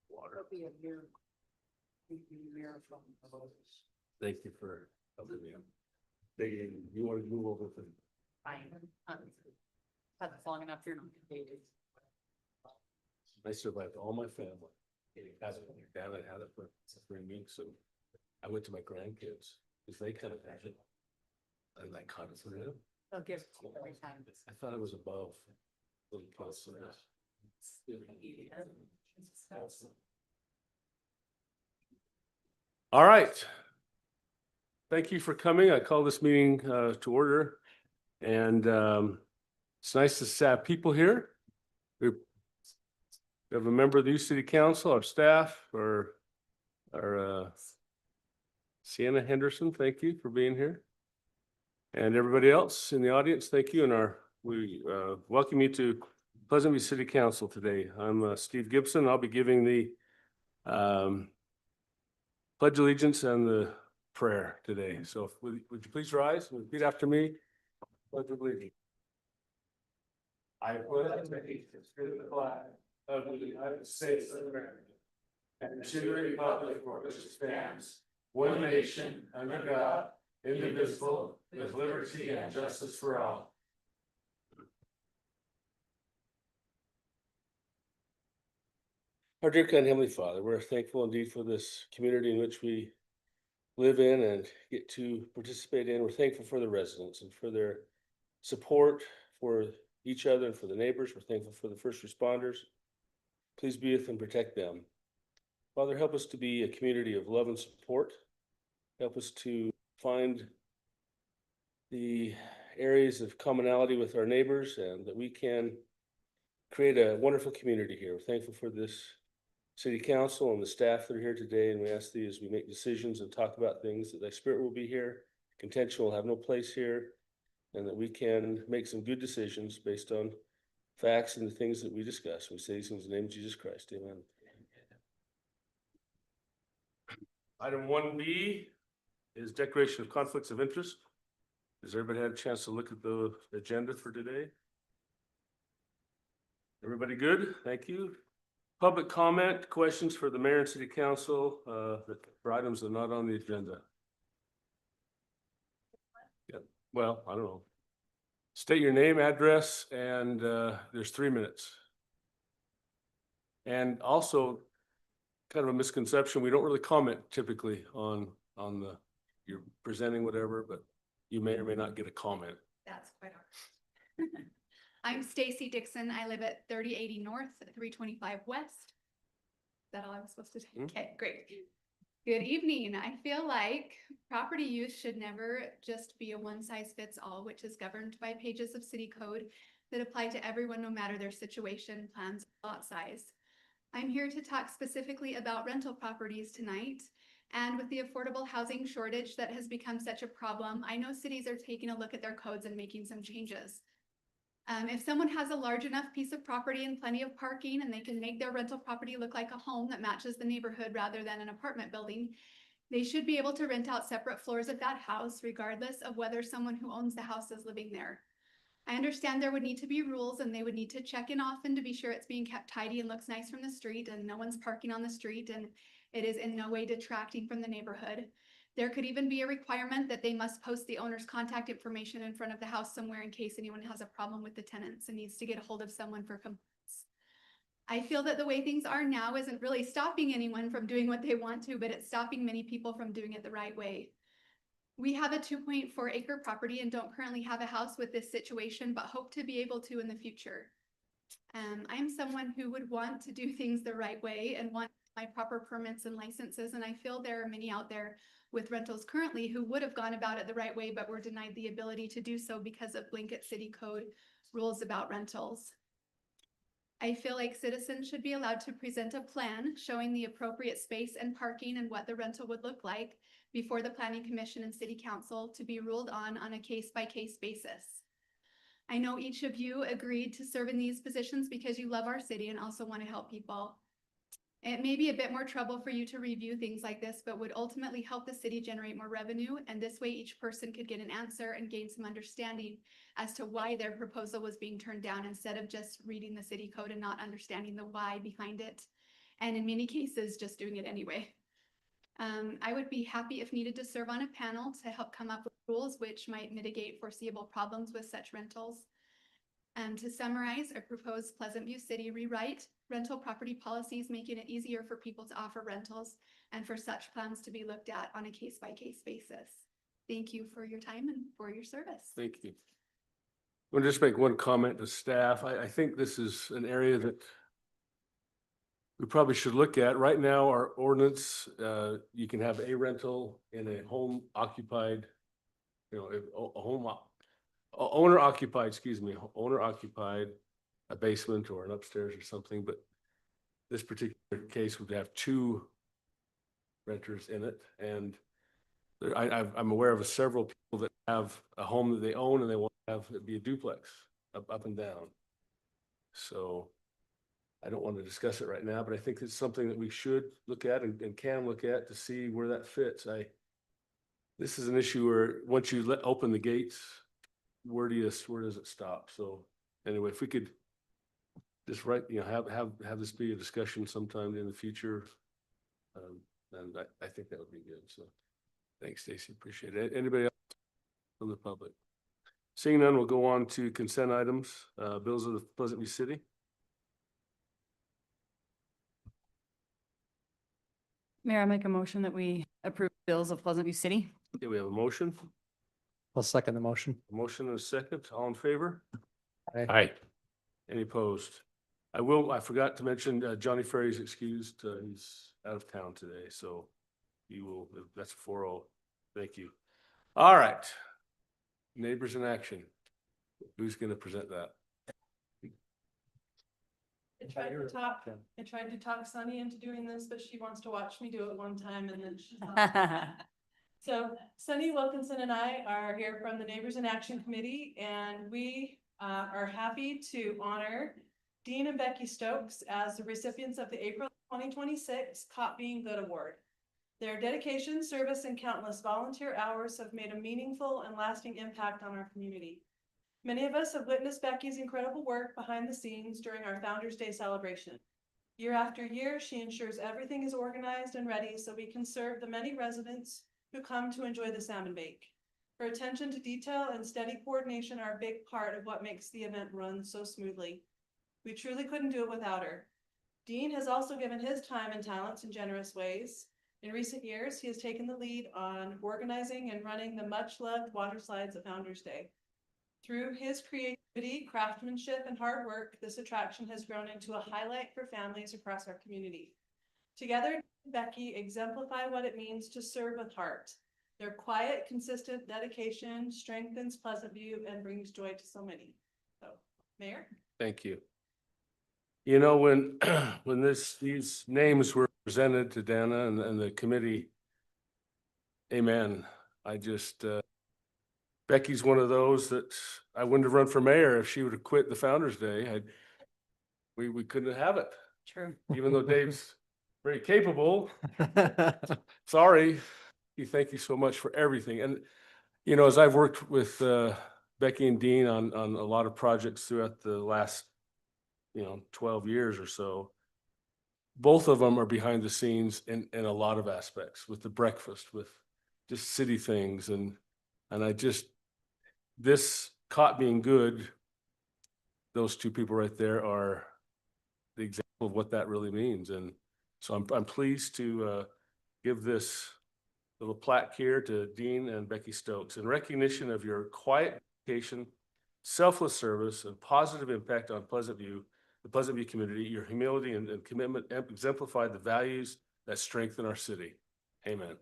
Water. Thank you for helping me. You want to move over to? Had this long enough, you're not contagious. I survived all my family. Dad had it for 3 weeks, so I went to my grandkids because they kind of had it. And I caught it through them. They'll give it to you every time. I thought it was above. Little plus. All right. Thank you for coming. I call this meeting to order. And it's nice to have people here. We have a member of the Youth City Council, our staff, our Sienna Henderson, thank you for being here. And everybody else in the audience, thank you. And we welcome you to Pleasantview City Council today. I'm Steve Gibson. I'll be giving the Pledge Allegiance and the prayer today. So would you please rise and repeat after me? Pledge Allegiance. I pledge allegiance to the flag of the United States of America and to the republic for which it stands, one nation, under God, indivisible, with liberty and justice for all. Our dear kind Heavenly Father, we're thankful indeed for this community in which we live in and get to participate in. We're thankful for the residents and for their support for each other and for the neighbors. We're thankful for the first responders. Please be with and protect them. Father, help us to be a community of love and support. Help us to find the areas of commonality with our neighbors and that we can create a wonderful community here. We're thankful for this city council and the staff that are here today. And we ask thee as we make decisions and talk about things that thy spirit will be here. Contention will have no place here. And that we can make some good decisions based on facts and the things that we discuss. We say these things in the name of Jesus Christ. Amen. Item 1B is declaration of conflicts of interest. Has everybody had a chance to look at the agenda for today? Everybody good? Thank you. Public comment, questions for the mayor and city council for items that are not on the agenda. Yeah. Well, I don't know. State your name, address, and there's 3 minutes. And also, kind of a misconception, we don't really comment typically on you're presenting whatever, but you may or may not get a comment. That's quite hard. I'm Stacy Dixon. I live at 3080 North, 325 West. Is that all I was supposed to say? Okay, great. Good evening. I feel like property use should never just be a one-size-fits-all, which is governed by pages of city code that apply to everyone no matter their situation, plans, lot size. I'm here to talk specifically about rental properties tonight. And with the affordable housing shortage that has become such a problem, I know cities are taking a look at their codes and making some changes. If someone has a large enough piece of property and plenty of parking and they can make their rental property look like a home that matches the neighborhood rather than an apartment building, they should be able to rent out separate floors of that house regardless of whether someone who owns the house is living there. I understand there would need to be rules and they would need to check in often to be sure it's being kept tidy and looks nice from the street and no one's parking on the street and it is in no way detracting from the neighborhood. There could even be a requirement that they must post the owner's contact information in front of the house somewhere in case anyone has a problem with the tenants and needs to get a hold of someone for complaints. I feel that the way things are now isn't really stopping anyone from doing what they want to, but it's stopping many people from doing it the right way. We have a 2.4 acre property and don't currently have a house with this situation, but hope to be able to in the future. I am someone who would want to do things the right way and want my proper permits and licenses, and I feel there are many out there with rentals currently who would have gone about it the right way, but were denied the ability to do so because of blanket city code rules about rentals. I feel like citizens should be allowed to present a plan showing the appropriate space and parking and what the rental would look like before the Planning Commission and City Council to be ruled on a case-by-case basis. I know each of you agreed to serve in these positions because you love our city and also want to help people. It may be a bit more trouble for you to review things like this, but would ultimately help the city generate more revenue. And this way each person could get an answer and gain some understanding as to why their proposal was being turned down instead of just reading the city code and not understanding the why behind it. And in many cases, just doing it anyway. I would be happy if needed to serve on a panel to help come up with rules which might mitigate foreseeable problems with such rentals. To summarize, I propose Pleasant View City rewrite rental property policies, making it easier for people to offer rentals and for such plans to be looked at on a case-by-case basis. Thank you for your time and for your service. Thank you. I'll just make one comment to staff. I think this is an area that we probably should look at. Right now, our ordinance, you can have a rental in a home occupied, a home, owner occupied, owner occupied, a basement or an upstairs or something, but this particular case would have two renters in it. And I'm aware of several people that have a home that they own and they want to have it be a duplex up and down. So I don't want to discuss it right now, but I think it's something that we should look at and can look at to see where that fits. This is an issue where once you open the gates, where does it stop? So anyway, if we could just have this be a discussion sometime in the future, and I think that would be good. So thanks, Stacy. Appreciate it. Anybody else from the public? Seeing none, we'll go on to consent items, bills of the Pleasant View City. Mayor, I make a motion that we approve bills of Pleasant View City. Okay, we have a motion. I'll second the motion. A motion and a second. All in favor? Aye. Aye. Any opposed? I forgot to mention, Johnny Ferry's excused. He's out of town today, so that's 4-0. Thank you. All right. Neighbors in action. Who's going to present that? I tried to talk Sunny into doing this, but she wants to watch me do it one time and then she's not. So Sunny Wilkinson and I are here from the Neighbors in Action Committee, and we are happy to honor Dean and Becky Stokes as the recipients of the April 2026 Caught Being Good Award. Their dedication, service, and countless volunteer hours have made a meaningful and lasting impact on our community. Many of us have witnessed Becky's incredible work behind the scenes during our Founders Day celebration. Year after year, she ensures everything is organized and ready so we can serve the many residents who come to enjoy the salmon bake. Her attention to detail and steady coordination are a big part of what makes the event run so smoothly. We truly couldn't do it without her. Dean has also given his time and talents in generous ways. In recent years, he has taken the lead on organizing and running the much-loved water slides at Founders Day. Through his creativity, craftsmanship, and hard work, this attraction has grown into a highlight for families across our community. Together, Becky exemplify what it means to serve with heart. Their quiet, consistent dedication strengthens Pleasant View and brings joy to so many. So, Mayor? Thank you. You know, when these names were presented to Dana and the committee, amen. Becky's one of those that I wouldn't have run for mayor if she would have quit the Founders Day. We couldn't have it, True. even though Dave's very capable. Sorry. Thank you so much for everything. And, as I've worked with Becky and Dean on a lot of projects throughout the last, 12 years or so, both of them are behind the scenes in a lot of aspects, with the breakfast, with just city things. And this Caught Being Good, those two people right there are the example of what that really means. And so I'm pleased to give this little plaque here to Dean and Becky Stokes in recognition of your quiet dedication, selfless service, and positive impact on Pleasant View, the Pleasant View community. Your humility and commitment exemplify the values that strengthen our city. Amen.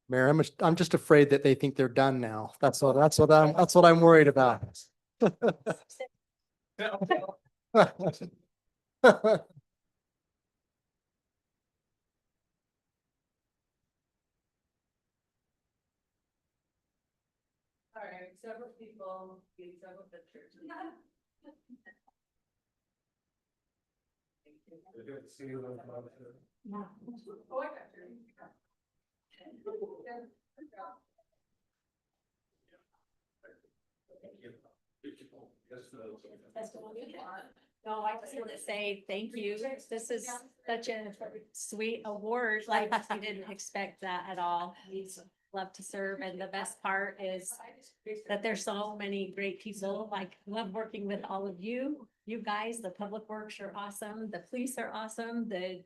Mayor, I'm just afraid that they think they're done now. That's what I'm worried about. All right, several people, several pictures. Oh, I got No, I just want to say thank you. This is such a sweet award. Like, I didn't expect that at all. We love to serve, and the best part is that there's so many great people. Like, love working with all of you. You guys, the public works are awesome. The police are awesome. The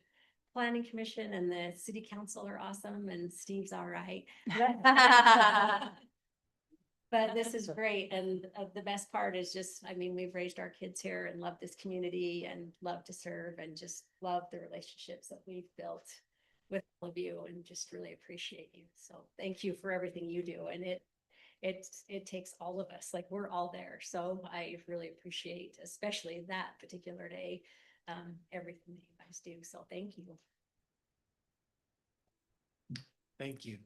planning commission and the city council are awesome, and Steve's all right. But this is great, and the best part is just, I mean, we've raised our kids here and love this community and love to serve and just love the relationships that we've built with all of you and just really appreciate you. So thank you for everything you do, and it takes all of us, like, we're all there. So I really appreciate, especially that particular day, everything that you guys do. So thank you. Thank you.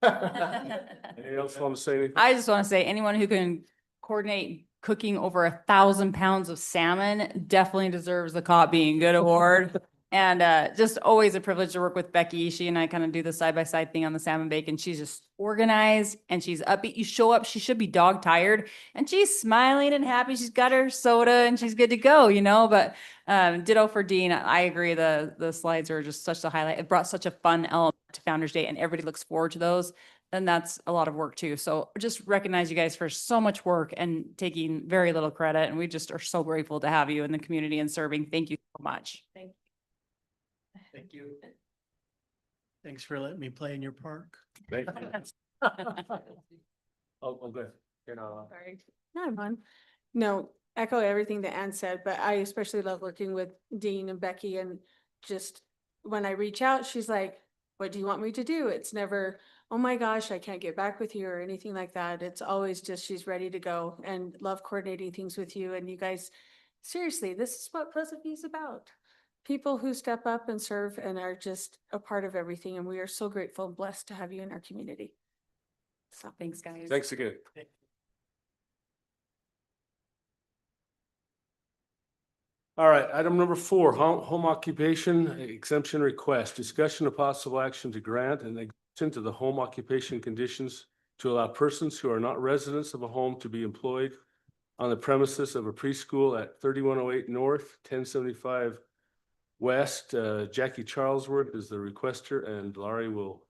Anyone else want to say anything? I just want to say anyone who can coordinate cooking over 1,000 pounds of salmon definitely deserves the Caught Being Good Award. And just always a privilege to work with Becky. She and I kind of do the side-by-side thing on the salmon bake, and she's just organized and she's upbeat. You show up, she should be dog tired and she's smiling and happy. She's got her soda and she's good to go, you know, but ditto for Dean. I agree. The slides are just such a highlight. It brought such a fun element to Founder's Day, and everybody looks forward to those. And that's a lot of work too. So just recognize you guys for so much work and taking very little credit. And we just are so grateful to have you in the community and serving. Thank you so much. Thank you. Thank you. Thanks for letting me play in your park. Thank you. Oh, good. You're not on. Sorry. No, I'm on. No, echo everything that Ann said, but I especially love working with Dean and Becky, and just when I reach out, she's like, what do you want me to do? It's never, oh my gosh, I can't get back with you or anything like that. It's always just, she's ready to go, and love coordinating things with you. And you guys, seriously, this is what Pleasant View is about. People who step up and serve and are just a part of everything. And we are so grateful and blessed to have you in our community. So Thanks, guys. Thanks again. All right, item number 4, home occupation exemption request, discussion of possible action to grant an exemption to the home occupation conditions to allow persons who are not residents of a home to be employed on the premises of a preschool at 3108 North, 1075 West. Jackie Charlesworth is the requester, and Laurie will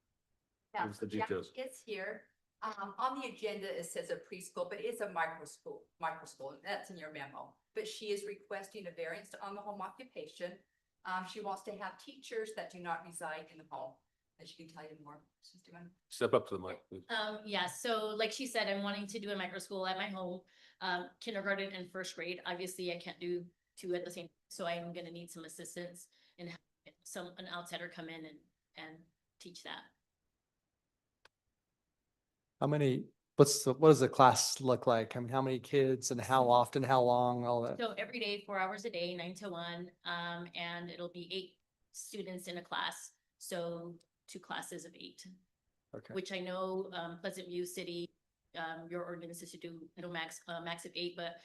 Yeah, give the so Jackie details. is here. On the agenda, it says a preschool, but it's a micro school, and that's in your memo. But she is requesting a variance on the home occupation. She wants to have teachers that do not reside in the home. And she can tell you more what she's doing. Step up to the mic, please. Yeah, so like she said, I'm wanting to do a micro school at my home, kindergarten and first grade. Obviously, I can't do 2 at the same, so I'm gonna need some assistance and have an outsider come in and teach that. How many, what does the class look like? I mean, how many kids and how often, how long, all that? So every day, 4 hours a day, 9 to 1, and it'll be 8 students in a class. So 2 classes of 8, Okay. which I know, Pleasant View City, your ordinance is to do max of 8, but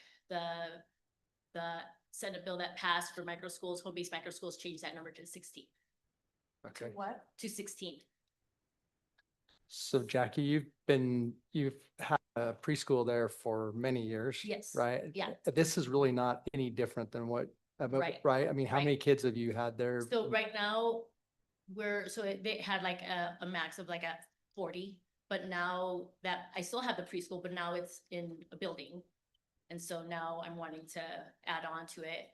the Senate bill that passed for micro schools, home-based micro schools, changed that number to 16, Okay. what? to 16. So Jackie, you've had a preschool there for many years. Yes, Right? yeah. This is really not any different than what, Right, right? I mean, how right. many kids have you had there? So right now, they had like a max of like a 40, but now that I still have the preschool, but now it's in a building. And so now I'm wanting to add on to it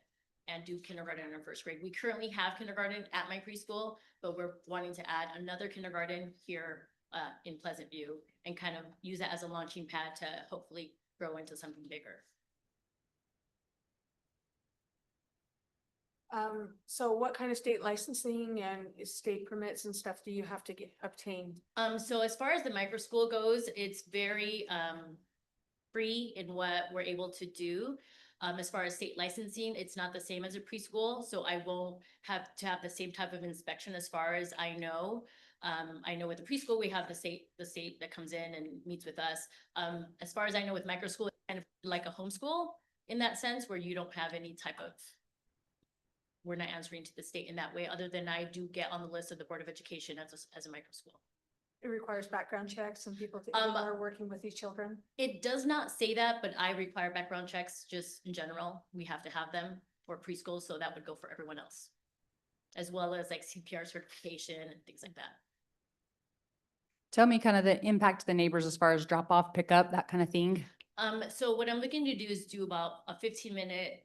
and do kindergarten and first grade. We currently have kindergarten at my preschool, but we're wanting to add another kindergarten here in Pleasant View and kind of use that as a launching pad to hopefully grow into something bigger. So what kind of state licensing and state permits and stuff do you have to get obtained? So as far as the micro school goes, it's very, free in what we're able to do. As far as state licensing, it's not the same as a preschool, so I won't have to have the same type of inspection as far as I know. I know with the preschool, we have the state that comes in and meets with us. As far as I know with micro school, it's kind of like a homeschool in that sense where you don't have any type of, we're not answering to the state in that way, other than I do get on the list of the Board of Education as a micro school. It requires background checks and people who are working with these children. It does not say that, but I require background checks just in general. We have to have them for preschool, so that would go for everyone else. As well as like CPR certification and things like that. Tell me kind of the impact to the neighbors as far as drop off, pick up, that kind of thing. So what I'm looking to do is do about a 15-minute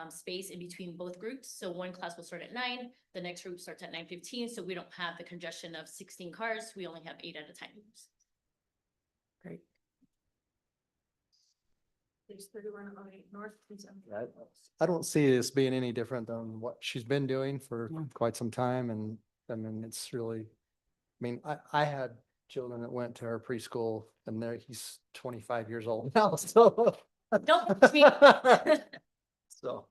space in between both groups. So one class will start at 9, the next group starts at 9:15, so we don't have the congestion of 16 cars. We only have 8 at a time. Great. There's 3108 North. I don't see this being any different than what she's been doing for quite some time, and I mean, it's really, I mean, I had children that went to our preschool, and he's 25 years old now, so. Don't push me. So,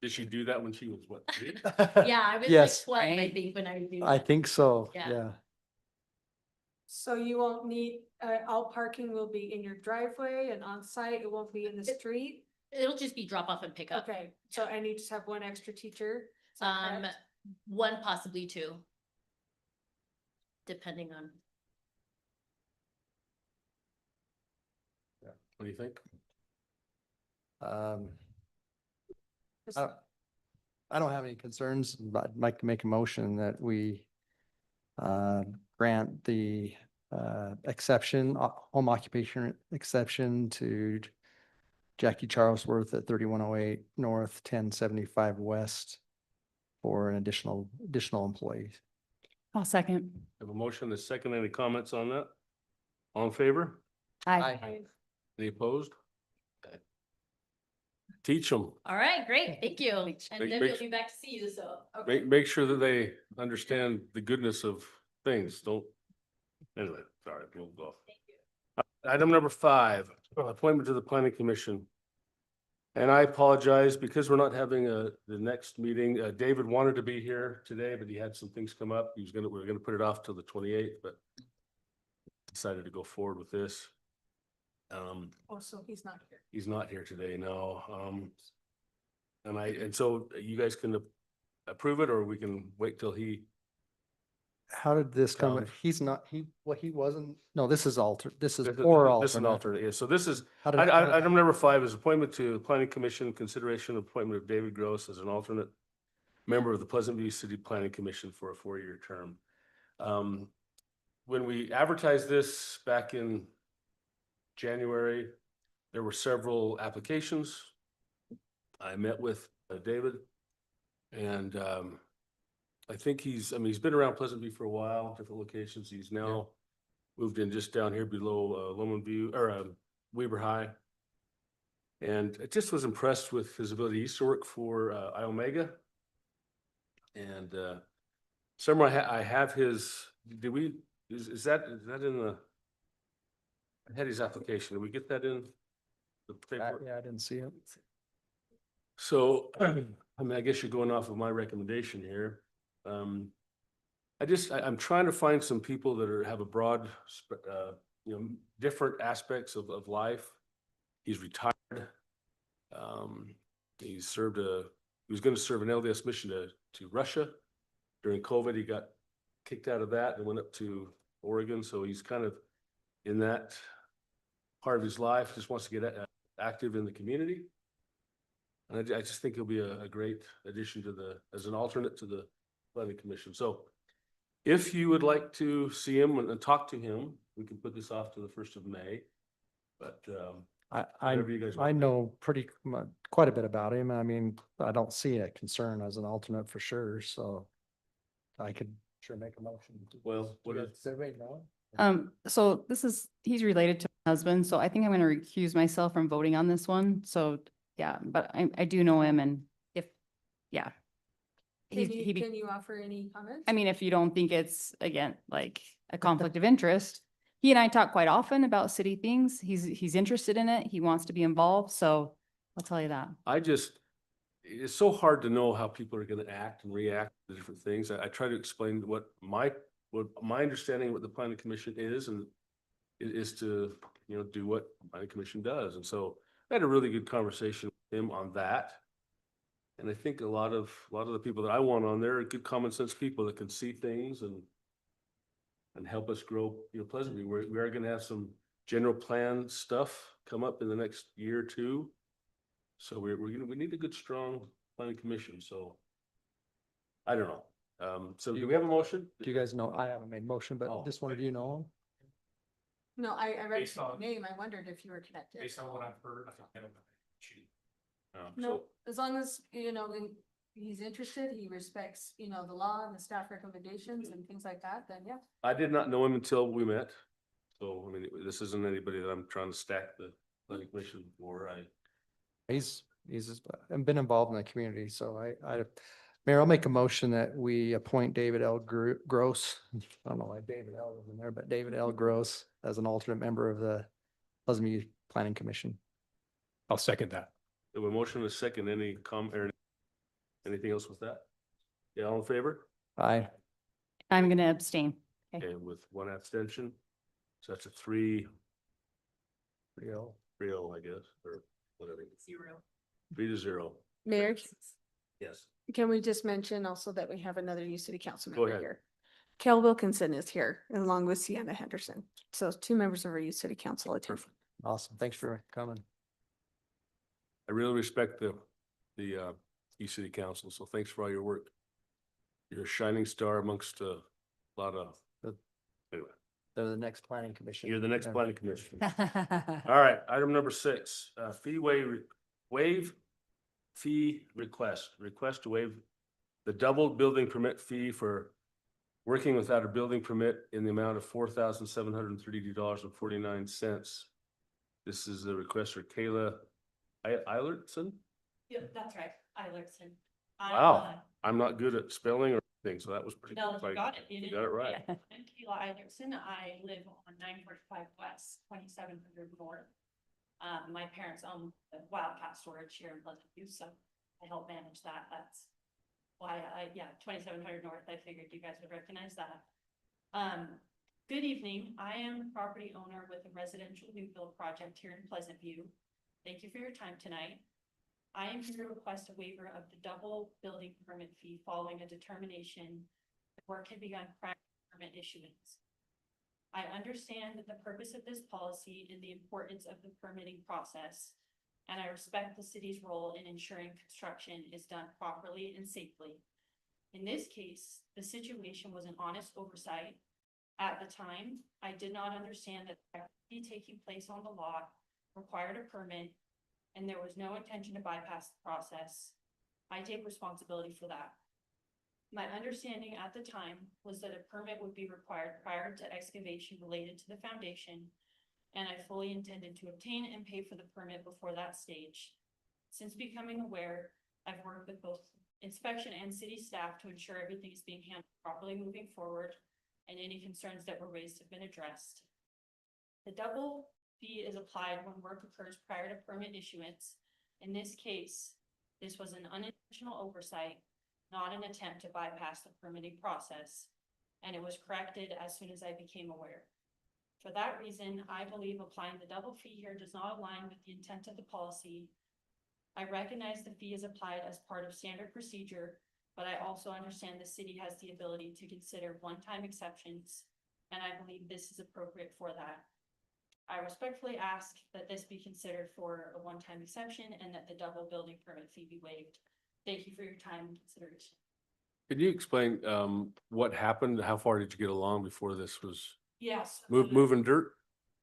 Did she do that when she was what? 3? Yeah, I was like Yes. 12, I Right. think, when I was doing I that. think so, Yeah. yeah. So you won't need, all parking will be in your driveway and on site. It won't be in the street. It'll just be drop off and pick up. Okay, so and you just have one extra teacher? Is that correct? One, possibly 2. Depending on, What do you think? Just- I don't have any concerns, but I'd like to make a motion that we grant the exception, home occupation exception to Jackie Charlesworth at 3108 North, 1075 West for an additional employees. I'll second. Have a motion, a second, any comments on that? All in favor? Aye. Any opposed? Okay. Teach them. all right, great, thank you. And Make- then make we'll su- be back to see you, so. okay. Make sure that they understand the goodness of things. Don't, anyway, sorry, we'll go. Thank you. Item number 5, appointment to the planning commission. And I apologize because we're not having the next meeting. David wanted to be here today, but he had some things come up. We were gonna put it off till the 28th, but decided to go forward with this. Oh, so he's not here. He's not here today, no. And so you guys can approve it, or we can wait till he, How did this come? Um, He's not, he wasn't, no, this is this is this is for this is an alternate. alternate, yeah. So this is, How did- how did- item number 5 is appointment to the planning commission, consideration of appointment of David Gross as an alternate member of the Pleasant View City Planning Commission for a 4-year term. When we advertised this back in January, there were several applications. I met with David, and I think he's been around Pleasant View for a while, different locations. He's now moved in just down here below Lowman View or Weber High. And I just was impressed with his ability. He used to work for Iomega. And somewhere I have his, is that in the? I had his application. Did we get that in? The paperwork? Yeah, I didn't see it. So, I mean, I guess you're going off of my recommendation here. I'm trying to find some people that have a broad, different aspects of life. He's retired. He was going to serve an LDS mission to Russia. During COVID, he got kicked out of that and went up to Oregon. So he's kind of in that part of his life, just wants to get active in the community. And I just think he'll be a great addition as an alternate to the planning commission. So if you would like to see him and talk to him, we can put this off to the 1st of May. But whatever you guys I want. know quite a bit about him. I mean, I don't see a concern as an alternate for sure, so I could sure make a motion. Well, what is, Does everybody know? So he's related to my husband, so I think I'm gonna recuse myself from voting on this one. So, yeah, but I do know him, and yeah. Can He, you offer any comments? I mean, if you don't think it's, again, like a conflict of interest, he and I talk quite often about city things. He's interested in it. He wants to be involved. So I'll tell you that. It's so hard to know how people are gonna act and react to different things. I try to explain what my understanding of what the planning commission is and is to, do what planning commission does. And so I had a really good conversation with him on that. And I think a lot of the people that I want on there are good common sense people that can see things and help us grow, Pleasantview. We are gonna have some general plan stuff come up in the next year or two. So we need a good, strong planning commission. So I don't know. So do we have a motion? Do you guys know, I haven't made motion, but Oh, just one of you know him? No, I read Based your on- name. I wondered if you were connected. Based on what I've heard, I think No, as long as, he's interested, he respects, the law and the staff recommendations and things like that, then yeah. I did not know him until we met. So, I mean, this isn't anybody that I'm trying to stack the planning commission for. He's been involved in the community, so Mayor, I'll make a motion that we appoint David L. Gross. I don't know why David L. was in there, but David L. Gross as an alternate member of the Pleasantview Planning Commission. I'll second that. We have a motion and a second. Any or anything else with that? Yeah, all in favor? Aye. I'm going to abstain. Okay, with one abstention. So that's a 3-0, I guess, or whatever. 3-0. Mayor, Yes. can we just mention also that we have another U City Council Go member ahead. here? Kel Wilkinson is here along with Sienna Henderson. So 2 members of our U City Council attend. Perfect. Awesome. Thanks for coming. I really respect the East City Council, so thanks for all your work. You're a shining star amongst a lot of, anyway, They're the next planning commission. you're the next Yeah. planning commission. All right, item number 6, waive fee request to waive the double building permit fee for working without a building permit in the amount of $4,732.49. This is the request for Kayla Eilertson. Yep, that's right. Eilertson. Wow. I'm not good at spelling or anything, so that was pretty. No, you like, got it. You got it right. I'm Kayla Eilertson. I live on 945 West, 2700 North. My parents own the Wildcat storage here in Pleasantview, so I help manage that. That's why 2700 North, I figured you guys would recognize that. Good evening. I am a property owner with a residential new build project here in Pleasantview. Thank you for your time tonight. I am here to request a waiver of the double building permit fee following a determination that work had begun prior to permit issuance. I understand the purpose of this policy and the importance of the permitting process, and I respect the city's role in ensuring construction is done properly and safely. In this case, the situation was an honest oversight. At the time, I did not understand that the activity taking place on the lot required a permit, and there was no intention to bypass the process. I take responsibility for that. My understanding at the time was that a permit would be required prior to excavation related to the foundation, and I fully intended to obtain and pay for the permit before that stage. Since becoming aware, I've worked with both inspection and city staff to ensure everything is being handled properly moving forward, and any concerns that were raised have been addressed. The double fee is applied when work occurs prior to permit issuance. In this case, this was an unintentional oversight, not an attempt to bypass the permitting process, and it was corrected as soon as I became aware. For that reason, I believe applying the double fee here does not align with the intent of the policy. I recognize the fee is applied as part of standard procedure, but I also understand the city has the ability to consider one-time exceptions, and I believe this is appropriate for that. I respectfully ask that this be considered for a one-time exception and that the double building permit fee be waived. Thank you for your time and consideration. Could you explain what happened? How far did you get along before this was Yes. moving dirt?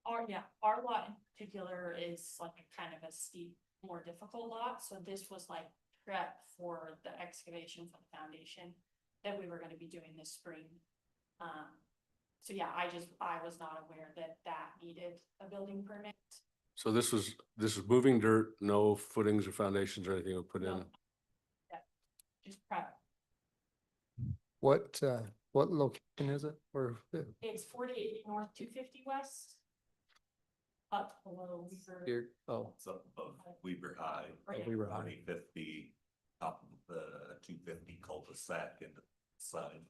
Our lot in particular is like a kind of a steep, more difficult lot, so this was like prep for the excavation for the foundation that we were gonna be doing this spring. So yeah, I was not aware that needed a building permit. So this was moving dirt, no footings or foundations or anything were put in. No. Yeah, just prep. What What location is it? Where, It's 4080 North, 250 West. Up below Weaver. here, oh, It's up above Weaver High, Right. Weaver High. 4050, top of the 250 cul-de-sac into the side.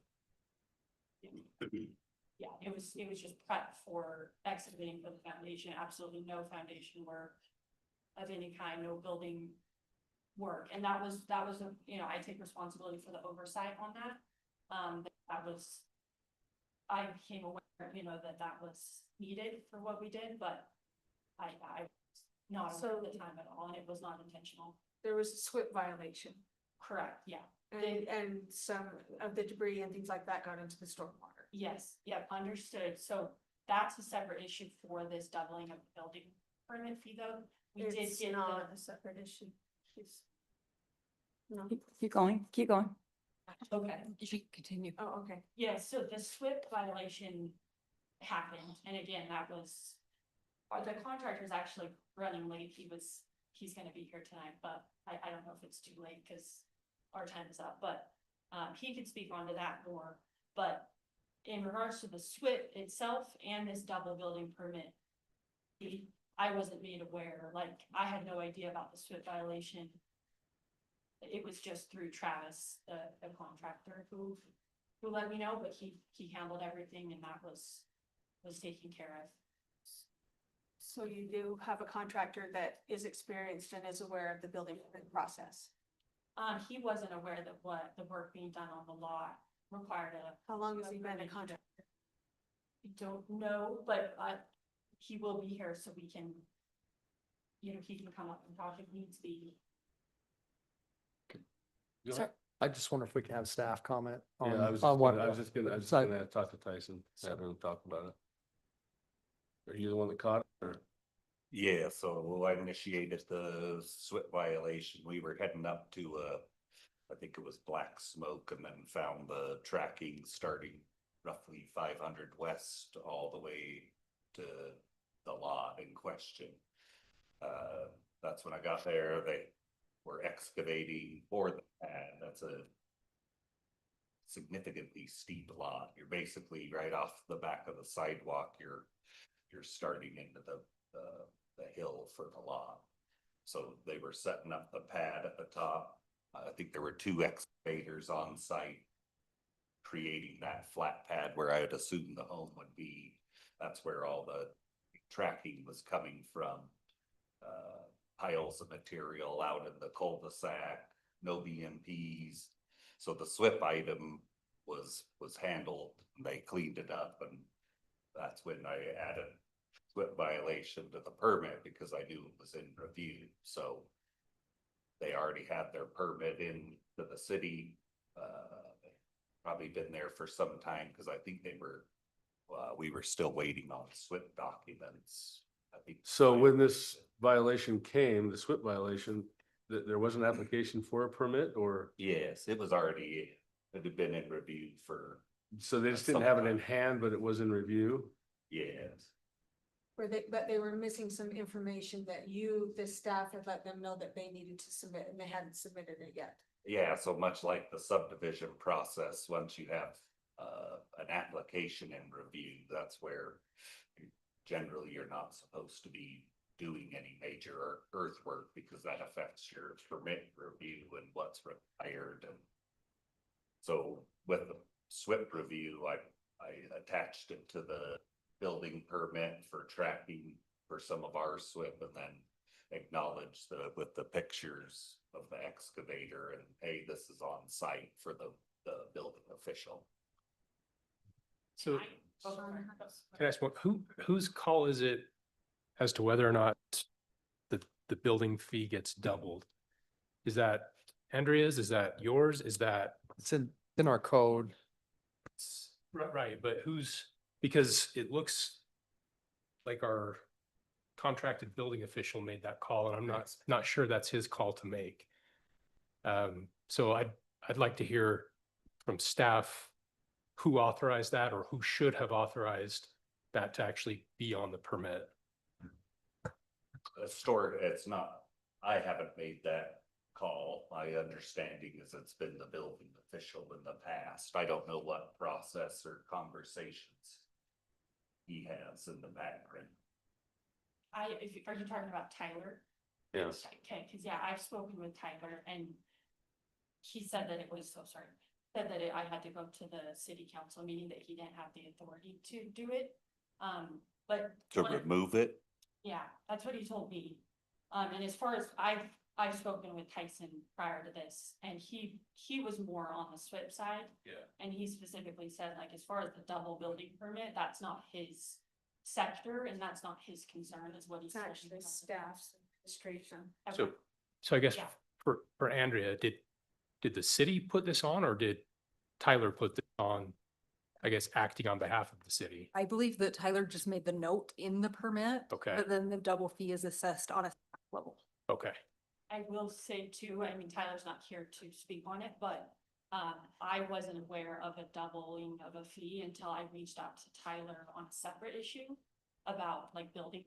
Yeah, it was just prep for excavating for the foundation, absolutely no foundation work of any kind, no building work. And that was, I take responsibility for the oversight on that. I became aware, that was needed for what we did, but I was not aware at the time at all, and it was not intentional. There was a SWIP violation Correct, yeah. and some of the debris and things like that got into the stormwater. Yes, yep, understood. So that's a separate issue for this doubling of the building permit fee though. We did It's get not a separate issue. It's- No, Keep going, keep going. okay, You should continue. oh, okay. yeah, so the SWIP violation happened, and again, that was, the contractor's actually running late. He's gonna be here tonight, but I don't know if it's too late, cause our time is up, but he could speak onto that more, but in regards to the SWIP itself and this double building permit, I wasn't made aware, like, I had no idea about the SWIP violation. It was just through Travis, the contractor who let me know, but he handled everything and that was taken care of. So you do have a contractor that is experienced and is aware of the building permit process. He wasn't aware that what the work being done on the lot required How long has he been a contractor? I don't know, but he will be here so we can, he can come up and talk if needs be. Go Sir, ahead. I just wonder if we can have staff comment on, Yeah, I was on what. just gonna talk to Tyson, have him talk about it. Are you the one that caught it, or? Yeah, so I initiated the SWIP violation. We were heading up to I think it was Black Smoke, and then found the tracking starting roughly 500 west all the way to the lot in question. That's when I got there. They were excavating for the pad. That's a significantly steep lot. You're basically right off the back of the sidewalk. You're starting into the hill for the lot. So they were setting up the pad at the top. I think there were 2 excavators on site creating that flat pad where I would assume the home would be. That's where all the tracking was coming from. Piles of material out in the cul-de-sac, no BMPs. So the SWIP item was handled. They cleaned it up, and that's when I added SWIP violation to the permit because I knew it was in review. So they already had their permit in to the city. Probably been there for some time because I think we were still waiting on SWIP documents. I think. So when this violation came, the SWIP violation, there was an application for a permit, or? Yes, it had been in review for, So they just didn't have it in hand, but it was in review? yes. But they were missing some information that the staff had let them know that they needed to submit and they hadn't submitted it yet. Yeah, so much like the subdivision process, once you have an application in review, that's where generally you're not supposed to be doing any major earthwork because that affects your permit review and what's required. And so with the SWIP review, I attached it to the building permit for tracking for some of our SWIP, and then acknowledged with the pictures of the excavator and, hey, this is on site for the building official. So Oh, can I ask whose call is it as to whether or not the building fee gets doubled? Is that Andrea's? Is that yours? Is that? It's in our code. Right, but because it looks like our contracted building official made that call, and I'm not sure that's his call to make. So I'd like to hear from staff who authorized that or who should have authorized that to actually be on the permit. It's not, I haven't made that call. My understanding is it's been the building official in the past. I don't know what process or conversations he has in the background. Are you talking about Tyler? Yes. Okay, cause yeah, I've spoken with Tyler and he said that it was, so sorry, said that I had to go to the city council meeting, that he didn't have the authority to do it. But. To one of- remove it? Yeah, that's what he told me. And as far as I've spoken with Tyson prior to this, and he was more on the SWIP side. Yeah. And he specifically said, like, as far as the double building permit, that's not his sector and that's not his concern, is what he It's said. actually staff's administration. Okay. So I guess Yeah. for Andrea, did the city put this on or did Tyler put this on? I guess acting on behalf of the city. I believe that Tyler just made the note in the permit. Okay. But then the double fee is assessed on a staff level. Okay. I will say too, I mean, Tyler's not here to speak on it, but I wasn't aware of a doubling of a fee until I reached out to Tyler on a separate issue about like building.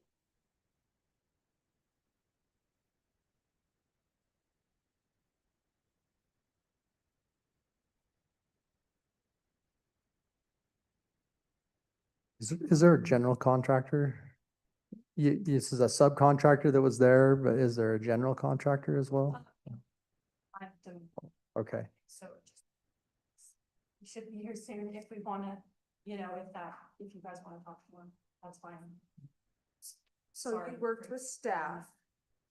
Is there a general contractor? This is a subcontractor that was there, but is there a general contractor as well? I don't, Okay. so just. We should be here soon if we wanna, if you guys wanna talk to him, that's fine. So Sorry. you worked with staff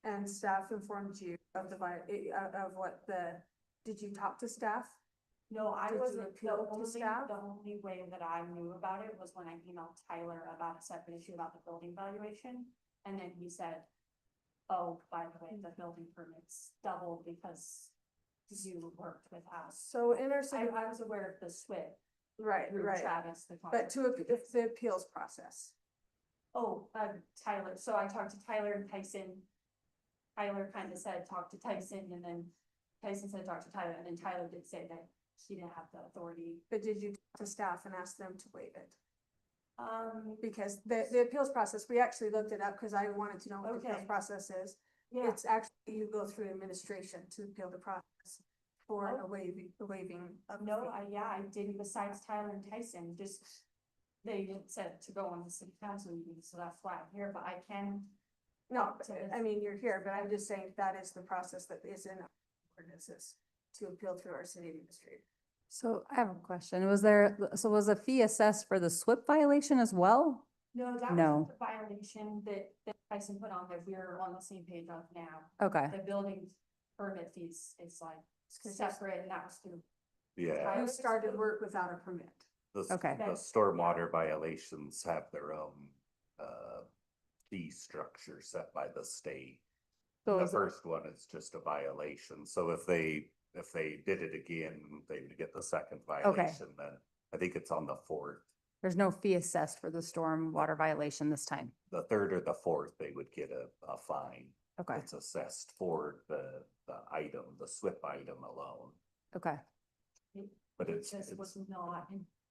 and staff informed you of of what did you talk to staff? No, I Did you wasn't, appeal to staff? the only way that I knew about it was when I emailed Tyler about a separate issue about the building valuation. And then he said, oh, by the way, the building permit's double because you worked with us. So in our city, I was aware of the SWIP right, through right, Travis, the but if the appeals process. Oh, Tyler, so I talked to Tyler and Tyson. Tyler kind of said, talk to Tyson, and then Tyson said, talk to Tyler, and then Tyler did say that he didn't have the authority. But did you talk to staff and ask them to waive it? Because the appeals process, we actually looked it up because I wanted to know what the appeals Okay. process is. Yeah, It's actually, you go through administration to appeal the process for Oh. a waiving of. no, fee. I didn't besides Tyler and Tyson, just. They said to go on the city council meeting, so that's why I'm here, but I can. No, talk to I mean, you're here, but I'm just saying that is the process that is in our ordinances to appeal through our city administrator. So I have a question. Was a fee assessed for the SWIP violation as well? No, that No. was the violation that Tyson put on that we're on the same page of now. Okay. The building permit fees is like separate, and that was through. Yeah, You started work without a permit. Okay. the stormwater violations have their own, fee structure set by the state. So The is it- first one is just a violation, so if they did it again, they would get the second violation, then I think it's on the fourth. there's no fee assessed for the storm water violation this time? The third or the fourth, they would get a fine. Okay, It's assessed for the item, the SWIP item alone, okay. but It it's, just was not,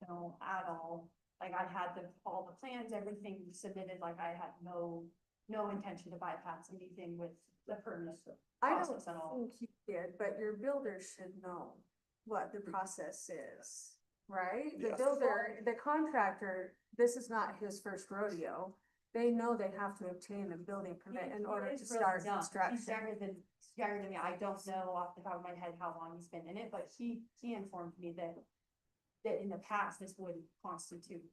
at all. Like I had all the plans, everything submitted, like I had no intention to bypass anything with the permit I process at all. don't think you did, but your builder should know what the process is, right? The Yes. builder, the contractor, this is not his first rodeo. They know they have to obtain a building permit in order to start He's construction. younger than me. I don't know off the top of my head how long he's been in it, but he informed me that in the past, this would constitute.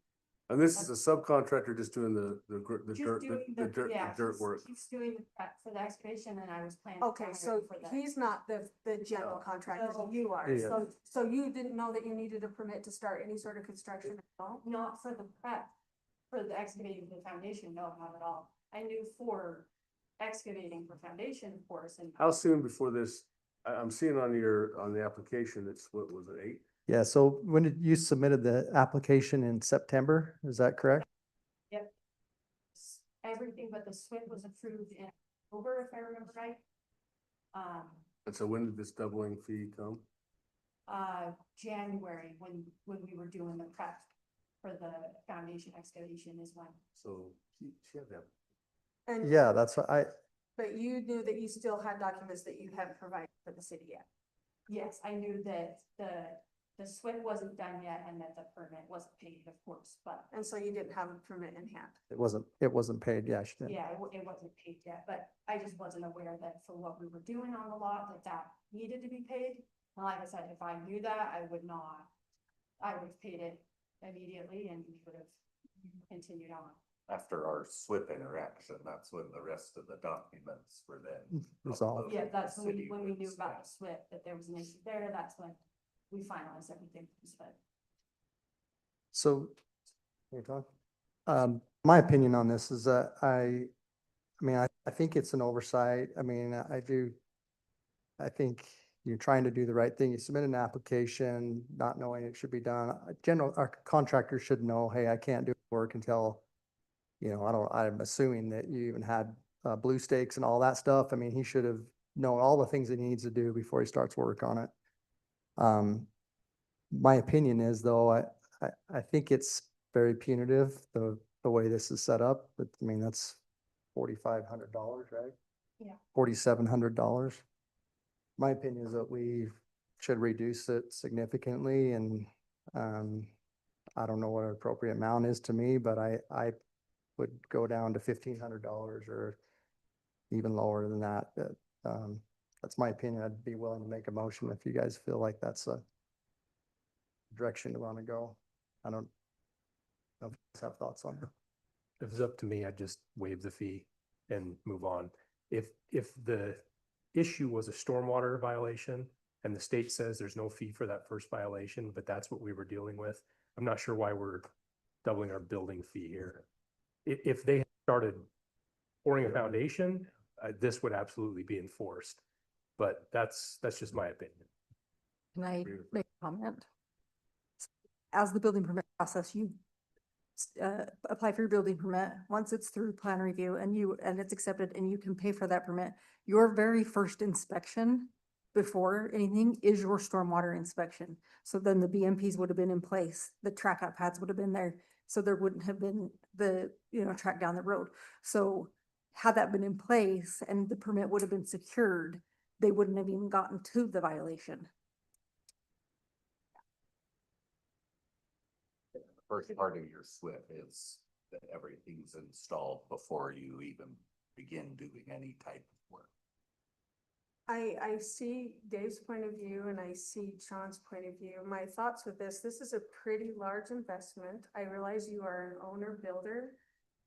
And this is a subcontractor just doing the Just dirt, doing the dirt, yeah, the dirt he's- work. He's doing the prep for the excavation and I was planning. to Okay, hire so him for that. he's not the general No. contractor, No. you are. Yeah. So you didn't know that you needed a permit to start any sort of construction at all? Not for the prep, for the excavating the foundation, no, not at all. I knew for excavating for foundation, of course, and How soon before this, I'm seeing on the application, it's, what was it, 8? Yeah, so when did you submitted the application in September? Is that correct? everything but the SWIP was approved in October, if I remember right. And so when did this doubling fee come? January, when we were doing the prep for the foundation excavation is when. So she had that. And Yeah, that's what But you knew that you still had documents that you haven't provided for the city yet. Yes, I knew that the SWIP wasn't done yet and that the permit wasn't paid, of course, but And so you didn't have a permit in hand. It wasn't paid, yeah, she didn't. yeah, it wasn't paid yet, but I just wasn't aware that for what we were doing on the lot, that needed to be paid. And like I said, if I knew that, I would have paid it immediately and we would have continued on. After our SWIP interaction, that's when the rest of the documents were then. Resolved. uploaded Yeah, to that's the when city we knew about website. the SWIP, that there was an issue there, that's when we finalized everything with the SWIP. So, can you talk? My opinion on this is that I mean, I think it's an oversight. I mean, I think you're trying to do the right thing. You submit an application, not knowing it should be done. Our contractor should know, hey, I can't do work until, I'm assuming that you even had blue stakes and all that stuff. I mean, he should have known all the things that he needs to do before he starts work on it. My opinion is though, I think it's very punitive, the way this is set up, but I mean, that's $4,500, right? Yeah. $4,700. My opinion is that we should reduce it significantly and, I don't know what an appropriate amount is to me, but I would go down to $1,500 or even lower than that. But, that's my opinion. I'd be willing to make a motion if you guys feel like that's a direction you want to go. I don't know if you guys have thoughts on it. If it's up to me, I'd just waive the fee and move on. If the issue was a stormwater violation and the state says there's no fee for that first violation, but that's what we were dealing with, I'm not sure why we're doubling our building fee here. If they had started pouring a foundation, this would absolutely be enforced. But that's just my opinion. Can I Agree with make a comment? As the building permit process, you apply for your building permit. Once it's through plan review and it's accepted and you can pay for that permit, your very first inspection before anything is your stormwater inspection. So then the BMPs would have been in place, the track out pads would have been there. So there wouldn't have been the, track down the road. So had that been in place and the permit would have been secured, they wouldn't have even gotten to the violation. The first part of your SWIP is that everything's installed before you even begin doing any type of work. I see Dave's point of view and I see Sean's point of view. My thoughts with this is a pretty large investment. I realize you are an owner builder.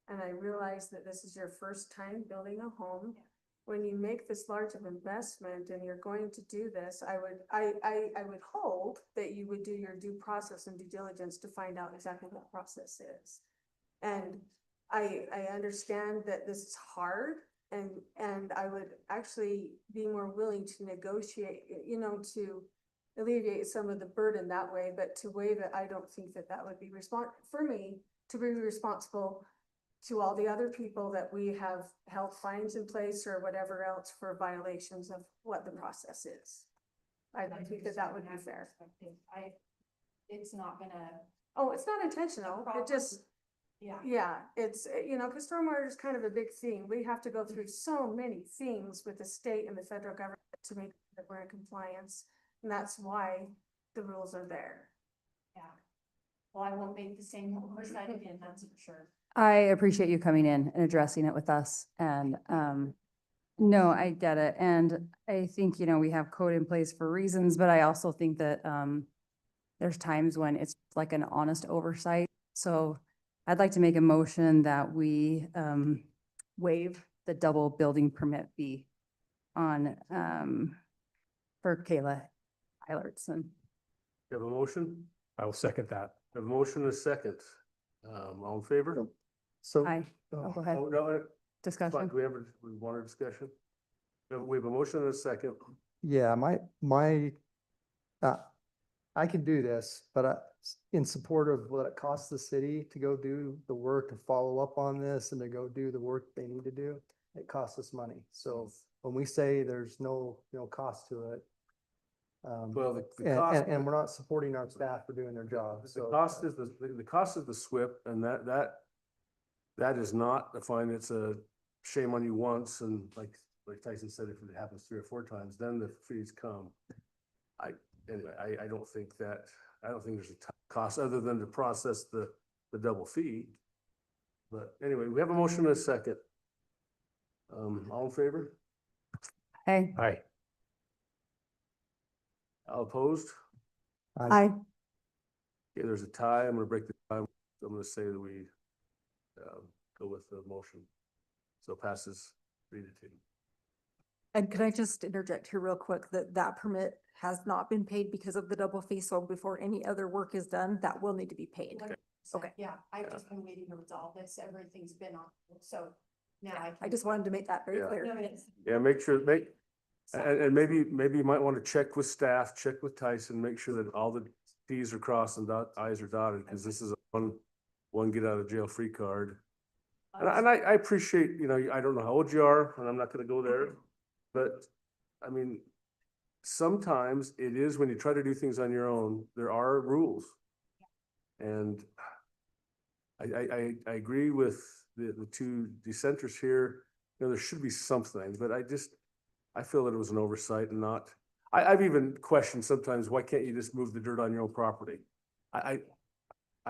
And I realize that this is your first time building a home. When you make this large of investment and you're going to do this, I would hope that you would do your due process and due diligence to find out exactly what the process is. And I understand that this is hard and I would actually be more willing to negotiate, to alleviate some of the burden that way, but to waive it, I don't think that would be for me to be responsible to all the other people that we have held fines in place or whatever else for violations of what the process is. I don't think that would be fair. It's not gonna. Oh, it's not intentional. It just, yeah, it's, because stormwater is kind of a big thing. We have to go through so many things with the state and the federal government to make sure that we're in compliance. And that's why the rules are there. Yeah. Well, I won't make the same oversight again, that's for sure. I appreciate you coming in and addressing it with us and, no, I get it. And I think, we have code in place for reasons, but I also think that, there's times when it's like an honest oversight. So I'd like to make a motion that we, waive the double building permit fee on, for Kayla Eilertson. You have a motion? I will second that. Have a motion and a second. All in favor? So. Aye. Oh, go ahead. Oh, no, fine. Discussion. Do we want a discussion? We have a motion and a second. Yeah, I can do this, but in support of what it costs the city to go do the work, to follow up on this and to go do the work they need to do, it costs us money. So when we say there's no cost to it, Well, the cost. and we're not supporting our staff for doing their job. The So cost is the cost of the SWIP and that is not defined. It's a shame on you once, and like Tyson said, if it happens 3 or 4 times, then the fees come. Anyway, I don't think there's a cost other than to process the double fee. But anyway, we have a motion and a second. All in favor? Hey, Aye. All opposed? I, Okay, there's a tie. I'm gonna break the tie. I'm gonna say that we go with the motion. So it passes 3-2. and can I just interject here real quick that that permit has not been paid because of the double fee, so before any other work is done, that will need to be paid. Okay. Yeah, I've Yeah. just been waiting to resolve this. Everything's been on, so now I I can. just wanted to make that very Yeah. clear. No, it's- Yeah, make sure, and maybe you might want to check with staff, check with Tyson, make sure that all the Ts are crossed and Is are dotted, because this is a one get out of jail free card. And I appreciate, I don't know how old you are, and I'm not gonna go there, but I mean, sometimes it is when you try to do things on your own, there are rules. And I agree with the two dissenters here, there should be something, but I feel that it was an oversight and not, I've even questioned sometimes, why can't you just move the dirt on your own property? I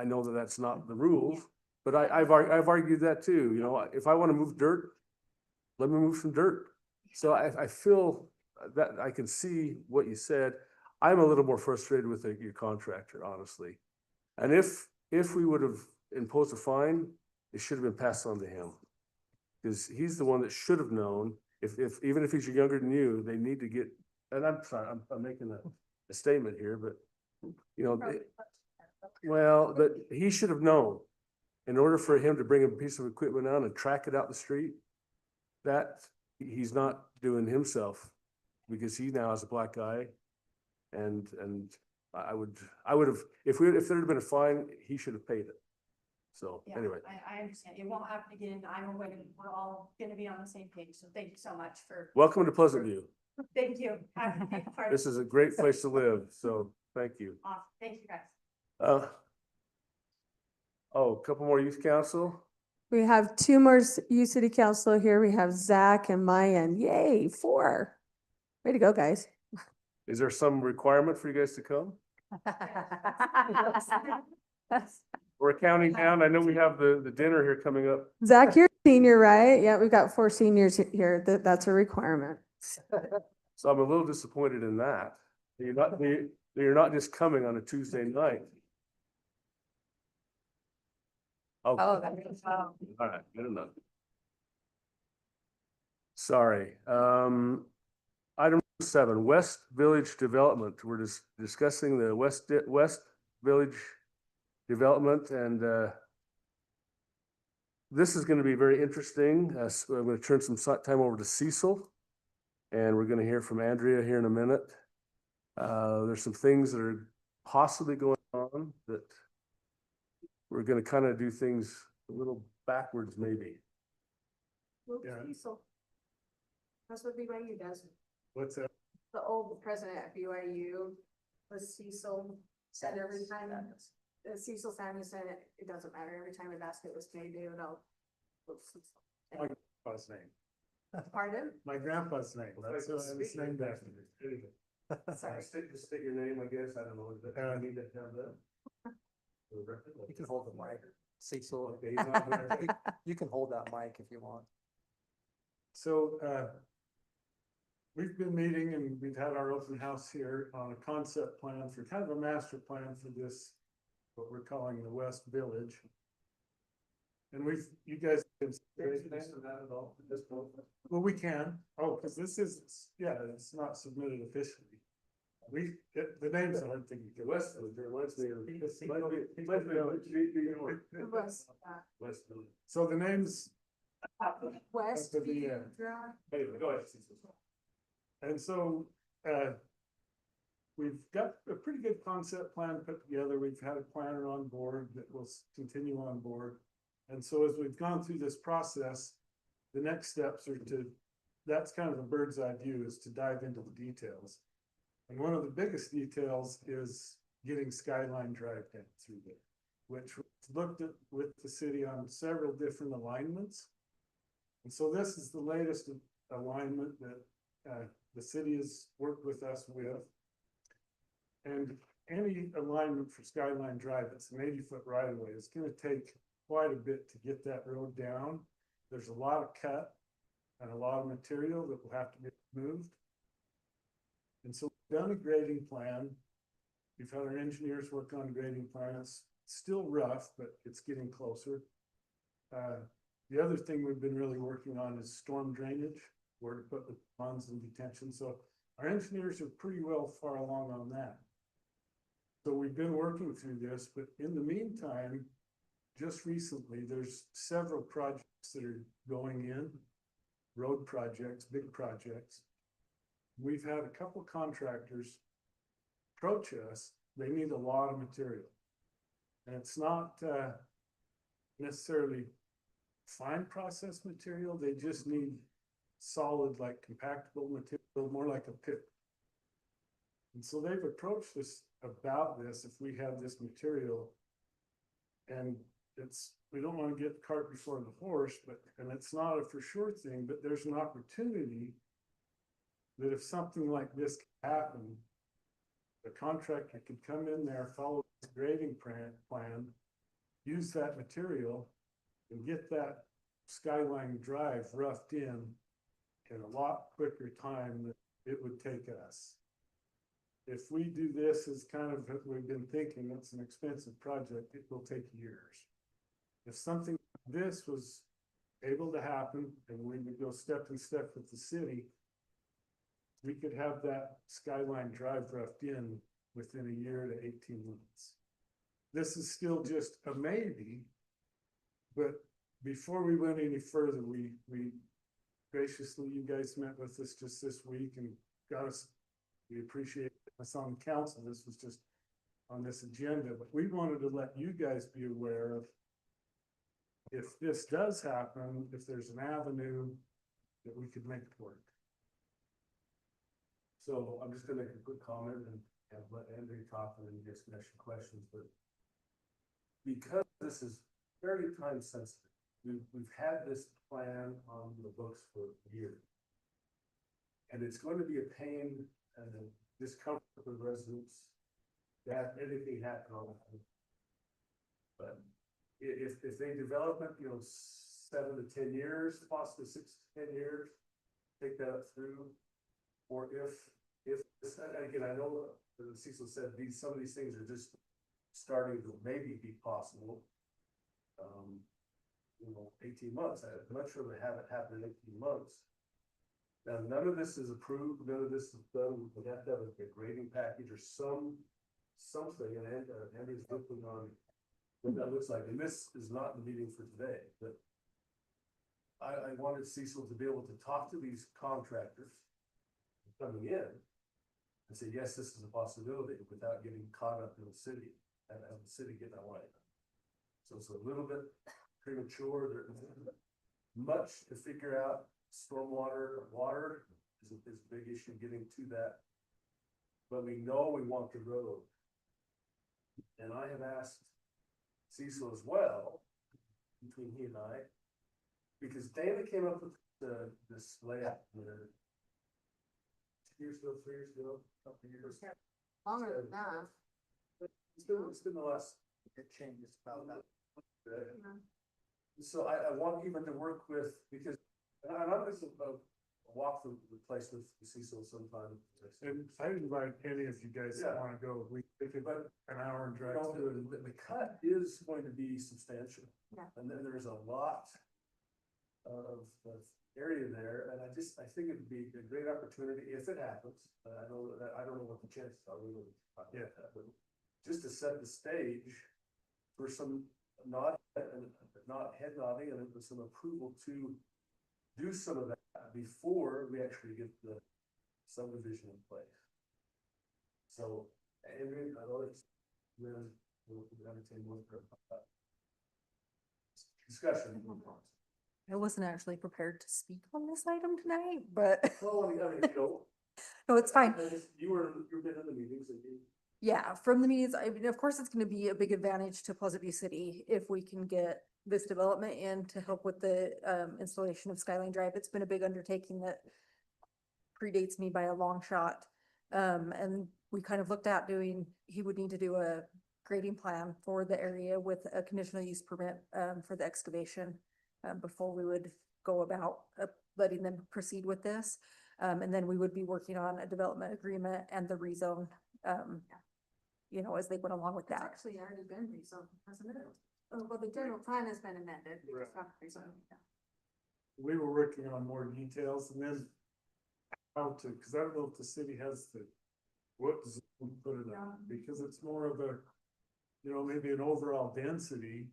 know that that's not the rules, but I've argued that too, if I want to move dirt, let me move some dirt. So I feel that I can see what you said. I'm a little more frustrated with your contractor, honestly. And if we would have imposed a fine, it should have been passed on to him. Because he's the one that should have known, even if he's younger than you, they need to get, and I'm sorry, I'm making a statement here, but but he should have known, in order for him to bring a piece of equipment out and track it out the street, that he's not doing himself, because he now has a black eye. And I would have, if there had been a fine, he should have paid it. So Yeah, anyway, I understand. It won't happen again. I'm aware we're all gonna be on the same page, so thank you so much for. welcome to Pleasant View. Thank you. Happy to be part of This is a great place to live, so thank you. Awesome. Thank you, guys. A couple more youth council. We have 2 more youth city council here. We have Zach and Mayan. Yay, 4. Way to go, guys. Is there some requirement for you guys to come? We're counting down. I know we have the dinner here coming up. Zach, you're a senior, right? Yeah, we've got 4 seniors here. That's a requirement. So I'm a little disappointed in that. You're not just coming on a Tuesday night. Oh, all right, good enough. Sorry. Item 7, West Village Development. We're just discussing the West Village Development, and this is going to be very interesting. So I'm going to turn some time over to Cecil, and we're going to hear from Andrea here in a minute. There's some things that are possibly going on that we're going to kind of do things a little backwards, maybe. Yeah. That's what BYU does. What's that? The old president at BYU was Cecil, said every time, Cecil Samuelson, it doesn't matter, every time a basket was made, they would all. My grandpa's name. Pardon? My grandpa's name. That's who I was named after. Sorry. Just state your name, I guess. I don't know. I need to have that. You can hold the mic, Cecil. Okay, he's not there. You can hold that mic if you want. So, we've been meeting and we've had our open house here on a concept plan for kind of a master plan for this, what we're calling the West Village. And you guys. Well, we can. Oh, because this is, it's not submitted officially. The name's a hard thing to get. West Village, West Village. West Village. So the name's. West. After the, Anyway, go ahead. And so, we've got a pretty good concept plan put together. We've had a planner on board that will continue on board. And so as we've gone through this process, the next steps are that's kind of a bird's eye view, is to dive into the details. And one of the biggest details is getting Skyline Drive down through there, which was looked at with the city on several different alignments. And so this is the latest alignment that, the city has worked with us with. And any alignment for Skyline Drive, it's an 80-foot right of way, it's gonna take quite a bit to get that road down. There's a lot of cut and a lot of material that will have to be moved. And so we've done a grading plan. We've had our engineers work on grading plans, still rough, but it's getting closer. The other thing we've been really working on is storm drainage, where to put the ponds in detention. So our engineers are pretty well far along on that. So we've been working through this, but in the meantime, just recently, there's several projects that are going in, road projects, big projects. We've had a couple contractors approach us. They need a lot of material. And it's not necessarily fine process material. They just need solid, like compactable material, more like a pit. And so they've approached us about this, if we have this material. And we don't want to get the cart before the horse, and it's not a for sure thing, but there's an opportunity that if something like this can happen, the contractor could come in there, follow the grading plan, use that material, and get that Skyline Drive roughed in a lot quicker time than it would take us. If we do this as kind of what we've been thinking, it's an expensive project, it will take years. If something like this was able to happen and we would go step in step with the city, we could have that Skyline Drive roughed in within a year to 18 months. This is still just a maybe, but before we went any further, we graciously, you guys met with us just this week and got us, we appreciate us on council. This was just on this agenda, but we wanted to let you guys be aware of if this does happen, if there's an avenue that we could make it work. So I'm just gonna make a quick comment and let Andrew talk and then you guys can ask your questions, but because this is very time sensitive, we've had this plan on the books for years. And it's going to be a pain and a discomfort for the residents that anything happen on that. But if they develop it, 7 to 10 years, possibly 6 to 10 years, take that through. Or if again, I know Cecil said some of these things are just starting to maybe be possible. 18 months. I'd much rather have it happen in 18 months. Now, none of this is approved, none of this is done. We have to have a grading package or something, and Andrew's working on what that looks like. And this is not the meeting for today, but I wanted Cecil to be able to talk to these contractors coming in and say, yes, this is a possibility without getting caught up in the city and have the city get away. So it's a little bit premature. There's much to figure out. Stormwater, water is a big issue getting to that. But we know we want the road. And I have asked Cecil as well, between he and I, because Dana came up with this layout 2 years ago, 3 years ago, a couple of years. Longer than that. It's been the last. It changes about that. So I want even to work with, because and I'm just walk the place with Cecil sometime. And I invite any of you guys that want to go. We could about an hour and drive through. The cut is going to be substantial. Yeah. And then there's a lot of area there, and I think it'd be a great opportunity if it happens. I don't know what the chances are. We will get that, but just to set the stage for some not head nodding and some approval to do some of that before we actually get the subdivision in place. So, Andrew, I know it's then we'll entertain more discussion. I wasn't actually prepared to speak on this item tonight, but Well, no, it's fine. You've been in the meetings and you. Yeah, from the meetings, I mean, of course, it's gonna be a big advantage to Pleasant View City if we can get this development in to help with the installation of Skyline Drive. It's been a big undertaking that predates me by a long shot. And we kind of looked at he would need to do a grading plan for the area with a conditional use permit for the excavation before we would go about letting them proceed with this. And then we would be working on a development agreement and the rezone, as they went along with It's that. actually already been rezoned, hasn't it? Oh, well, the general plan has been amended. It's Right. not rezoned, yeah. We were working on more details and then how to, cause I don't know if the city has what zone to put it on, because it's more of a, maybe an overall density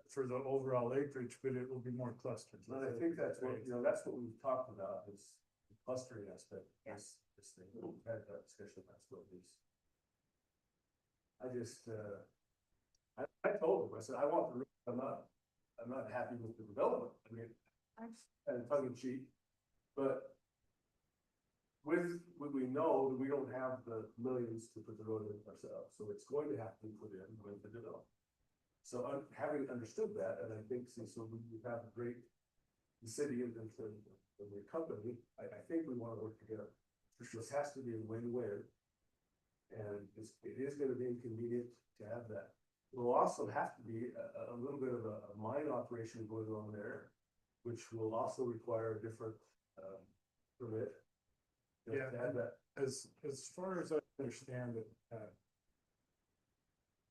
for the overall acreage, but it will be more clustered. And I think that's what we've talked about is the clustering aspect. This thing, we've had that discussion, that's what it is. I told him, I said, I want the, I'm not happy with the development, I mean, and tongue in cheek, but with what we know, we don't have the millions to put the road in ourselves, so it's going to have to be put in with the development. So having understood that, and I think, so we have a great, the city and the company, I think we want to work together. This has to be a win-win. And it is gonna be inconvenient to have that. Will also have to be a little bit of a mine operation going on there, which will also require a different permit. Yeah, To have that. as far as I understand it,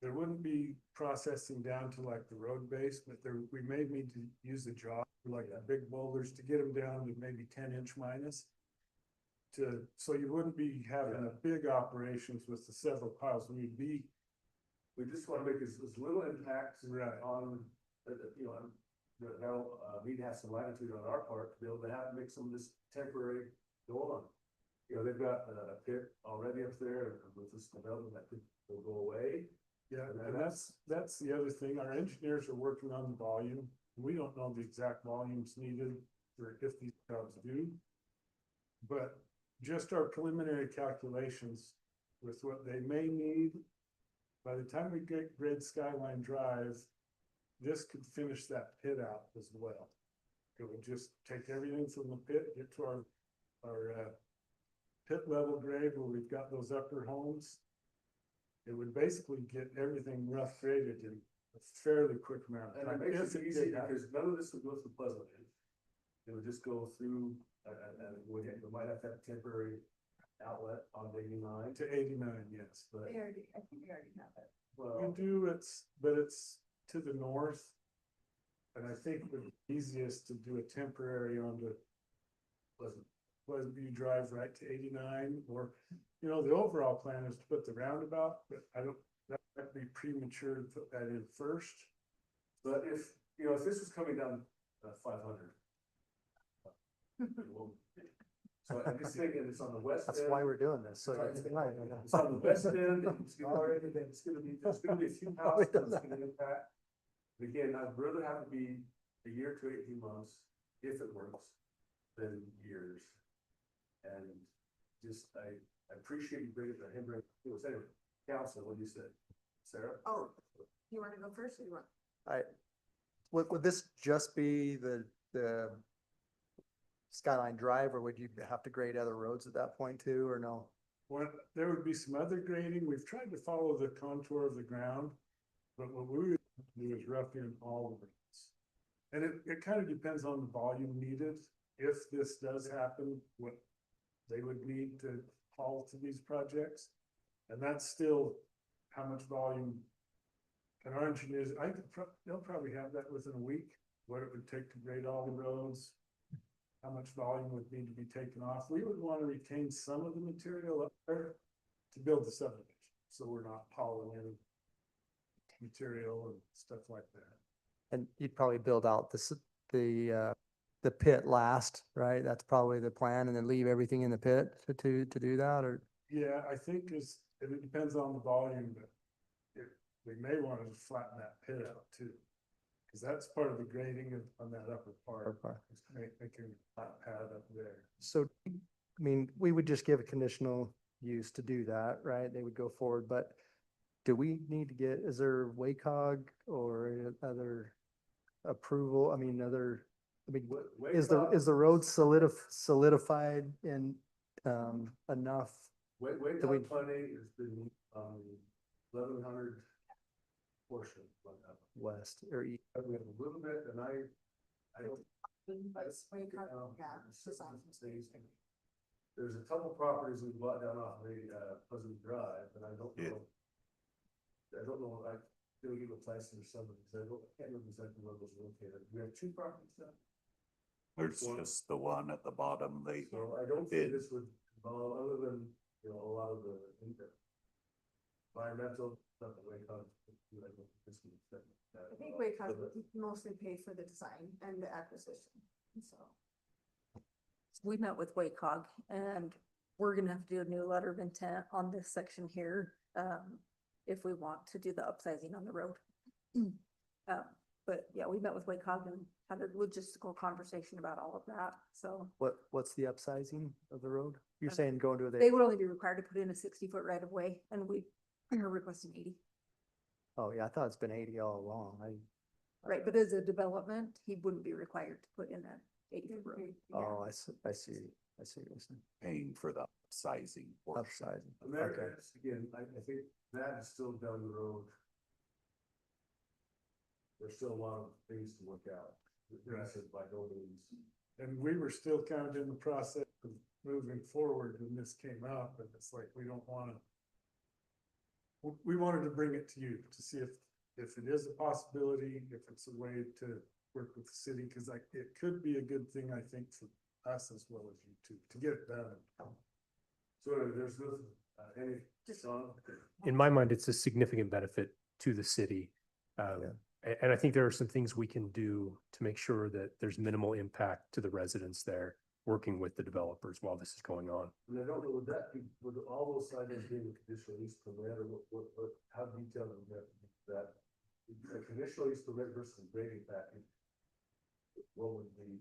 there wouldn't be processing down to like the road base, but we may need to use the jaw, like the big boulders to get them down to maybe 10-inch minus. So you wouldn't be having a big operations with the several piles. We just want to make as little impact Right. on, we'd have some latitude on our part to be able to make some of this temporary go on. They've got a pit already up there, and with this development, that could will go away. Yeah, and that's the other thing. Our engineers are working on the volume. We don't know the exact volumes needed for if these jobs do. But just our preliminary calculations with what they may need, by the time we get grade Skyline Drive, this could finish that pit out as well. It would just take everything from the pit, get to our pit level grade where we've got those upper homes. It would basically get everything rough graded in a fairly quick amount of And time. it makes if it easy did happen. because none of this would go through Pleasant Ridge. It would just go through, and we might have to have a temporary outlet on 89. To 89, yes. But, I think we already have it. well, We do, but it's to the north. And I think the easiest to do a temporary on the Pleasant View Drive right to 89, or, the overall plan is to put the roundabout, but that might be premature to put that in first. but if this was coming down 500. So I'm just thinking it's on the west That's end. why we're doing this, so. It's on the west end, and there's gonna be a few houses that's gonna impact. But again, I'd rather have it be a year to 18 months, if it works, than years. And I appreciate you bringing it, anyway, council, what do you say? Sarah? Oh, you want to go first or you want? Would this just be the Skyline Drive, or would you have to grade other roads at that point too, or no? Well, there would be some other grading. We've tried to follow the contour of the ground, but what we would do is rough in all the roads. And it kind of depends on the volume needed. If this does happen, what they would need to haul to these projects. And that's still how much volume. And our engineers, they'll probably have that within a week, what it would take to grade all the roads. How much volume would need to be taken off. We would want to retain some of the material up there to build the subdivision. So we're not hauling in material and stuff like that. And you'd probably build out the pit last, right? That's probably the plan, and then leave everything in the pit to do that, or? Yeah, I think it depends on the volume, but we may want to flatten that pit out too. Cause that's part of the grading on that upper part. Making a flat pad up there. So, I mean, we would just give a conditional use to do that, right? They would go forward, but do we need to is there WACOG or other approval, I mean, I mean, Wa- is Waycross- the road solidified in, enough? Wake that we- Up Funny has been, 1100 portion. West or east? We have a little bit, and I don't. There's a couple properties we bought down off the, Pleasant Drive, and I don't Yeah. know. I don't know, I feel you with Tyson or somebody, because I can't remember exactly where those are located. We have two properties now. There's One. just the one at the bottom, they, So I don't Did. think this would involve, other than, you know, a lot of the environmental stuff that Wake Up. I think Waycott would mostly pay for the design and the acquisition, so. We met with WACOG and we're gonna have to do a new letter of intent on this section here, if we want to do the upsizing on the road. But yeah, we met with WACOG and had a logistical conversation about all of that, so. What's the upsizing of the road? You're saying going to They would only be required to put in a 60-foot right of way and we are requesting 80. Oh, yeah, I thought it's been 80 all along. Right, but as a development, he wouldn't be required to put in that 80-foot road. Oh, I see what you're saying. paying for the sizing portion. Upsizing, And there, okay. that's, again, I think that is still down the road. There's still a lot of things to work out. By no means. And we were still kind of in the process of moving forward when this came up, and it's like, we don't wanna. We wanted to bring it to you to see if it is a possibility, if it's a way to work with the city, cause like, it could be a good thing, I think, for us as well as you two, to get it done. So there's no, any, Sean? In my mind, it's a significant benefit to the city. And I think there are some things we can do to make sure that there's minimal impact to the residents there, working with the developers while this is going on. And I don't know, would all those items be in the conditional use permit, or how detailed would that be? That? A conditional use permit versus grading package? What would be?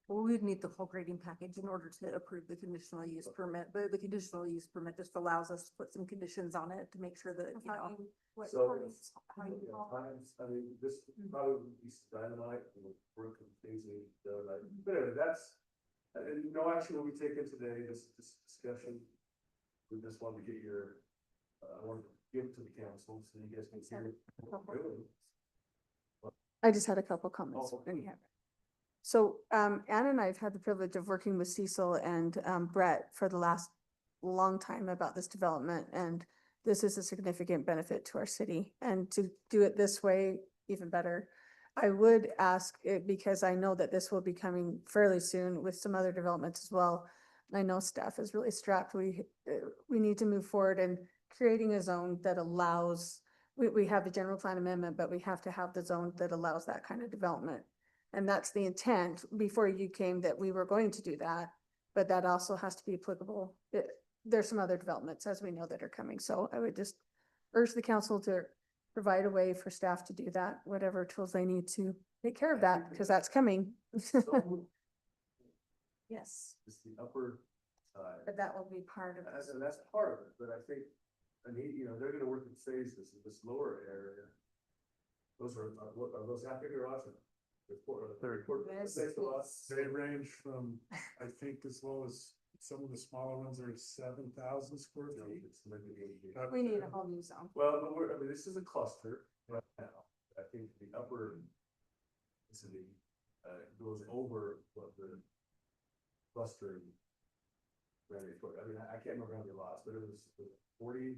Well, we'd need the whole grading package in order to approve the conditional use permit, but the conditional use permit just allows us to put some conditions on it to make sure that, you know. So, I mean, this probably would be dynamite, and work and things that need done, like, but anyway, that's. And no action will be taken today, this discussion. We just want to get your, I want to give it to the council, so you guys can see it. I just had a couple comments. Oh. when you have it. So, Anna and I have had the privilege of working with Cecil and, Brett for the last long time about this development, and this is a significant benefit to our city, and to do it this way, even better. I would ask it because I know that this will be coming fairly soon with some other developments as well. And I know staff is really strapped. We need to move forward and creating a zone that allows, we have a general plan amendment, but we have to have the zone that allows that kind of development. And that's the intent before you came, that we were going to do that, but that also has to be applicable. There's some other developments, as we know, that are coming. So I would just urge the council to provide a way for staff to do that, whatever tools they need to take care of that, because that's coming. Yes, It's the upper side. but that will be part of it. And that's part of it, but I think, you know, they're gonna work in phases in this lower area. Those are, what, are those happy garages? They range from, I think, as low as, some of the smaller ones are 7,000 square feet. We need a whole new zone. Well, but I mean, this is a cluster right now. I think the upper city, goes over what the cluster. I mean, I can't remember how many lots, but it was 40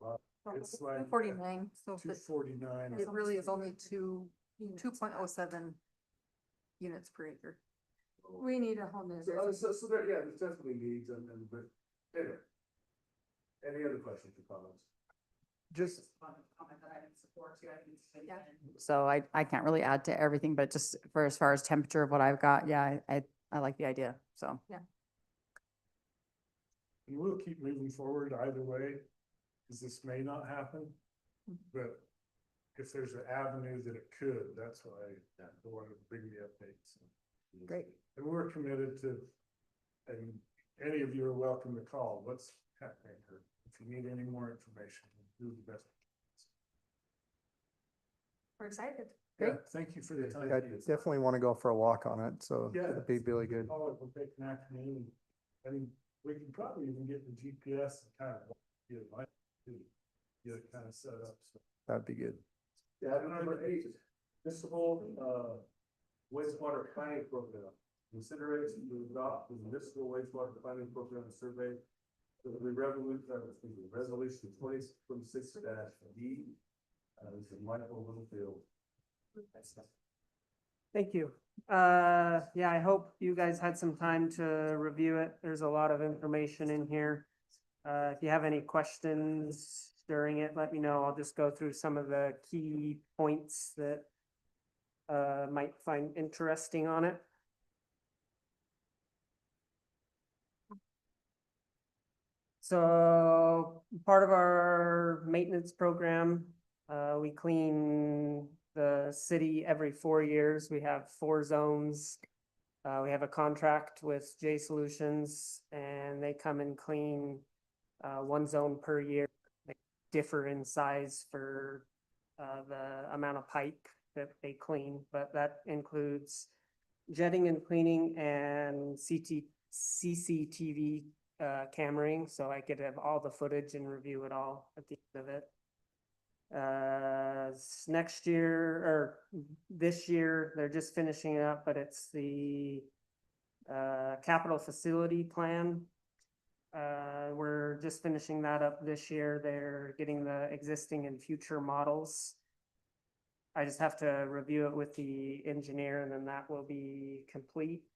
lots. It's like 49, so if it 249. it really is only 2.07 units per acre. We need a whole new So, zone. so there, yeah, there's definitely needs but anyway. Any other questions or comments? Just, So I can't really add to everything, but just for as far as temperature of what I've got, yeah, I like the idea, so. And we'll keep moving forward either way, because this may not happen, but if there's an avenue that it could, that's why I wanted to bring the updates. Great. And we're committed to, and any of you are welcome to call, what's happening, or if you need any more information, we'll do the best. We're excited. Yeah, thank you for the time. I definitely want to go for a walk on it, so Yeah. it'd be really good. We'll take an afternoon. I mean, we can probably even get the GPS and kind of get it kind of set up. So. That'd be good. Yeah, number 8, municipal, wastewater planning program. Consideration to adopt the municipal wastewater planning program survey. The resolution 2026-D. This is Michael Littlefield. Thank you. Yeah, I hope you guys had some time to review it. There's a lot of information in here. If you have any questions during it, let me know. I'll just go through some of the key points that might find interesting on it. So part of our maintenance program, we clean the city every 4 years. We have 4 zones. We have a contract with J Solutions and they come and clean 1 zone per year. They differ in size for the amount of pipe that they clean, but that includes jetting and cleaning and CCTV cameraing, so I could have all the footage and review it all at the end of it. Next year or this year, they're just finishing it up, but it's the capital facility plan. We're just finishing that up this year. They're getting the existing and future models. I just have to review it with the engineer and then that will be complete.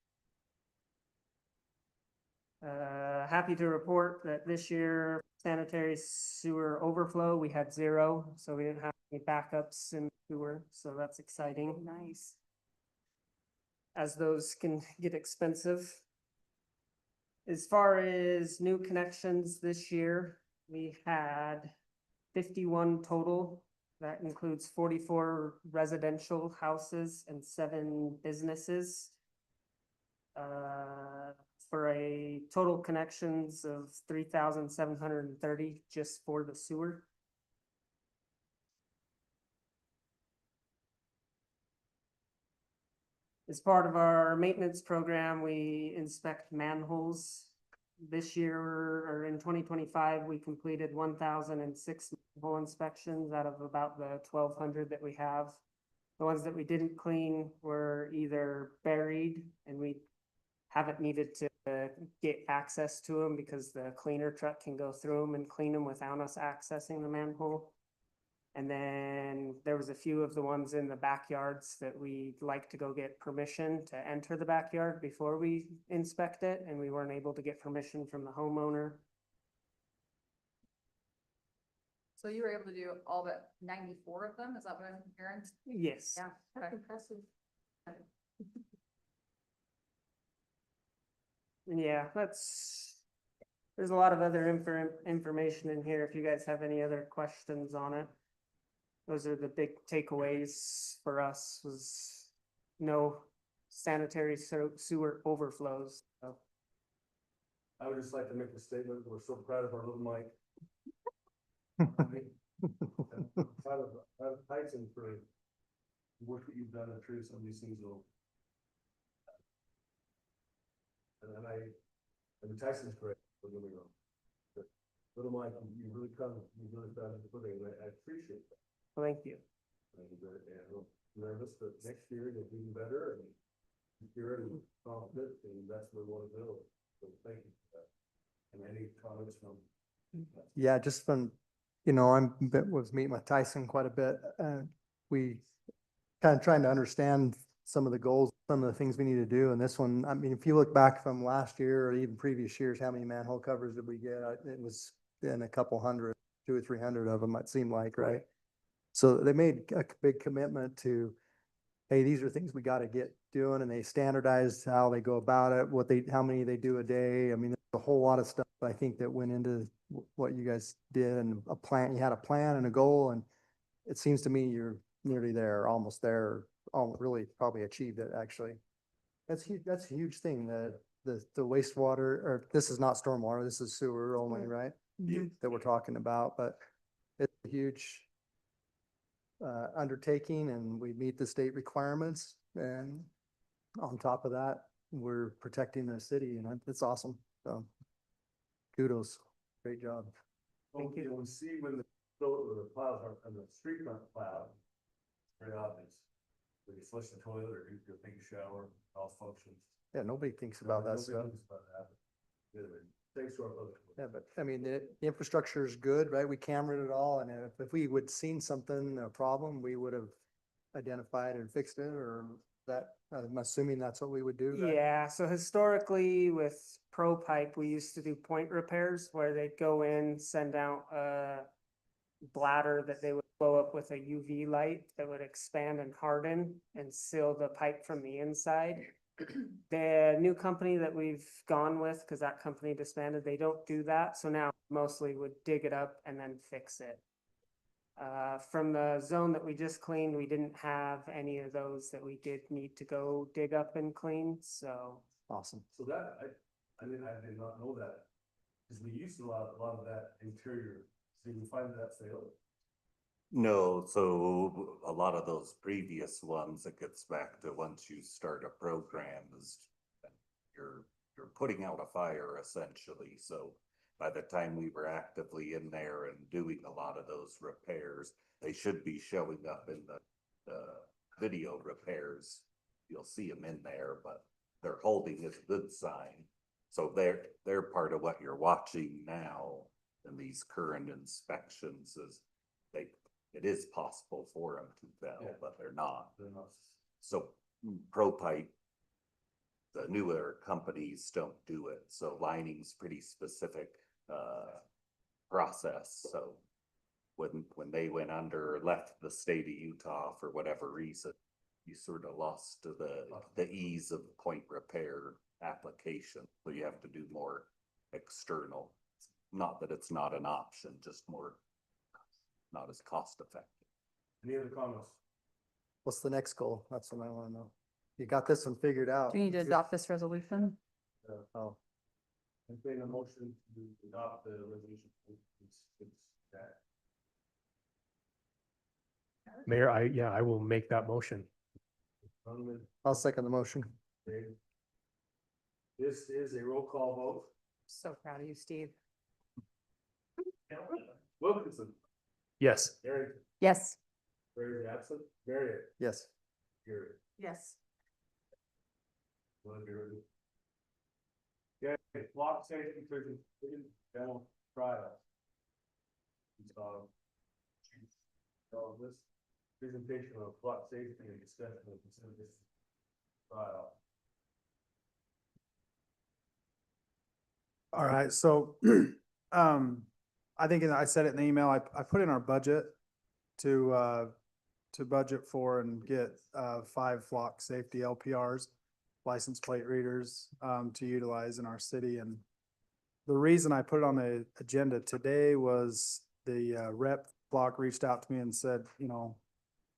Happy to report that this year sanitary sewer overflow, we had 0, so we didn't have any backups in sewer, so that's exciting. Nice. As those can get expensive. As far as new connections this year, we had 51 total. That includes 44 residential houses and 7 businesses. For a total connections of 3,730 just for the sewer. As part of our maintenance program, we inspect manholes. This year or in 2025, we completed 1,006 manhole inspections out of about the 1,200 that we have. The ones that we didn't clean were either buried and we haven't needed to get access to them because the cleaner truck can go through them and clean them without us accessing the manhole. And then there was a few of the ones in the backyards that we'd like to go get permission to enter the backyard before we inspect it, and we weren't able to get permission from the homeowner. So you were able to do all but 94 of them? Is that what I'm hearing? Yes. Yeah. Okay. Impressive. Yeah, there's a lot of other information in here if you guys have any other questions on it. Those are the big takeaways for us was no sanitary sewer overflows. So. I would just like to make a statement. We're so proud of our little Mike. Proud of Tyson for the work that you've done to treat some of these things. And then Tyson's great. Don't get me wrong. But little Mike, you really found it for me, and I appreciate that. Thank you. And I'm nervous, but next year you'll be better and you're ready, confident, and that's where we want to go. So thank you for that. And any comments from? Yeah, just from, was meeting with Tyson quite a bit. We kind of trying to understand some of the goals, some of the things we need to do. And this one, I mean, if you look back from last year or even previous years, how many manhole covers did we get? It was in a couple hundred, 200 or 300 of them, it seemed like, right? So they made a big commitment to, hey, these are things we got to get doing, and they standardized how they go about it, how many they do a day. I mean, there's a whole lot of stuff I think that went into what you guys did, and you had a plan and a goal, and it seems to me you're nearly there, almost there, really probably achieved it actually. That's huge. That's a huge thing that the wastewater, or this is not stormwater, this is sewer only, right? That we're talking about, but it's a huge undertaking and we meet the state requirements. And on top of that, we're protecting the city and it's awesome. So kudos, great job. Thank you. We see when the plows are on the street front plow, very obvious. When you flush the toilet or you take a shower, all functions. Yeah, nobody thinks about that stuff. Thanks to our public. Yeah, but I mean, the infrastructure is good, right? We cameraed it all, and if we would seen something, a problem, we would have identified and fixed it, or that, I'm assuming that's what we would do. right? Yeah, so historically with Pro Pipe, we used to do point repairs where they'd go in, send out a bladder that they would blow up with a UV light that would expand and harden and seal the pipe from the inside. The new company that we've gone with, because that company disbanded, they don't do that. So now mostly would dig it up and then fix it. From the zone that we just cleaned, we didn't have any of those that we did need to go dig up and clean, so. Awesome. So that, I did not know that, because we used to a lot of that interior, so you can find that failed. No, so a lot of those previous ones, it gets back to once you start a program is you're putting out a fire essentially. So by the time we were actively in there and doing a lot of those repairs, they should be showing up in the video repairs. You'll see them in there, but they're holding is a good sign. So they're part of what you're watching now in these current inspections is it is possible for them to fail, but they're not. So Pro Pipe, the newer companies don't do it. So lining's pretty specific process. So when they went under, left the state of Utah for whatever reason, you sort of lost to the ease of point repair application. So you have to do more external. Not that it's not an option, just more not as cost effective. Any other comments? What's the next goal? That's what I want to know. You got this one figured out. Do we need to adopt this resolution? Oh, I'm paying a motion to adopt the resolution. It's that. Mayor, I will make that motion. I'll second the motion. Okay. This is a roll call vote. So proud of you, Steve. Wilkinson, Yes. Gary, Yes. Barry absent, Barry, Yes. Gary. Yes. Okay, block safety prison, demo trial. This presentation of block safety and discussion of this trial. All right, so, I think I said it in the email, I put in our budget to budget for and get, 5 flock safety LPRs, license plate readers, to utilize in our city. And the reason I put it on the agenda today was the, rep flock reached out to me and said, you know,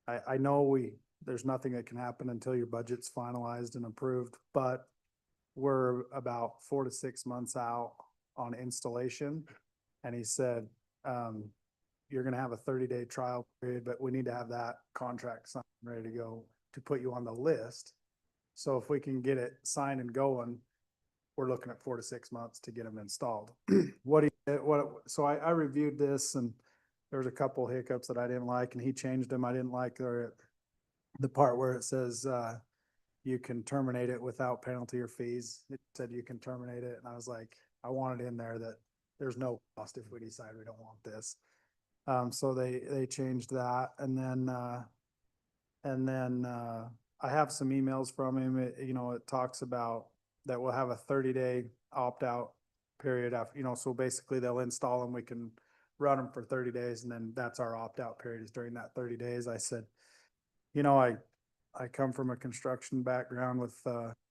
I know there's nothing that can happen until your budget's finalized and approved, but we're about 4 to 6 months out on installation. And he said, you're gonna have a 30-day trial period, but we need to have that contract signed, ready to go to put you on the list. So if we can get it signed and going, we're looking at 4 to 6 months to get them installed. So I reviewed this and there was a couple hiccups that I didn't like and he changed them. I didn't like the part where it says, you can terminate it without penalty or fees. It said you can terminate it. And I was like, I want it in there that there's no cost if we decide we don't want this. So they changed that. And then I have some emails from him. It talks about that we'll have a 30-day opt-out period after, so basically they'll install them. We can run them for 30 days and then that's our opt-out period is during that 30 days. I said, I come from a construction background with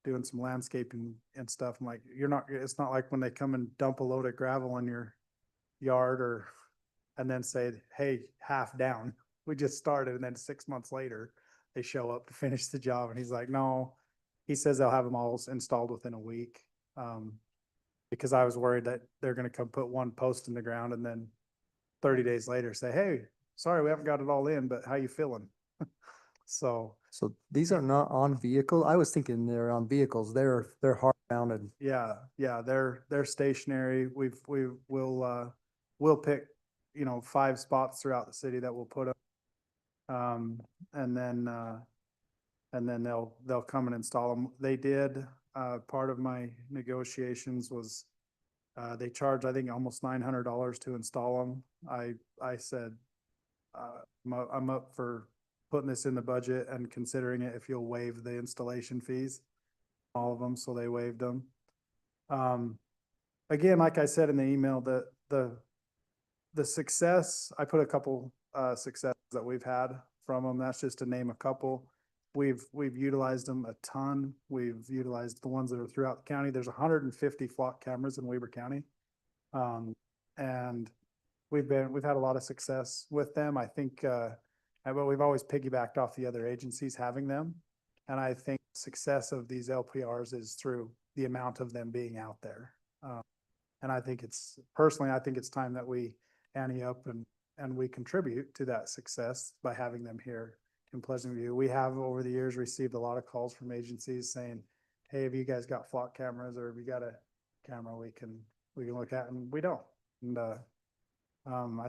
doing some landscaping and stuff. I'm like, it's not like when they come and dump a load of gravel in your yard and then say, hey, half down. We just started and then 6 months later, they show up to finish the job. And he's like, no, he says they'll have them all installed within a week. Because I was worried that they're going to come put one post in the ground and then 30 days later say, hey, sorry, we haven't got it all in, but how you feeling? So, So these are not on vehicle. I was thinking they're on vehicles. They're hard mounted. yeah, they're stationary. We'll pick, 5 spots throughout the city that we'll put them. And then they'll come and install them. They did, part of my negotiations was, they charge, I think, almost $900 to install them. I said, I'm up for putting this in the budget and considering it if you'll waive the installation fees. All of them, so they waived them. Again, like I said in the email, the success, I put a couple successes that we've had from them. That's just to name a couple. We've utilized them a ton. We've utilized the ones that are throughout the county. There's 150 flock cameras in Weber County. And we've had a lot of success with them. I think, but we've always piggybacked off the other agencies having them. And I think success of these LPRs is through the amount of them being out there. And I think personally, I think it's time that we ante up and we contribute to that success by having them here in Pleasant View. We have over the years received a lot of calls from agencies saying, hey, have you guys got flock cameras, or have you got a camera we can look at? And we don't. And I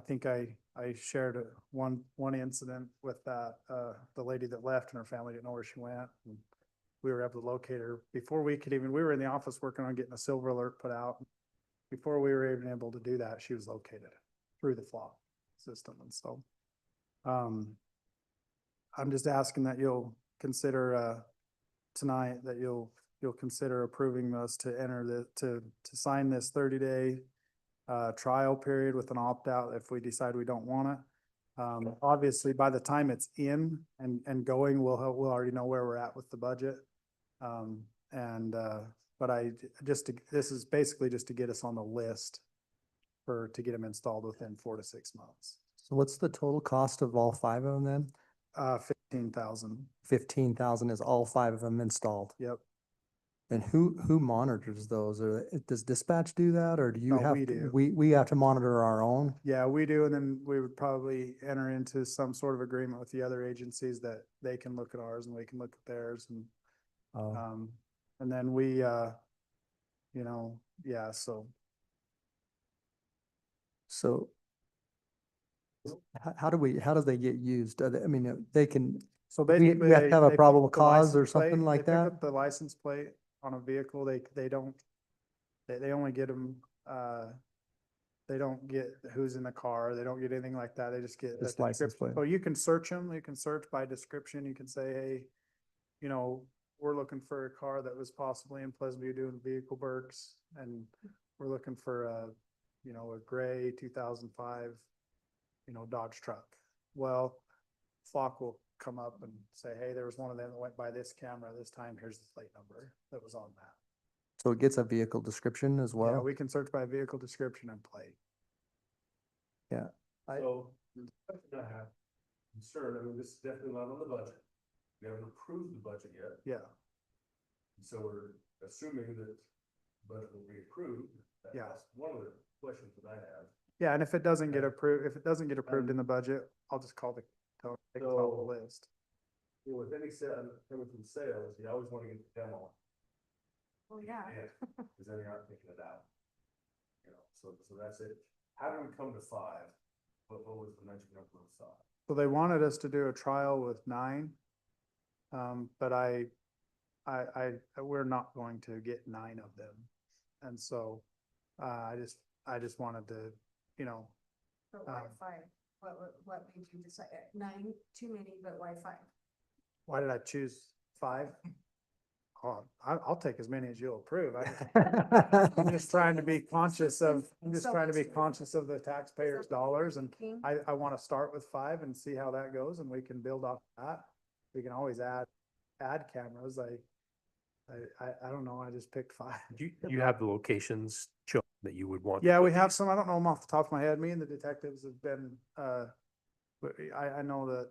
think I shared one incident with that, the lady that left and her family didn't know where she went. And we were able to locate her before we were in the office working on getting a silver alert put out. Before we were even able to do that, she was located through the flock system. And so, I'm just asking that you'll consider, tonight, that you'll consider approving us to enter to sign this 30-day trial period with an opt-out if we decide we don't want it. Obviously, by the time it's in and going, we'll already know where we're at with the budget. But this is basically just to get us on the list to get them installed within 4 to 6 months. So what's the total cost of all 5 of them then? 15,000. 15,000 is all 5 of them installed. Yep. And who monitors those? Or does dispatch do that, or do you No, have, we do. we have to monitor our own? Yeah, we do. And then we would probably enter into some sort of agreement with the other agencies that they can look at ours and we can look at theirs. And then we, yeah, so. So how does they get used? I mean, they can, So we basically, have to have a they pick probable up the cause or license plate, something like they pick that? up the license plate on a vehicle. They don't, they only get them, they don't get who's in the car. They don't get anything like that. They just get. Just a license description. plate. So you can search them. You can search by description. You can say, hey, we're looking for a car that was possibly in Pleasant View doing vehicle works, and we're looking for a gray 2005, Dodge truck. Well, Flock will come up and say, hey, there was one of them that went by this camera this time. Here's the plate number that was on that. So it gets a vehicle description as Yeah, well? we can search by vehicle description and plate. Yeah. So, the question I have, concern, this is definitely not on the budget. We haven't approved the budget yet. Yeah, So we're assuming that the budget will be approved. Yeah. That's one of the questions that I have. yeah, and if it doesn't get approved, in the budget, I'll just tell them, take it off the list. With any set coming from sales, you always want to get the demo. Oh, yeah. Because then you aren't thinking it out. So that's it. How do we come to 5? What was the magic number of 5? So they wanted us to do a trial with 9. But we're not going to get 9 of them. And so, I just wanted to, But why 5? What made you decide 9, too many, but why 5? why did I choose 5? Oh, I'll take as many as you'll approve. I'm just trying to be conscious of, the taxpayers' dollars, and I want to start with 5 and see how that goes, and we can build off that. We can always add cameras. I don't know. I just picked 5. You have the locations shown that you would want? Yeah, we have some. I don't know them off the top of my head. Me and the detectives have been, I know that,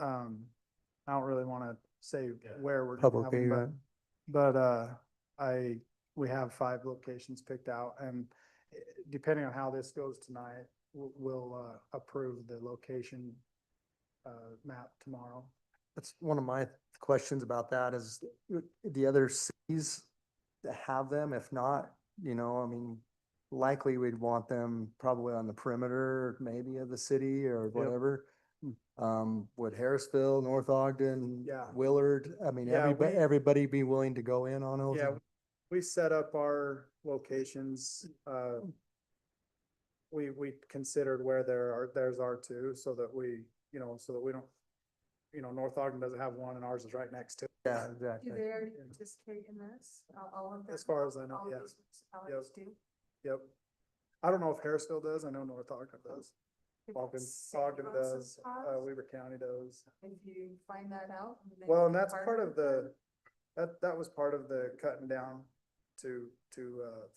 I don't really want to say where we're gonna have Publicly, them, but we have 5 locations picked out, and depending on how this goes tonight, we'll approve the location map tomorrow. That's one of my questions about that is the other cities that have them, if not, you know, I mean, likely we'd want them probably on the perimeter, maybe of the city or whatever. Would Harrisville, North Ogden, Yeah. Willard, I mean, Yeah, everybody be willing to go in on those? Yeah, we set up our locations, we considered where there's R2 so that we, you know, so that we don't, you know, North Ogden doesn't have one and ours is right next to it. Yeah, Do exactly. they already participate in this? All of them? As far as I know, All of yeah. these municipalities do? Yep. I don't know if Harrisville does. I know North Ogden does. Ogden does, Weaver County does. If you find that out. then Well, you and can that's part of partner with that was part of the cutting down to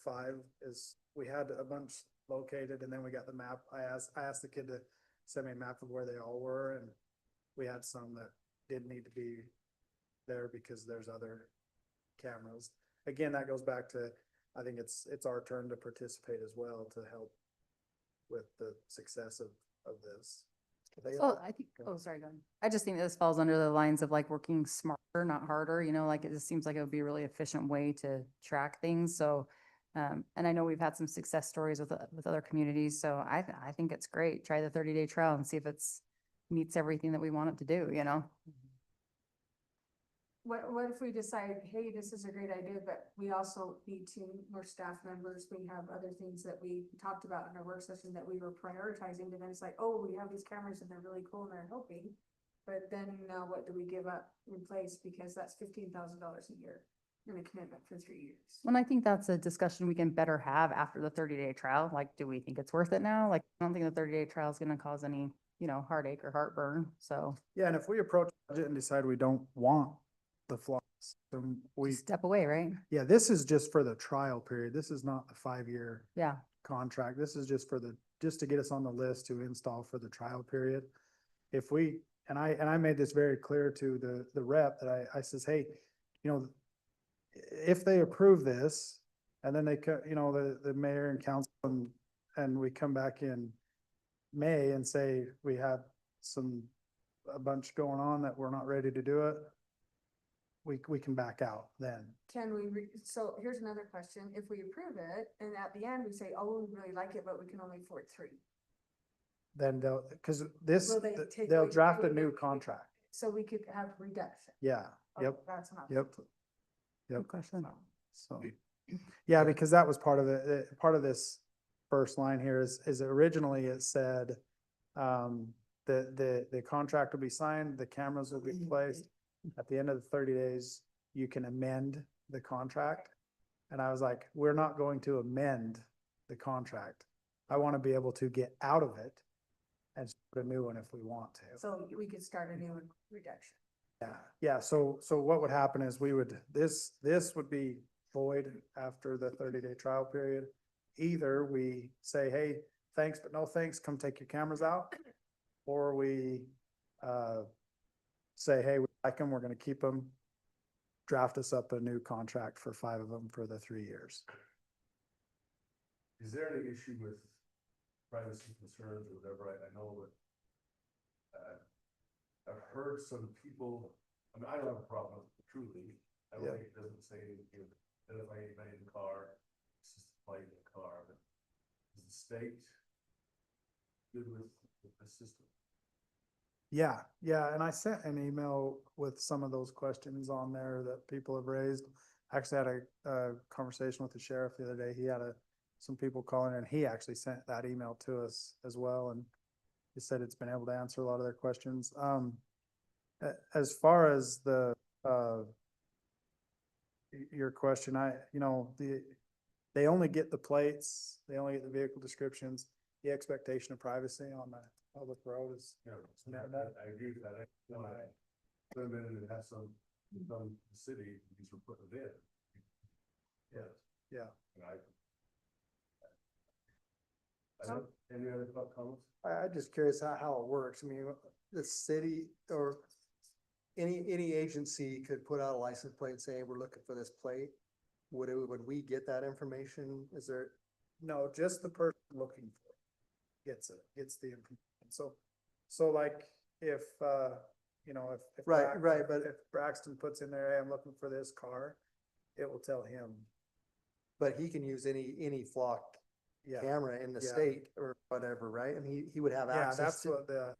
5 is we had a bunch located and then we got the map. I asked the kid to send me a map of where they all were and we had some that didn't need to be there because there's other cameras. Again, that goes back to, I think it's our turn to participate as well to help with the success of this. Well, I think, oh, sorry, go ahead. I just think this falls under the lines of like working smarter, not harder, you know, like it just seems like it would be a really efficient way to track things. So, and I know we've had some success stories with other communities, so I think it's great. Try the 30-day trial and see if it's meets everything that we want it to do, you know? What if we decide, hey, this is a great idea, but we also need more staff members, we have other things that we talked about in our work session that we were prioritizing, but then it's like, oh, we have these cameras and they're really cool and they're helping. But then now what do we give up in place, because that's $15,000 a year and a commitment for 3 years. And I think that's a discussion we can better have after the 30-day trial. Like, do we think it's worth it now? Like, I don't think the 30-day trial is gonna cause any, you know, heartache or heartburn, so. Yeah, and if we approach budget and decide we don't want the flaws, then we, Step away, right? yeah, this is just for the trial period. This is not the 5-year Yeah. contract. This is just just to get us on the list to install for the trial period. If we, and I made this very clear to the rep that I says, hey, you know, if they approve this and then you know, the mayor and council and we come back in May and say we had a bunch going on that we're not ready to do it, we can back out then. Can we, so here's another question, if we approve it and at the end we say, oh, we really like it, but we can only afford 3. Then cause Will they take they'll away- draft a new contract. So we could have reduction. Yeah, Oh, yep, That's not. yep. Yep. Good question. So, yeah, because that was part of it, part of this first line here is originally it said, the contract will be signed, the cameras will be placed. At the end of the 30 days, you can amend the contract. And I was like, we're not going to amend the contract. I want to be able to get out of it and start a new one if we want to. So we could start a new reduction. Yeah, so what would happen is this would be void after the 30-day trial period. Either we say, hey, thanks, but no thanks, come take your cameras out. Or we, say, hey, we like them, we're gonna keep them. Draft us up a new contract for 5 of them for the 3 years. Is there any issue with privacy concerns or whatever? I know that I've heard some people, I mean, I don't have a problem with it truly. I don't Yeah. think it doesn't say, you know, identify anybody in the car, it's just the plate in the car, but is the state good with the system? Yeah, and I sent an email with some of those questions on there that people have raised. I actually had a conversation with the sheriff the other day. He had some people calling and he actually sent that email to us as well. And he said it's been able to answer a lot of their questions. As far as your question, they only get the plates, they only get the vehicle descriptions, the expectation of privacy on the public road is. Yeah, I agree with that. I know I put them in and have some city, these were put it in. Yeah. And I don't, any other comments? I'm just curious how it works. I mean, the city or any agency could put out a license plate and say, we're looking for this plate. Would we get that information? Is there? No, just the person looking for it. gets it, gets the information. So like if, you know, if. Right, right, but- If Braxton puts in there, hey, I'm looking for this car, it will tell him. But he can use any flock Yeah. camera in the Yeah. state or whatever, right? And he would have Yeah, access that's to. what the,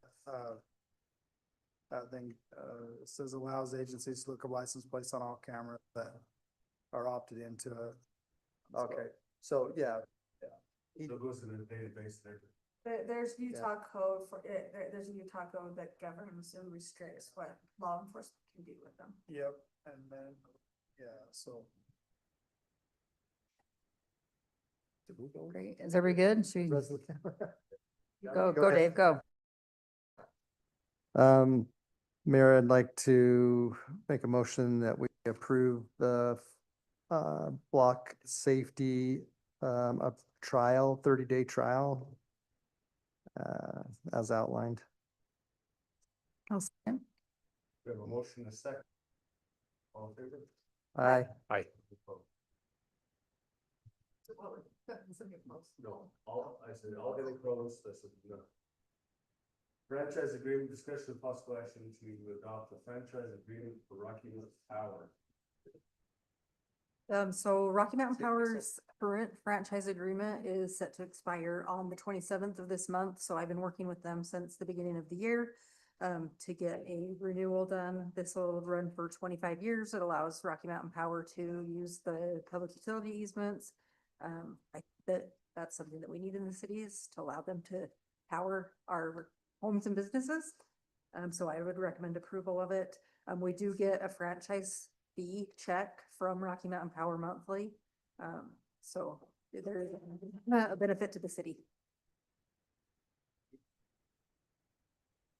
that thing, it says allows agencies to look at license plates on all cameras that are opted into it. Okay, so, yeah. He- So it goes in the database there. There's Utah code for it, there's a Utah code that governs and restricts what law enforcement can do with them. Yep, and then, yeah, so. Great. Is everybody good? Should we Resolution. go, Dave, go. Mayor, I'd like to make a motion that we approve the block safety of trial, 30-day trial as outlined. I'll second. We have a motion and a second. All in favor? Aye. Aye. No, all, I said, all getting close, I said, no. Franchise agreement, discussion of possible action to adopt the franchise agreement for Rocky Mountain Power. So Rocky Mountain Power's current franchise agreement is set to expire on the 27th of this month. So I've been working with them since the beginning of the year to get a renewal done. This will run for 25 years. It allows Rocky Mountain Power to use the public utility easements. I think that's something that we need in the cities to allow them to power our homes and businesses. So I would recommend approval of it. We do get a franchise fee check from Rocky Mountain Power monthly. So there is a benefit to the city.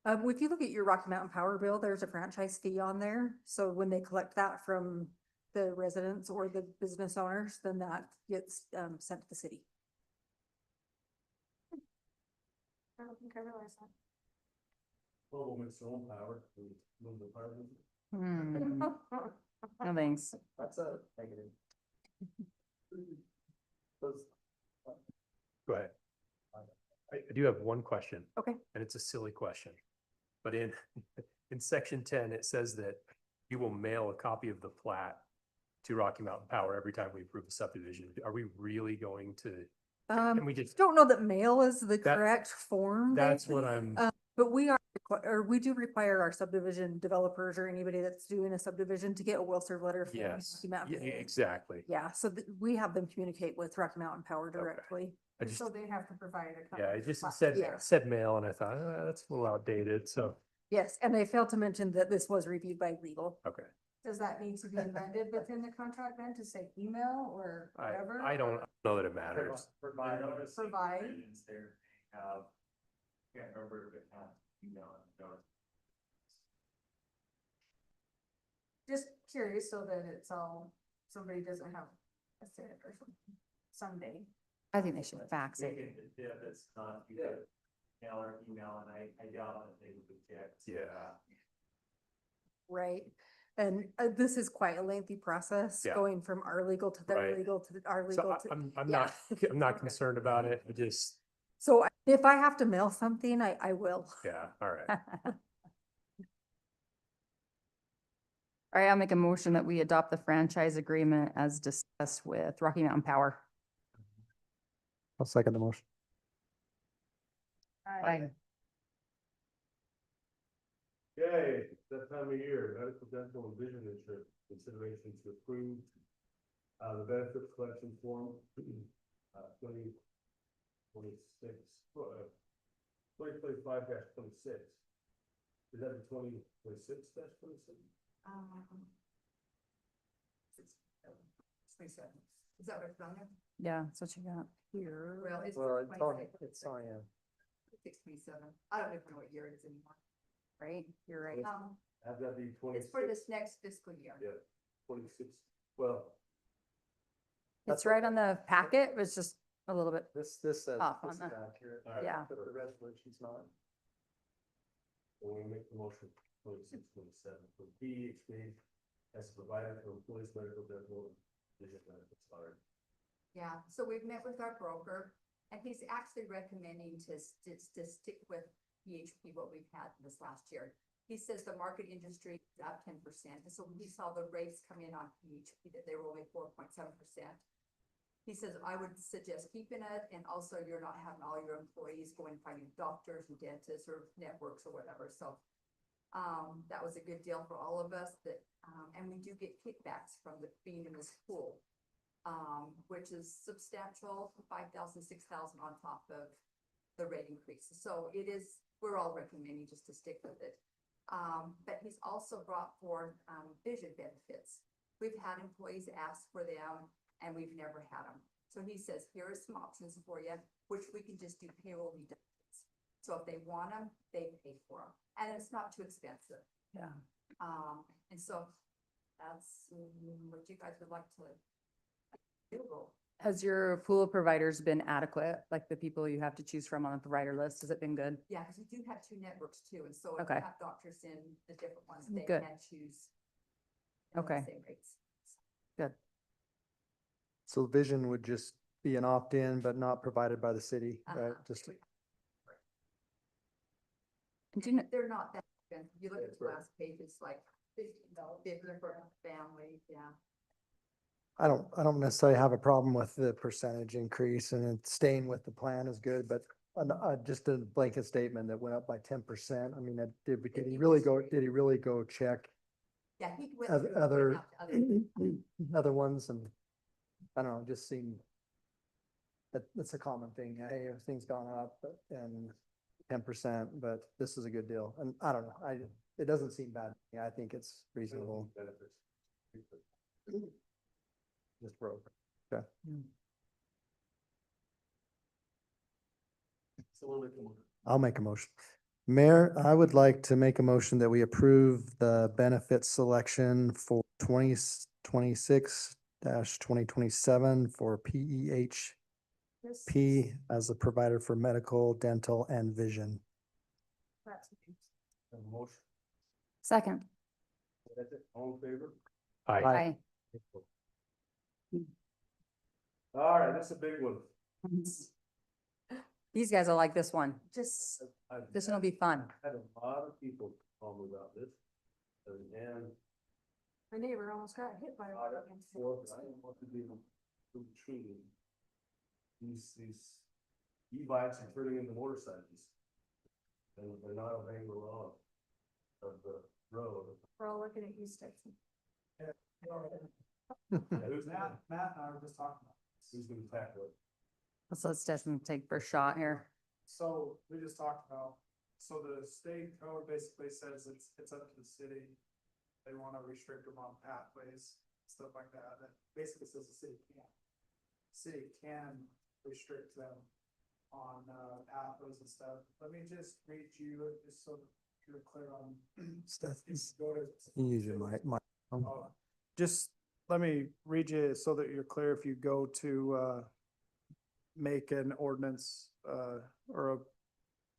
If you look at your Rocky Mountain Power bill, there's a franchise fee on there. So when they collect that from the residents or the business owners, then that gets sent to the city. I don't think I realized that. Well, we'll mix our own power, we move the power. No thanks. That's a negative. Go ahead. I do have one question. Okay. And it's a silly question. But in section 10, it says that you will mail a copy of the plat to Rocky Mountain Power every time we approve a subdivision. Are we really going to, can we just, Don't know that mail is the correct form. that's what I'm, But we are, or we do require our subdivision developers or anybody that's doing a subdivision to get a will serve letter. From yes, Rocky Mountain yeah, Power. exactly. Yeah, so we have them communicate with Rocky Mountain Power directly. I just, So they have to provide a. yeah, copy it just of the said, Yeah. said mail and I thought, that's a little outdated. So, Yes, and they failed to mention that this was reviewed by legal. okay. Does that need to be amended within the contract then to say email or whatever? I don't know that it matters. Provide. There, have, can't remember if it had, Just curious so that it's all, somebody doesn't have a set or something someday. I think they should fax it. Yeah, that's not, you could mail or email, and I doubt that they would reject. Yeah. Right. And this is quite a lengthy process Yeah. going from our legal to their Right. legal to our So legal to. I'm yeah. not, I'm not concerned about it. I just, So if I have to mail something, I will. yeah, all right. All right, I'll make a motion that we adopt the franchise agreement as discussed with Rocky Mountain Power. I'll second the motion. Aye. Okay, that time of year, medical, dental, and vision insurance consideration to approve the benefit collection form, 2026, 2025-26. Is that the 2026-26? 27. Is that what it's on there? Yeah, that's what you got. Here. Well, it's. Well, it's on, 26. it's on, yeah. 627. I don't even know what year it is anymore. Right, you're right. Have that be 26? It's for this next fiscal year. Yeah, 26, well, It's right on the packet, it's just a little bit, This says Off on this is the- accurate. All right. yeah. But the resolution's not. when we make the motion, 26-27, for PHP as a provider for employees, medical, dental, and vision benefits, all right. Yeah, so we've met with our broker And he's actually recommending to stick with PHP, what we've had this last year. He says the market industry is up 10%. And so when he saw the rates come in on PHP, that they were only 4.7%. He says, I would suggest keeping it, and also you're not having all your employees going finding doctors and dentists or networks or whatever. So that was a good deal for all of us that, and we do get kickbacks from being in this pool, which is substantial, 5,000, 6,000 on top of the rate increase. So it is, we're all recommending just to stick with it. But he's also brought forth vision benefits. We've had employees ask for them and we've never had them. So he says, here are some options for you, which we can just do payroll deductions. So if they want them, they pay for them, and it's not too expensive. Yeah. And so that's what you guys would like to do. Has your pool of providers been adequate? Like the people you have to choose from on the provider list? Has it been good? Yeah, because we do have 2 networks too, and so if Okay. we have doctors in the different ones, they Good. can choose. you know, the Okay. same rates. Good. So vision would just be an opt-in, but not provided by the city, right? Just, Do you know, They're not that expensive. You look at the last page, it's like $15 for a family, yeah. I don't necessarily have a problem with the percentage increase, and it's staying with the plan is good, but just a blanket statement that went up by 10%. I mean, did he really go check Yeah, he went through and other, went out to other. other ones? And I don't know, just seemed that's a common thing. Hey, everything's gone up and 10%, but this is a good deal. And I don't know, it doesn't seem bad. Yeah, I think it's reasonable. Just broke. Okay. I'll make a motion. Mayor, I would like to make a motion that we approve the benefit selection for 2026-2027 for PEHP as a provider for medical, dental, and vision. Motion. second. That's it. All in favor? Aye. All right, that's a big one. These guys will like this one. Just, This one will be fun. Had a lot of people call me about this. And my neighbor almost got hit by I one. don't want to be treated. These e-bikes are turning into motorcycles. And they're not obeying the law of the road. We're all looking at you, Stetson. Who's that? Matt and I were just talking about. Who's gonna tackle it? Let's let Stetson take first shot here. So we just talked about, so the state code basically says it's up to the city. They want to restrict them on pathways, stuff like that. That basically says the city can't. City can restrict them on pathways and stuff. Let me just read you, just so you're clear on. Go to. Use your mic. Just let me read you so that you're clear. If you go to make an ordinance or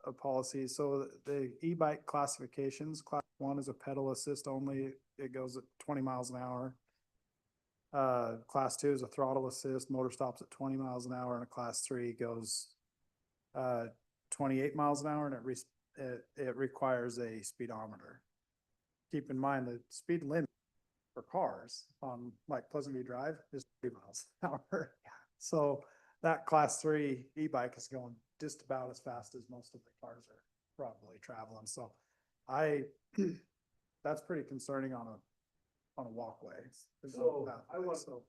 a policy. So the e-bike classifications, class 1 is a pedal assist only. It goes at 20 miles an hour. Class 2 is a throttle assist, motor stops at 20 miles an hour, and a class 3 goes 28 miles an hour, and it requires a speedometer. Keep in mind the speed limit for cars on like Pleasant View Drive is 30 miles an hour. So that class 3 e-bike is going just about as fast as most of the cars are probably traveling. So that's pretty concerning on a walkway. There's no So pathway, I want so-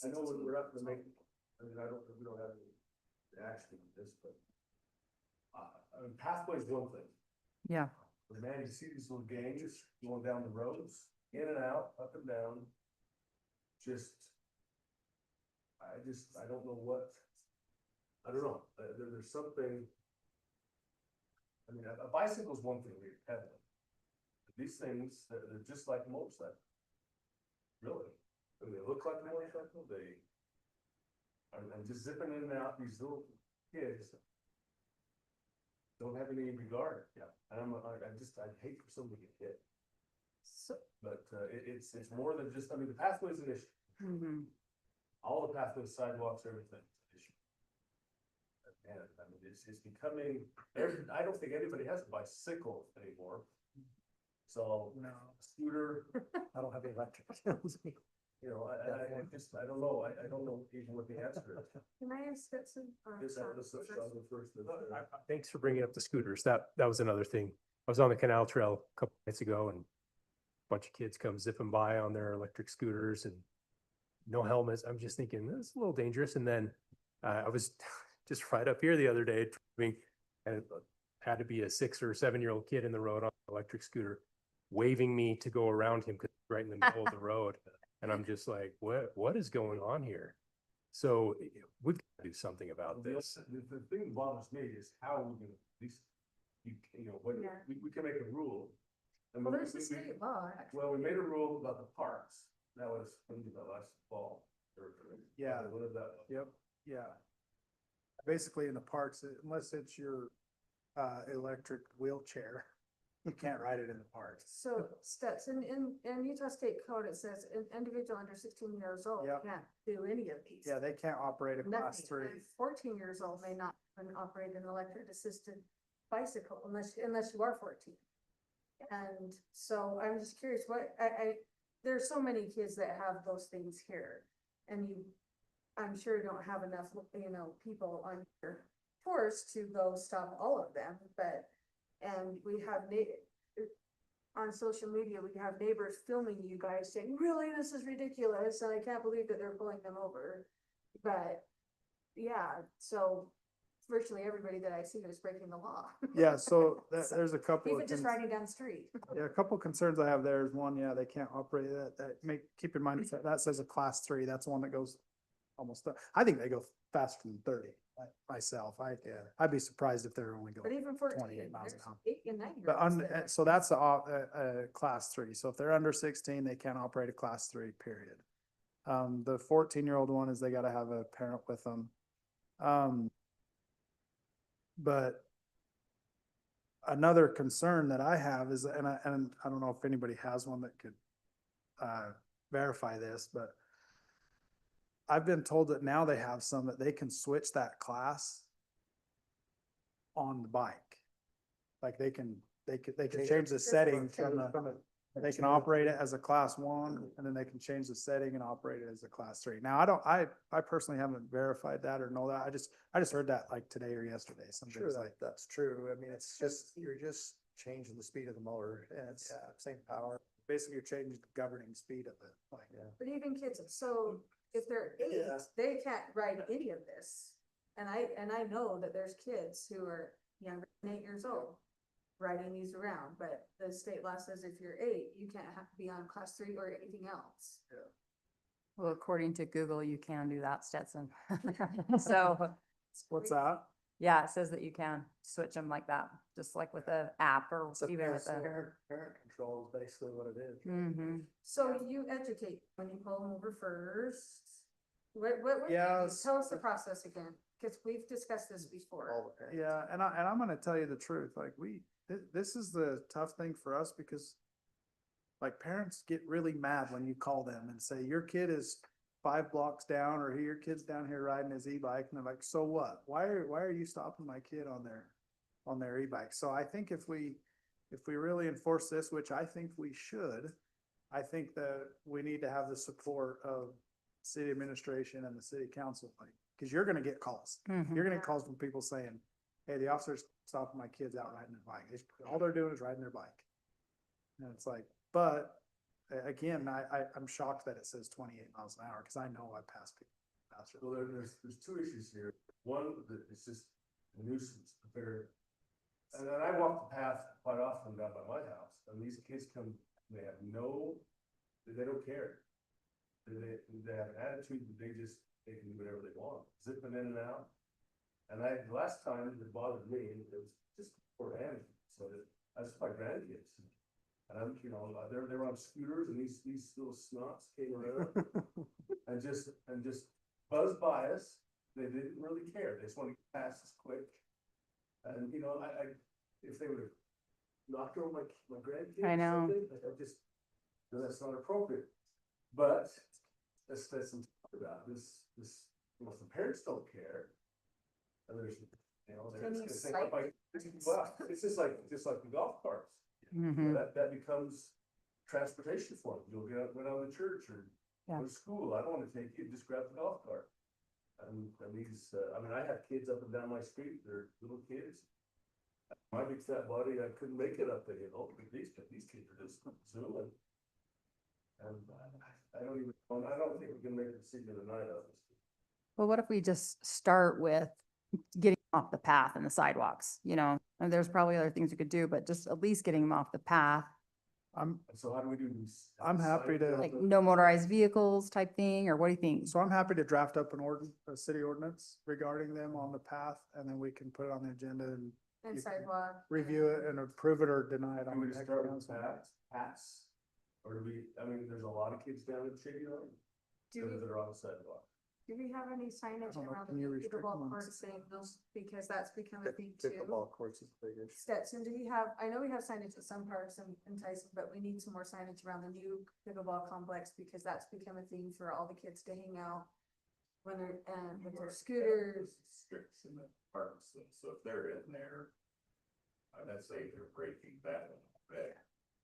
I know we're up to make, I mean, we don't have any action on this, but pathway is one thing. Yeah. But man, you see these little gangs going down the roads, in and out, up and down. I don't know what, I don't know, there's something. I mean, a bicycle is one thing, we're pedaling. These things, they're just like a motorcycle. Really, I mean, they look like a motorcycle, I'm just zipping in and out, these little kids. Don't have any regard, yeah, and I hate for somebody to get hit. But it's more than just, I mean, the pathway's an issue. Mm-hmm. All the pathways, sidewalks, everything. is an issue. man, I mean, it's becoming, I don't think anybody has a bicycle anymore. So, No. scooter, I don't have the electric. you know, I just, I don't know, I don't know even what the answer is. Can I ask Stetson? Just have the first. Thanks for bringing up the scooters. That was another thing. I was on the canal trail a couple nights ago and a bunch of kids come zipping by on their electric scooters and no helmets. I'm just thinking, this is a little dangerous. And then I was just right up here the other day driving, and it had to be a 6 or 7-year-old kid in the road on an electric scooter waving me to go around him because right in the middle of the road. And I'm just like, what is going on here? So we've got to do something about this. The thing that bothers me is how we're gonna, at least, you know, what, Yeah. we can make a rule. And Well, we- there's a we- state law, actually. Well, we made a rule about the parks. That was, when did that last fall? Yeah. What is that? Yep, yeah. Basically in the parks, unless it's your electric wheelchair, you can't ride it in the parks. So Stetson, in Utah State Code, it says an individual under 16 years old Yep. can't do any of these. Yeah, they can't operate a class Nothing. 3. And 14 years old may not even operate an electric assisted bicycle unless you are 14. And so I'm just curious, there's so many kids that have those things here. And I'm sure you don't have enough, people on your force to go stop all of them, and we have on social media, we have neighbors filming you guys saying, really, this is ridiculous, and I can't believe that they're pulling them over. But, yeah, so virtually everybody that I see is breaking the law. Yeah, so there's a couple of Even just riding down the street. yeah, a couple concerns I have there is one, yeah, they can't operate keep in mind that says a class 3, that's the one that goes almost, I think they go faster than 30 myself. I'd be surprised if they're only But going even 14, 28 miles an there's hour. 8 and 9 year But olds that are- so that's a class 3. So if they're under 16, they can't operate a class 3, period. The 14-year-old one is they gotta have a parent with them. But another concern that I have is, and I don't know if anybody has one that could verify this, but I've been told that now they have some that they can switch that class on the bike. Like they can change the setting they can operate it as a class 1 and then they can change the setting and operate it as a class 3. Now, I personally haven't verified that or know that. I just heard that like today or yesterday. Sure, that's true. I mean, it's just, you're just changing the speed of the motor and it's same power. Basically, you're changing the governing speed of it. Like, But even kids, so if they're 8, they can't ride any of this. And I know that there's kids who are younger than 8 years old riding these around, but the state law says if you're 8, you can't have to be on class 3 or anything else. Well, according to Google, you can do that, Stetson. So, What's that? yeah, it says that you can switch them like that, just like with an app or It's a even with a. parent control is basically what it is. Mhm. So you educate when you pull them over first. What Yeah, tell us the process again, because we've discussed this before. All the parents. Yeah, and I'm gonna tell you the truth, like this is the tough thing for us because like parents get really mad when you call them and say, your kid is 5 blocks down or your kid's down here riding his e-bike. And they're like, so what? Why are you stopping my kid on their e-bike? So I think if we really enforce this, which I think we should, I think that we need to have the support of city administration and the city council, like, cause you're gonna get calls. Mhm. You're gonna get calls from people saying, hey, the officer's stopping my kids out riding their bike. All they're doing is riding their bike. And it's like, but again, I'm shocked that it says 28 miles an hour, cause I know I pass people faster. Well, there's 2 issues here. One, that it's just a nuisance. And then I walk the path quite often down by my house, and these kids come, they don't care. They have an attitude that they can do whatever they want, zipping in and out. And the last time it bothered me, it was just before Annie, so that's my grandkids. And I'm, they were on scooters and these little snots came around and just buzzed by us. They didn't really care. They just wanted to get past us quick. And, if they would have knocked over my grandkids. I know. That's not appropriate. But that's something about this, if the parents don't care, And there's, you know, Can you there's. cite- It's just like the golf carts. Mhm. That becomes transportation for them. You'll get out, go down to church or Yeah. go to school. I don't wanna take you, just grab the golf cart. And these, I mean, I have kids up and down my street, they're little kids. My big fat body, I couldn't make it up the hill, but these kids are just zooming. And I don't even, I don't think we can make a decision tonight of this. Well, what if we just start with getting off the path and the sidewalks, you know? And there's probably other things we could do, but just at least getting them off the path. And so how do we do these? I'm happy to- Like no motorized vehicles type thing, or what do you think? So I'm happy to draft up a city ordinance regarding them on the path, and then we can put it on the agenda and And you can sidewalk. review it and approve it or deny it Do on we the just next start with council. hats? Or do we, I mean, there's a lot of kids down in Shady Lane Do that we, are on the sidewalk. do we have any signage don't know, around can you the restrict them pickleball on courts saying those, because that's become a thing too? Pickleball courts is bigger. Stetson, do we have, I know we have signage at some parks in Tyson, but we need some more signage around the new pickleball complex because that's become a thing for all the kids to hang out when they're, and with their scooters. Strips in the parks, so if they're in there, I'd say they're breaking that,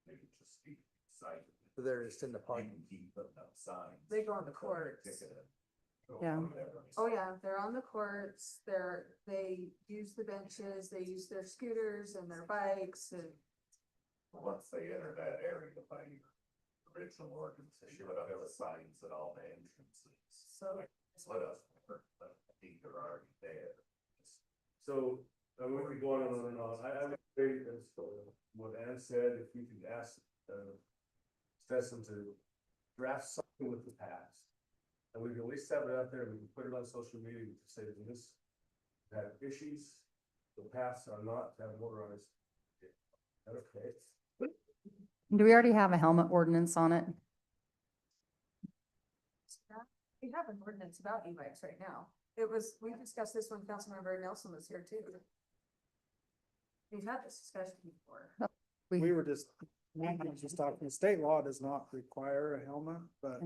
maybe just be cited. They're just in the park. You can keep putting up signs. They go on the courts. Yeah. Oh, yeah, they're on the courts, they use the benches, they use their scooters and their bikes and. Once they enter that area by your original ordinance, they should have the signs at all the entrances. So. Let us, but I think they're already there. So, I mean, we could go on and on. I would agree, as what Ann said, if we could ask, Stetson to draft something with the past. And we can at least have it out there, we can put it on social media to say that this, that issues, the paths are not to have motorized. Okay. Do we already have a helmet ordinance on it? We have an ordinance about e-bikes right now. We discussed this when Councilmember Nelson was here too. We've had this discussion before. We were just talking, state law does not require a helmet, but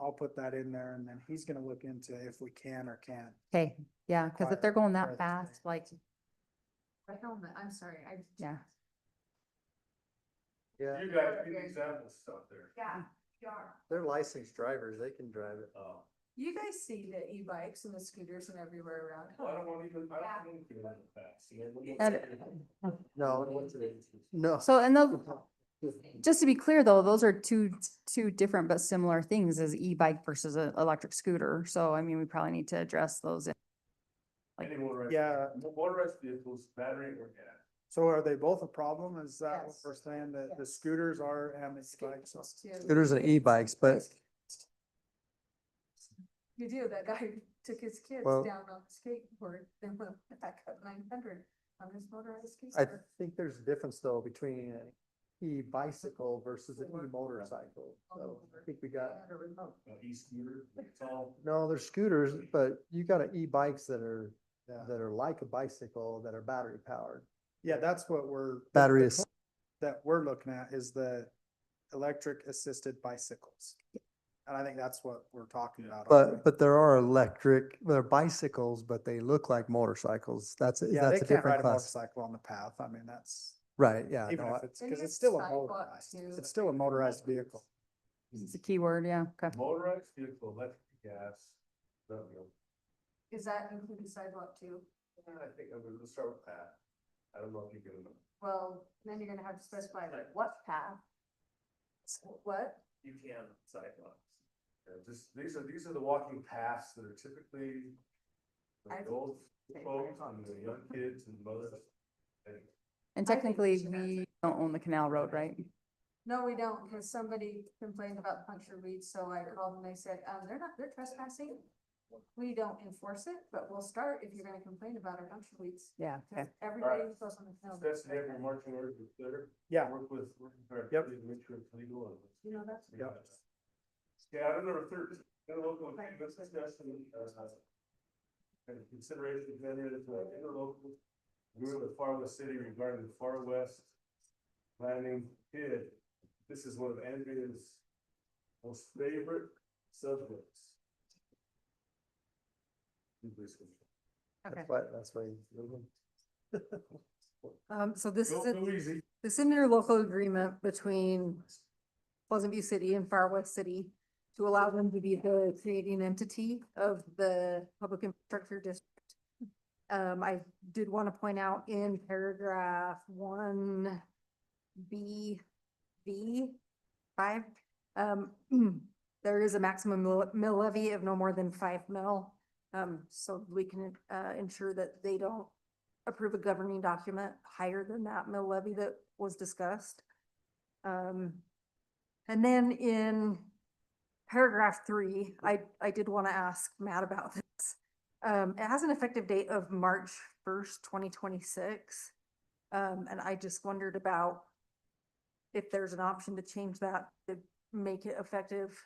I'll put that in there and then he's gonna look into if we can or can't. Okay, yeah, because if they're going that fast, like, A helmet, I'm sorry, yeah. Yeah, You guys, give examples out there. Yeah, you are. They're licensed drivers, they can drive it. You guys see the e-bikes and the scooters and everywhere around. I don't want even, I don't want to get on the paths. No. So, and those, just to be clear though, those are two different but similar things as e-bike versus an electric scooter. So, I mean, we probably need to address those. Any motorized. Yeah. Motorized vehicles, battery or gas. So are they both a problem? Is that what Yes. we're saying, that the Yes. scooters are and the bikes? Scooters and e-bikes, but You do, that guy took his kids Well- down on a skateboard, then went back up 900 on his motorized I skateboard. think there's a difference though between an e-bicycle versus an e-motorcycle. So I think we got, Had a remote. E-scooter, it's all. no, there's scooters, but you got e-bikes that are Yeah. like a bicycle that are battery powered. Yeah, that's what Battery the is, that we're looking at is the electric assisted bicycles. And I think that's what we're talking about. but there are they're bicycles, but they look like motorcycles. Yeah, they that's a can't ride different a class. motorcycle on the path. I mean, that's, Right, yeah. even no, if it's, And because you it's still a have sidewalk motorized, too. it's still a motorized vehicle. It's a key word, yeah, okay. Motorized vehicle, electric, gas. No, Is that including sidewalk too? I think I'm gonna start with that. I don't know if you can. Well, then you're gonna have to specify like what path. What? You can sidewalks. These are the walking paths that are typically. I- The old folks and the young kids and mothers. Anyway. And I think we technically, should we don't own the canal road, right? No, we don't, because somebody complained about puncture weeds, so I called and they said, they're trespassing. We don't enforce it, but we'll start if you're gonna complain about our puncture weeds. Yeah, okay. 'Cause everybody who goes on the canal. That's the every marching orders with clear. Yeah. Work with our. Yep. Make sure it's legal and. You know, that's. Yep. Yeah, item number 13, interlocal agreements discussion, and consideration of entering into an interlocal agreement with Far West City regarding the Far West planning PID. This is one of Andrea's most favorite subjects. Okay. That's why he's moving. So this is, Go easy. this interlocal agreement between Pleasant View City and Far West City to allow them to be the creating entity of the public infrastructure district. I did want to point out in paragraph 1B, B5, there is a maximum mill levy of no more than 5 mil. So we can ensure that they don't approve a governing document higher than that mill levy that was discussed. And then in paragraph 3, I did want to ask Matt about this. It has an effective date of March 1st, 2026. And I just wondered about if there's an option to change that to make it effective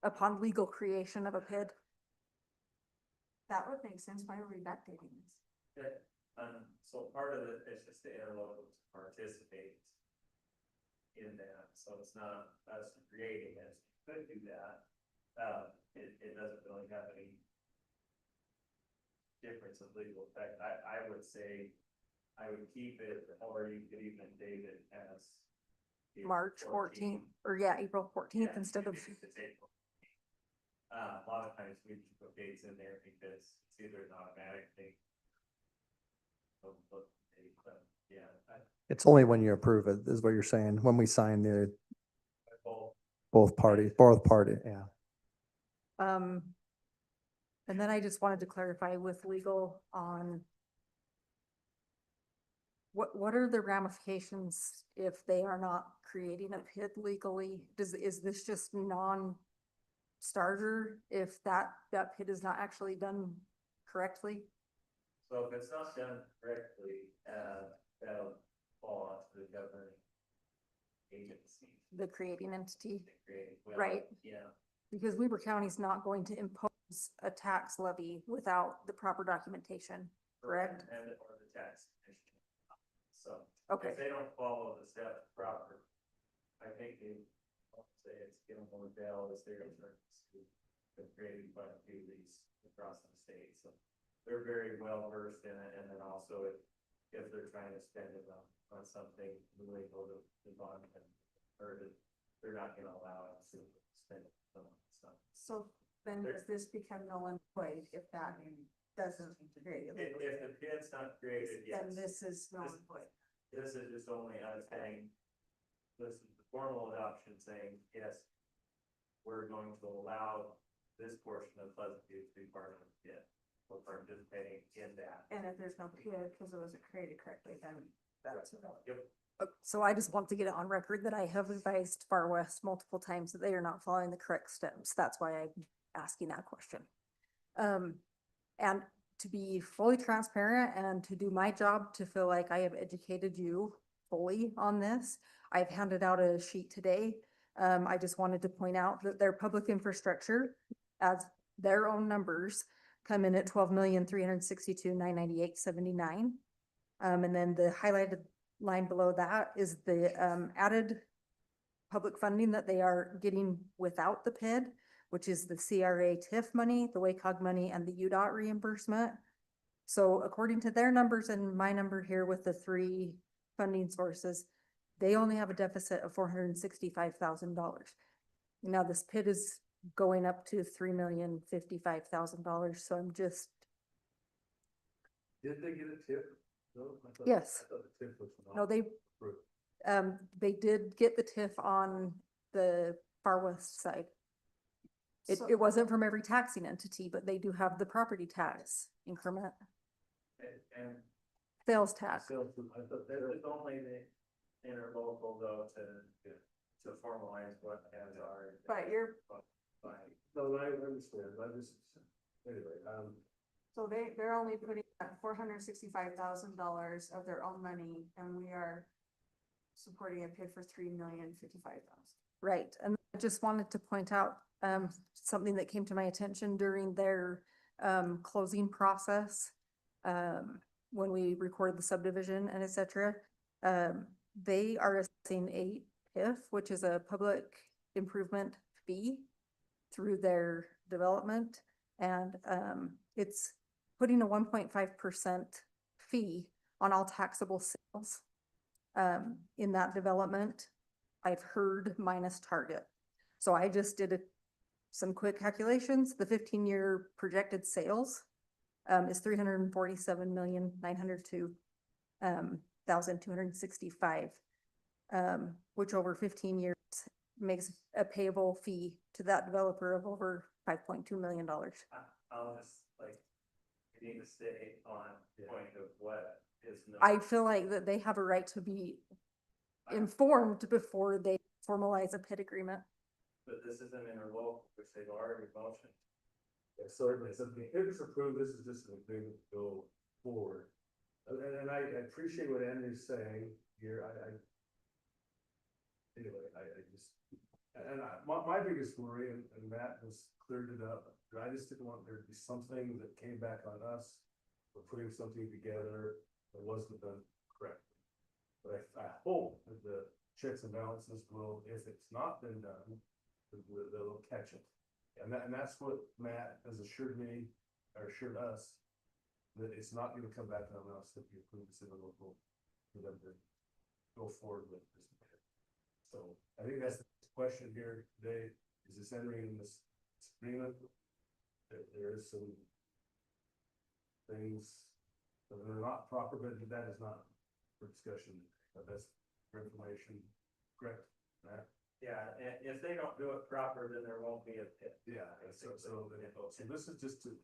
upon legal creation of a PID. That would make sense. Why are we backdating this? So part of it is just the interlocal to participate in that, so it's not us creating it, could do that. It doesn't really have any difference of legal effect. I would say, I would keep it, or you could even date it as April March 14th, or yeah, April 14th Yeah, instead of, it's April. A lot of times we just put dates in there because it's either an automatic thing. But yeah, It's only when you approve it, is what you're saying, when we sign the both both party, yeah. and then I just wanted to clarify with legal on what are the ramifications if they are not creating a PID legally? Is this just non-starter if that PID is not actually done correctly? So if it's not done correctly, that'll fall onto the governing agency. The creating entity, to create- well, right? Yeah, Because Weber County's not going to impose a tax levy without the proper documentation, correct? and or the tax commission. So Okay. if they don't follow the steps proper, I think they, I'll say it's Gilmore Dell is their attorneys who have created quite a few of these across the state, so they're very well versed in it, and then also if they're trying to spend it on something illegal to bond and, or they're not gonna allow us to spend it on stuff. So then does this become null and void if that doesn't create a If the PID's not created, yes. then this is null and void. This is just only us saying, this is the formal adoption saying, yes, we're going to allow this portion of Pleasant View to be part of the PID. We're participating in that. And if there's no PID because it wasn't created correctly, then that's. Yep. So I just want to get it on record that I have advised Far West multiple times that they are not following the correct steps. That's why I'm asking that question. And to be fully transparent and to do my job to feel like I have educated you fully on this, I've handed out a sheet today. I just wanted to point out that their public infrastructure, as their own numbers, come in at 12,362,998.79. And then the highlighted line below that is the added public funding that they are getting without the PID, which is the CRA TIF money, the WACOG money, and the UDOT reimbursement. So according to their numbers and my number here with the 3 funding sources, they only have a deficit of $465,000. Now this PID is going up to $3,055,000. So I'm just, Did they get a tip? No, I thought- Yes. I thought the tip was not no, approved. they did get the TIF on the Far West side. It wasn't from every taxing entity, but they do have the property tax increment, And sales tax. I thought there that is only the interlocal though to formalize what has our. But you're, no, I understand. I just, anyway, So they're only putting $465,000 of their own money, and we are supporting a PID for $3,055,000. right, and I just wanted to point out, something that came to my attention during their, closing process. When we recorded the subdivision and et cetera, they are assessing a PIF, which is a public improvement fee through their development. And it's putting a 1.5% fee on all taxable sales in that development. I've heard minus target. So I just did some quick calculations. The 15-year projected sales is 347,902,265, which over 15 years makes a payable fee to that developer of over $5.2 million. I'll just like, you need to stay on point of what is. I feel like that they have a right to be informed before they formalize a PID agreement. But this is an interlocal, which they've already motioned. Yeah, so if it's approved, this is just an agreement to go forward. And I appreciate what Andrew's saying here, anyway, I just, and my biggest worry, and Matt has cleared it up, I just didn't want there to be something that came back on us for putting something together that wasn't done correctly. But I hope that the checks and balances will, if it's not been done, they'll catch it. And that's what Matt has assured me, or assured us, that it's not gonna come back on us if you approve this in the local, for them to go forward with this. So I think that's the question here today, is this entering in this agreement? There is some things that are not proper, but that is not for discussion, but that's for information, correct, Matt? Yeah, and if they don't do it proper, then there won't be a pit. Yeah, so this is just to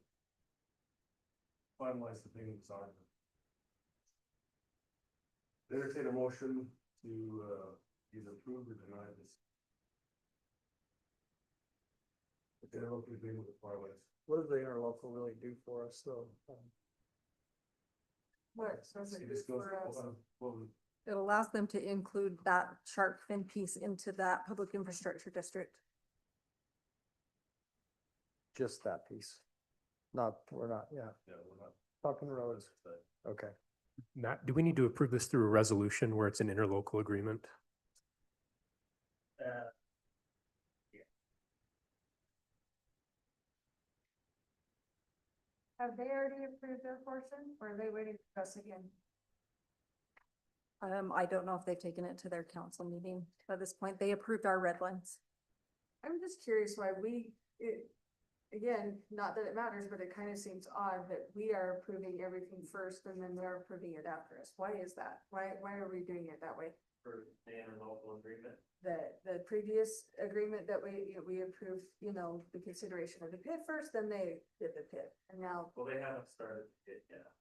finalize the thing that's on. Entertain a motion to either approve or deny this. The interlocal agreement with Farways. What does the interlocal really do for us though? What? See, this goes, It allows them to include that shark fin piece into that public infrastructure district. Just that piece. Not, we're not, yeah, yeah, we're not talking roads. Okay. Matt, do we need to approve this through a resolution where it's an interlocal agreement? Have they already approved their portion, or are they waiting for us again? I don't know if they've taken it to their council meeting at this point. They approved our red lines. I'm just curious why again, not that it matters, but it kind of seems odd that we are approving everything first and then they're approving it after us. Why is that? Why are we doing it that way? For the interlocal agreement. The previous agreement that we approved, the consideration of the pit first, then they did the pit, and now. Well, they haven't started it yet.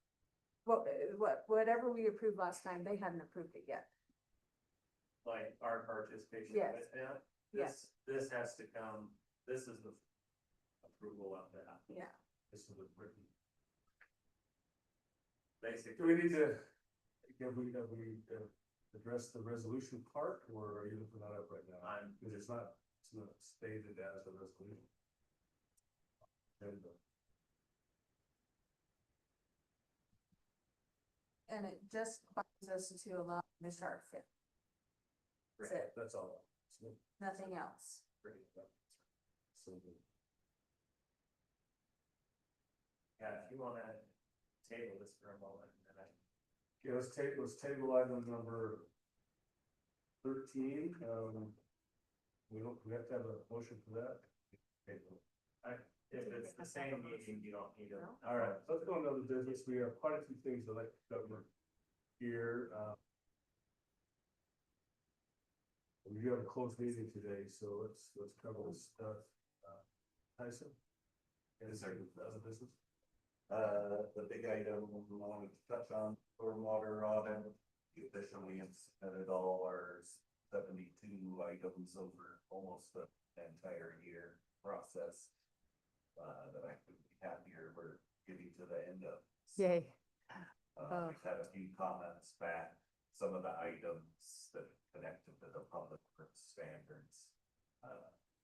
Whatever we approved last time, they hadn't approved it yet. Like our participation Yes. with them. Yes. This has to come, this is the approval of that. Yeah. This is a written. Basically. Do we need to, have we address the resolution part, or are you looking that up right now? Because it's not stated as a resolution. And it just binds us to allow the shark fin. That's it. That's all. Nothing else. Yeah, if you wanna table this for a moment, then Yeah, let's table item number 13, we have to have a motion for that. if it's the same meeting, you don't need to. All right, let's go into the business. We have quite a few things I'd like to cover here. We do have a closed meeting today, so let's cover this stuff. Tyson? Any second, other business? The big item we wanted to touch on, stormwater audit, we officially have submitted all our 72 items over almost the entire year process. That I could be happier we're getting to the end of. Yay. We've had a few comments back, some of the items that connected to the public works standards.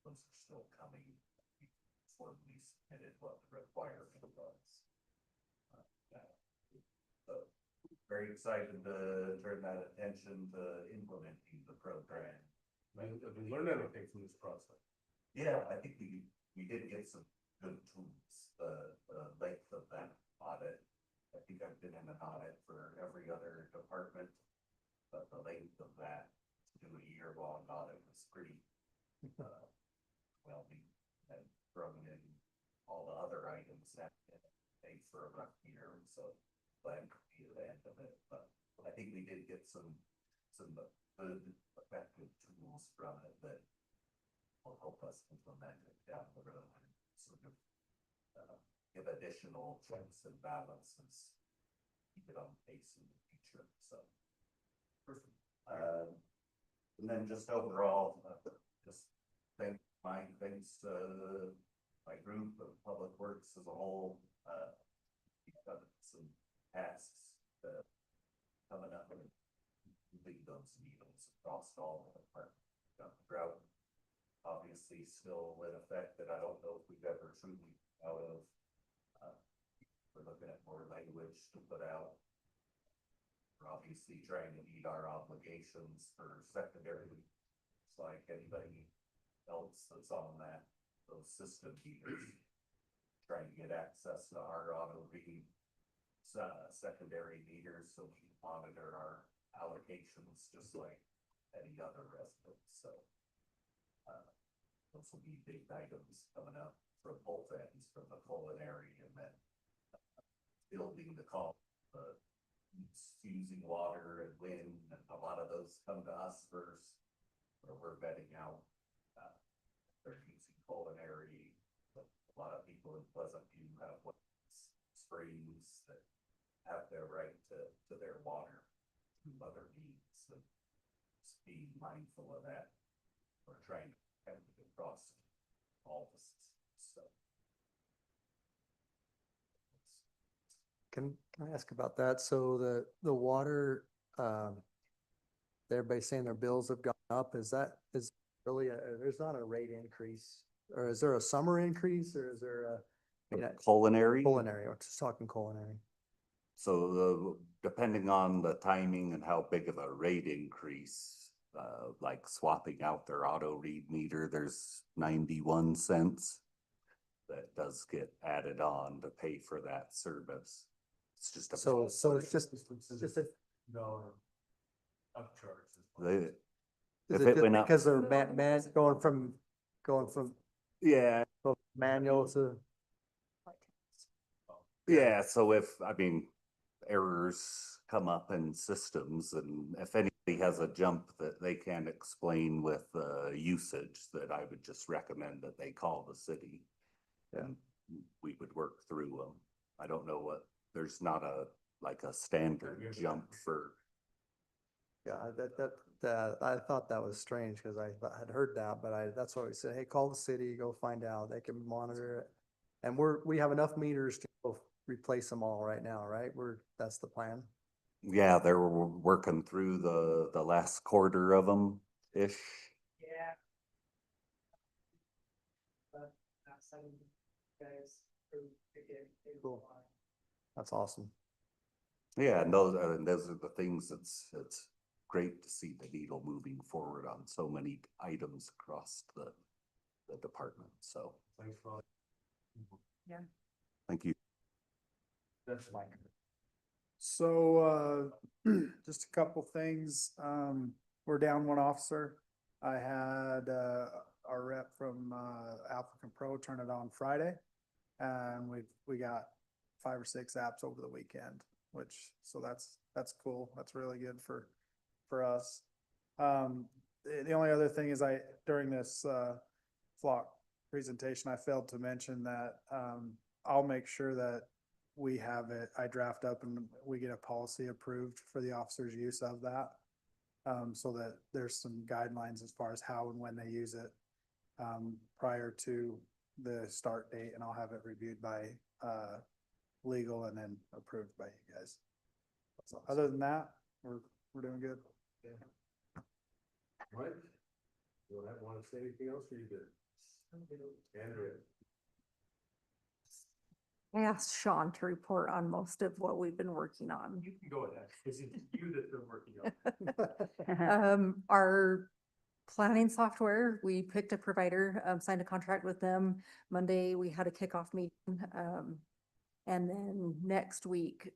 Those are still coming. We formally submitted what the requirement was. So very excited to turn that attention to implementing the program. Have we learned anything from this process? Yeah, I think we did get some good tools. the length of that audit. I think I've been in an audit for every other department, but the length of that, to do a year-long audit was pretty, well, and throwing in all the other items that made for a rough year, so glad to be at the end of it, but I think we did get some good effective tools from it that will help us implement it down the road and sort of give additional checks and balances, keep it on pace in the future, so. And then just overall, just thanks to my group of Public Works as a whole, we've got some tasks coming up and completing those needles across all the departments. Got the drought obviously still in effect that I don't know if we've ever truly out of. We're looking at more language to put out. We're obviously trying to meet our obligations for secondary, just like anybody else that's on those system heaters. Trying to get access to our auto read secondary meters so we can monitor our allocations just like any other resident. So those will be big items coming up from both ends, from the culinary and then building the call, using water and wind, and a lot of those come to us first, where we're vetting out. They're using culinary, but a lot of people in Pleasant View have springs that have their right to their water, other needs, and just being mindful of that. We're trying to have it across all the systems, so. Can I ask about that? So the water, everybody's saying their bills have gone up. Is really there's not a rate increase? Or is there a summer increase or is there Culinary. culinary? We're just talking culinary. So depending on the timing and how big of a rate increase, like swapping out their auto read meter, there's 91 cents that does get added on to pay for that service. It's just a. So it's just a, No. Upcharges. They- is If it it just went up- because they're going from Yeah, manual to? yeah, so errors come up in systems and if anybody has a jump that they can't explain with usage, that I would just recommend that they call the city. And we would work through them. I don't know there's not a standard jump for. Yeah, I thought that was strange because I had heard that, but that's why we said, hey, call the city, go find out. They can monitor it. And we have enough meters to go replace them all right now, right? That's the plan. Yeah, they're working through the last quarter of them ish. Yeah. Some guys Cool. That's awesome. Yeah, and those are the things it's great to see the needle moving forward on so many items across the department, so. Thanks for all. Yeah. Thank you. That's fine. So, just a couple things. We're down one officer. I had, our rep from, Applicant Pro turn it on Friday. And we got 5 or 6 apps over the weekend, so that's cool. That's really good for us. The only other thing is during this, flock presentation, I failed to mention that, I'll make sure that we have it, I draft up and we get a policy approved for the officers' use of that. So that there's some guidelines as far as how and when they use it, prior to the start date, and I'll have it reviewed by, legal and then approved by you guys. So other than that, we're doing good. Right? You don't want to say anything else, or you good? Andrea? I asked Sean to report on most of what we've been working on. You can go ahead, because it's you that's been working on it. Our planning software. We picked a provider, signed a contract with them. Monday, we had a kickoff meeting. And then next week,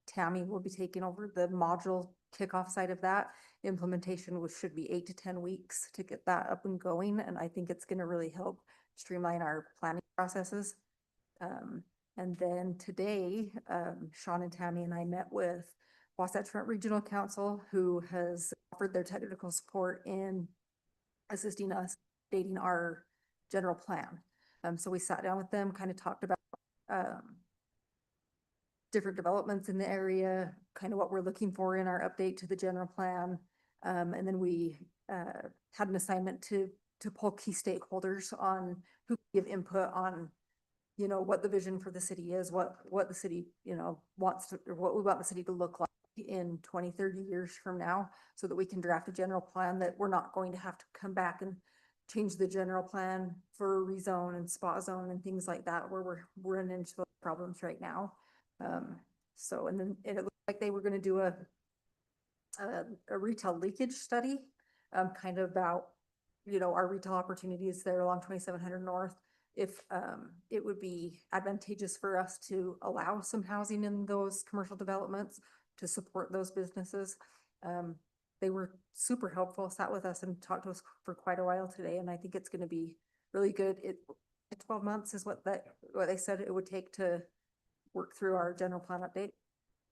Tammy will be taking over the module kickoff side of that. Implementation which should be 8 to 10 weeks to get that up and going. And I think it's gonna really help streamline our planning processes. And then today, Sean and Tammy and I met with Wasatch Front Regional Council, who has offered their technical support in assisting us dating our general plan. So we sat down with them, kind of talked about, different developments in the area, kind of what we're looking for in our update to the general plan. And then we, had an assignment to pull key stakeholders on who give input on, you know, what the vision for the city is, what the city, you know, wants to, or what we want the city to look like in 20, 30 years from now, so that we can draft a general plan that we're not going to have to come back and change the general plan for rezone and spot zone and things like that, where we're running into those problems right now. So, and then it looked like they were gonna do a retail leakage study, kind of about, you know, our retail opportunities there along 2700 North. If, it would be advantageous for us to allow some housing in those commercial developments to support those businesses. They were super helpful, sat with us and talked to us for quite a while today, and I think it's gonna be really good. 12 months is what they said it would take to work through our general plan update.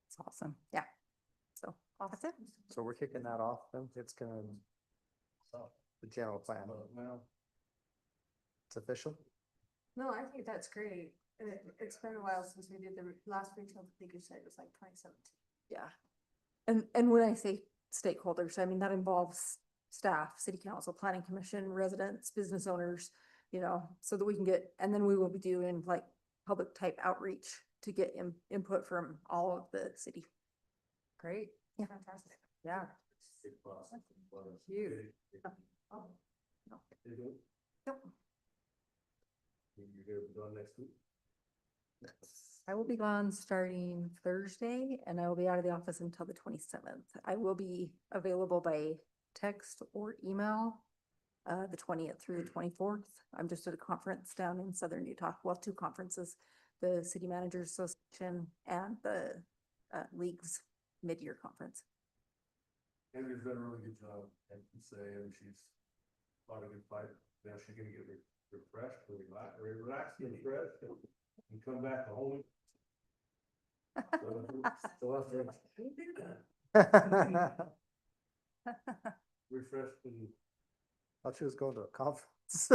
It's awesome. Yeah. So that's it. So we're kicking that off, then it's gonna, the general plan. It's official? No, I think that's great. It's been a while since we did the last retail leakage site, was like 2017. Yeah. And when I say stakeholders, I mean, that involves staff, city council, planning commission, residents, business owners, you know, so that we can get, and then we will be doing like public type outreach to get input from all of the city. Great. Yeah. Fantastic. Yeah. Huge. Oh, no. Yep. You're gonna be gone next week? I will be gone starting Thursday and I will be out of the office until the 27th. I will be available by text or email, the 20th through the 24th. I'm just at a conference down in Southern Utah. Well, 2 conferences, the City Managers Association and the League's mid-year conference. Andrew's done a really good job, I can say, and she's fought a good fight. Now she's gonna get refreshed, relaxed and refreshed, and come back to home. Refreshed and. Thought she was going to a conference.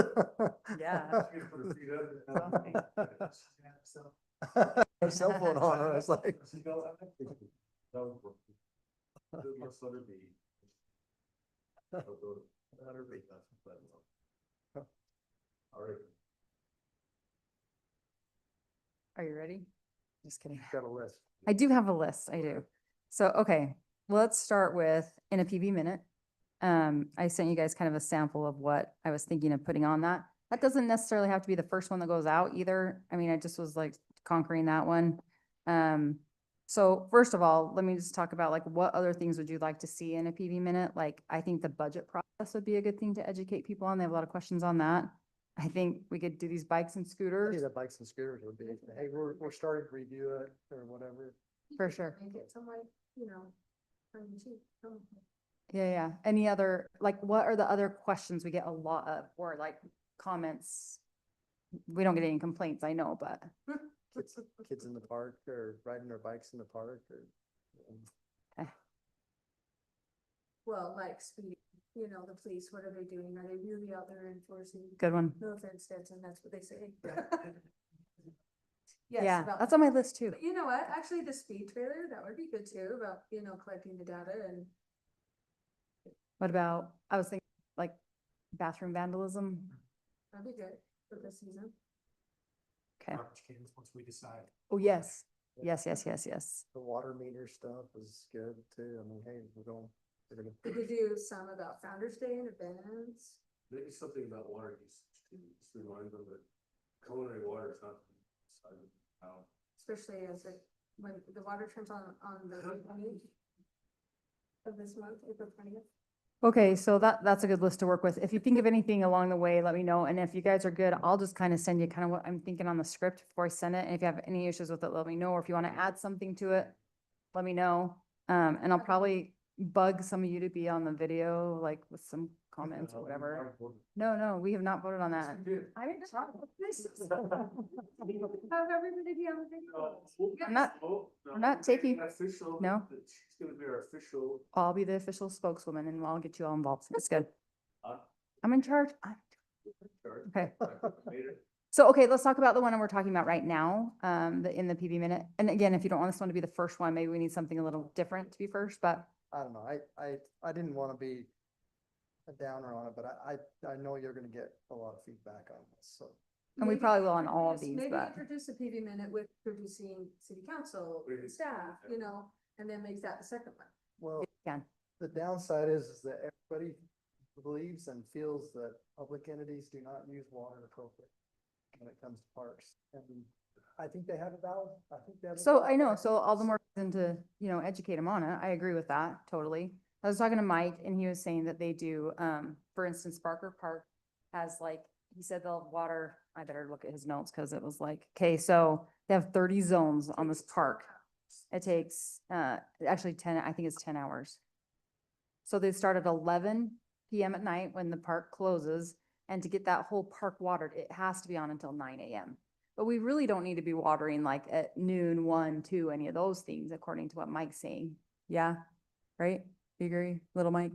Yeah. Her cell phone on, I was like. Are you ready? Just kidding. Got a list. I do have a list, I do. So, okay, let's start with in a PV minute. I sent you guys kind of a sample of what I was thinking of putting on that. That doesn't necessarily have to be the first one that goes out either. I mean, I just was like conquering that one. So first of all, let me just talk about like what other things would you like to see in a PV minute? Like, I think the budget process would be a good thing to educate people on. They have a lot of questions on that. I think we could do these bikes and I scooters. think the bikes and scooters would be, hey, we're starting to review it or whatever. For sure. Make it some like, you know, tongue in cheek. Yeah, yeah. Any other, like, what are the other questions we get a lot of, or like comments? We don't get any complaints, I know, but Kids in the park or riding their bikes in the park or. Well, like speed, you know, the police, what are they doing? Are they really out there enforcing? good one. No offense, Stetson, that's what they say. Yeah, about that's on my list too. But you know what? Actually, the speed trailer, that would be good too, about, you know, collecting the data and. What about, I was thinking like bathroom vandalism. That'd be good for this season. Okay. Garbage cans once we decide. Oh, yes. Yes, yes, yes, yes. The water meter stuff is good too. I mean, hey, we're gonna. We could do some about Founder's Day and events. Maybe something about water usage too, just remind them that culinary water is not. Especially as it, when the water turns on the 20th of this month, April 20th. Okay, so that's a good list to work with. If you think of anything along the way, let me know. And if you guys are good, I'll just kind of send you kind of what I'm thinking on the script before I send it. And if you have any issues with it, let me know. Or if you want to add something to it, let me know. And I'll probably bug some of you to be on the video, like with some comments or whatever. No, we have not voted on that. I didn't talk about this. Have everybody be on the video. I'm not taking, Official. no. She's gonna be our official. I'll be the official spokeswoman and I'll get you all involved. It's good. Huh? I'm in charge. Charge. Okay. Made it. So, okay, let's talk about the one we're talking about right now, in the PB minute. And again, if you don't want this one to be the first one, maybe we need something a little different to be first, but I don't know, I didn't want to be a downer on it, but I know you're gonna get a lot of feedback on this, so. and we Maybe probably will on all of introduce- these, Maybe but introduce a PV minute with producing city council, Really? staff, you know, and then make that the second one. Well, can. the downside is that everybody believes and feels that public entities do not use water appropriately when it comes to parks. And I think they have a valid, I think they have. a so valid I know, point. so all the more reason to, educate them on it. I agree with that, totally. I was talking to Mike and he was saying that they do, for instance, Barker Park has like, he said they'll water, I better look at his notes because it was like, okay, so they have 30 zones on this park. It takes, actually 10, I think it's 10 hours. So they start at 11 PM at night when the park closes. And to get that whole park watered, it has to be on until 9 AM. But we really don't need to be watering like at noon, 1, 2, any of those things, according to what Mike's saying. Yeah, right? You agree, little Mike,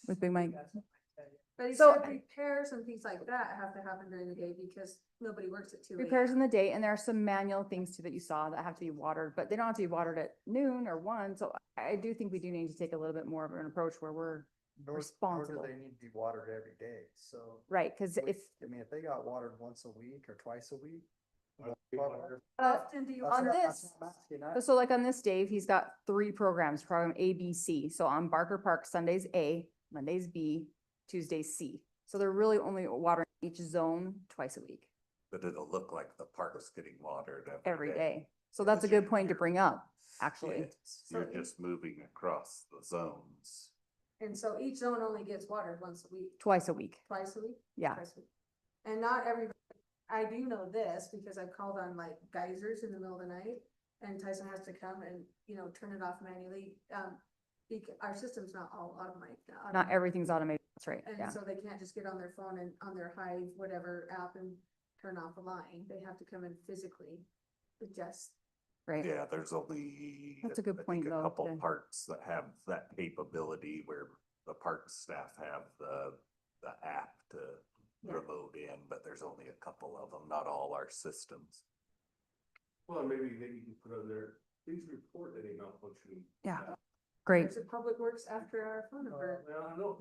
with Big Mike? But he So- said repairs and things like that have to happen during the day because nobody works at 2 AM. Repairs in the day, and there are some manual things too that you saw that have to be watered, but they don't have to be watered at noon or 1. So I do think we do need to take a little bit more of an approach where we're Nor responsible. do they need to be watered every day, so. right, because if, I mean, if they got watered once a week or twice a week. Often do you? on that's this, what I'm asking. I- so like on this, Dave, he's got 3 programs, program A, B, C. So on Barker Park, Sundays A, Mondays B, Tuesdays C. So they're really only watering each zone twice a week, But it'll look like the park's getting watered every day. So that's a good point to bring up, actually. Yes, You're just moving across the zones. And so each zone only gets watered once a week, Twice a week. twice a week? Yeah. Twice a week. And not everybody, I do know this because I've called on like geysers in the middle of the night and Tyson has to come and, turn it off manually. Our system's not all automatic. Not everything's automated. That's right. Yeah. And so they can't just get on their phone and on their Hive, whatever app and turn off the line. They have to come and physically adjust. Right. Yeah, there's only. That's a good I think point, though, A couple to- parks that have that capability where the park staff have the app to Yeah. remote in, but there's only a couple of them, not all our systems. Well, maybe you can put on there, please report any malfunction. Yeah. Great. There's a Public Works after our phone number. Well, I know.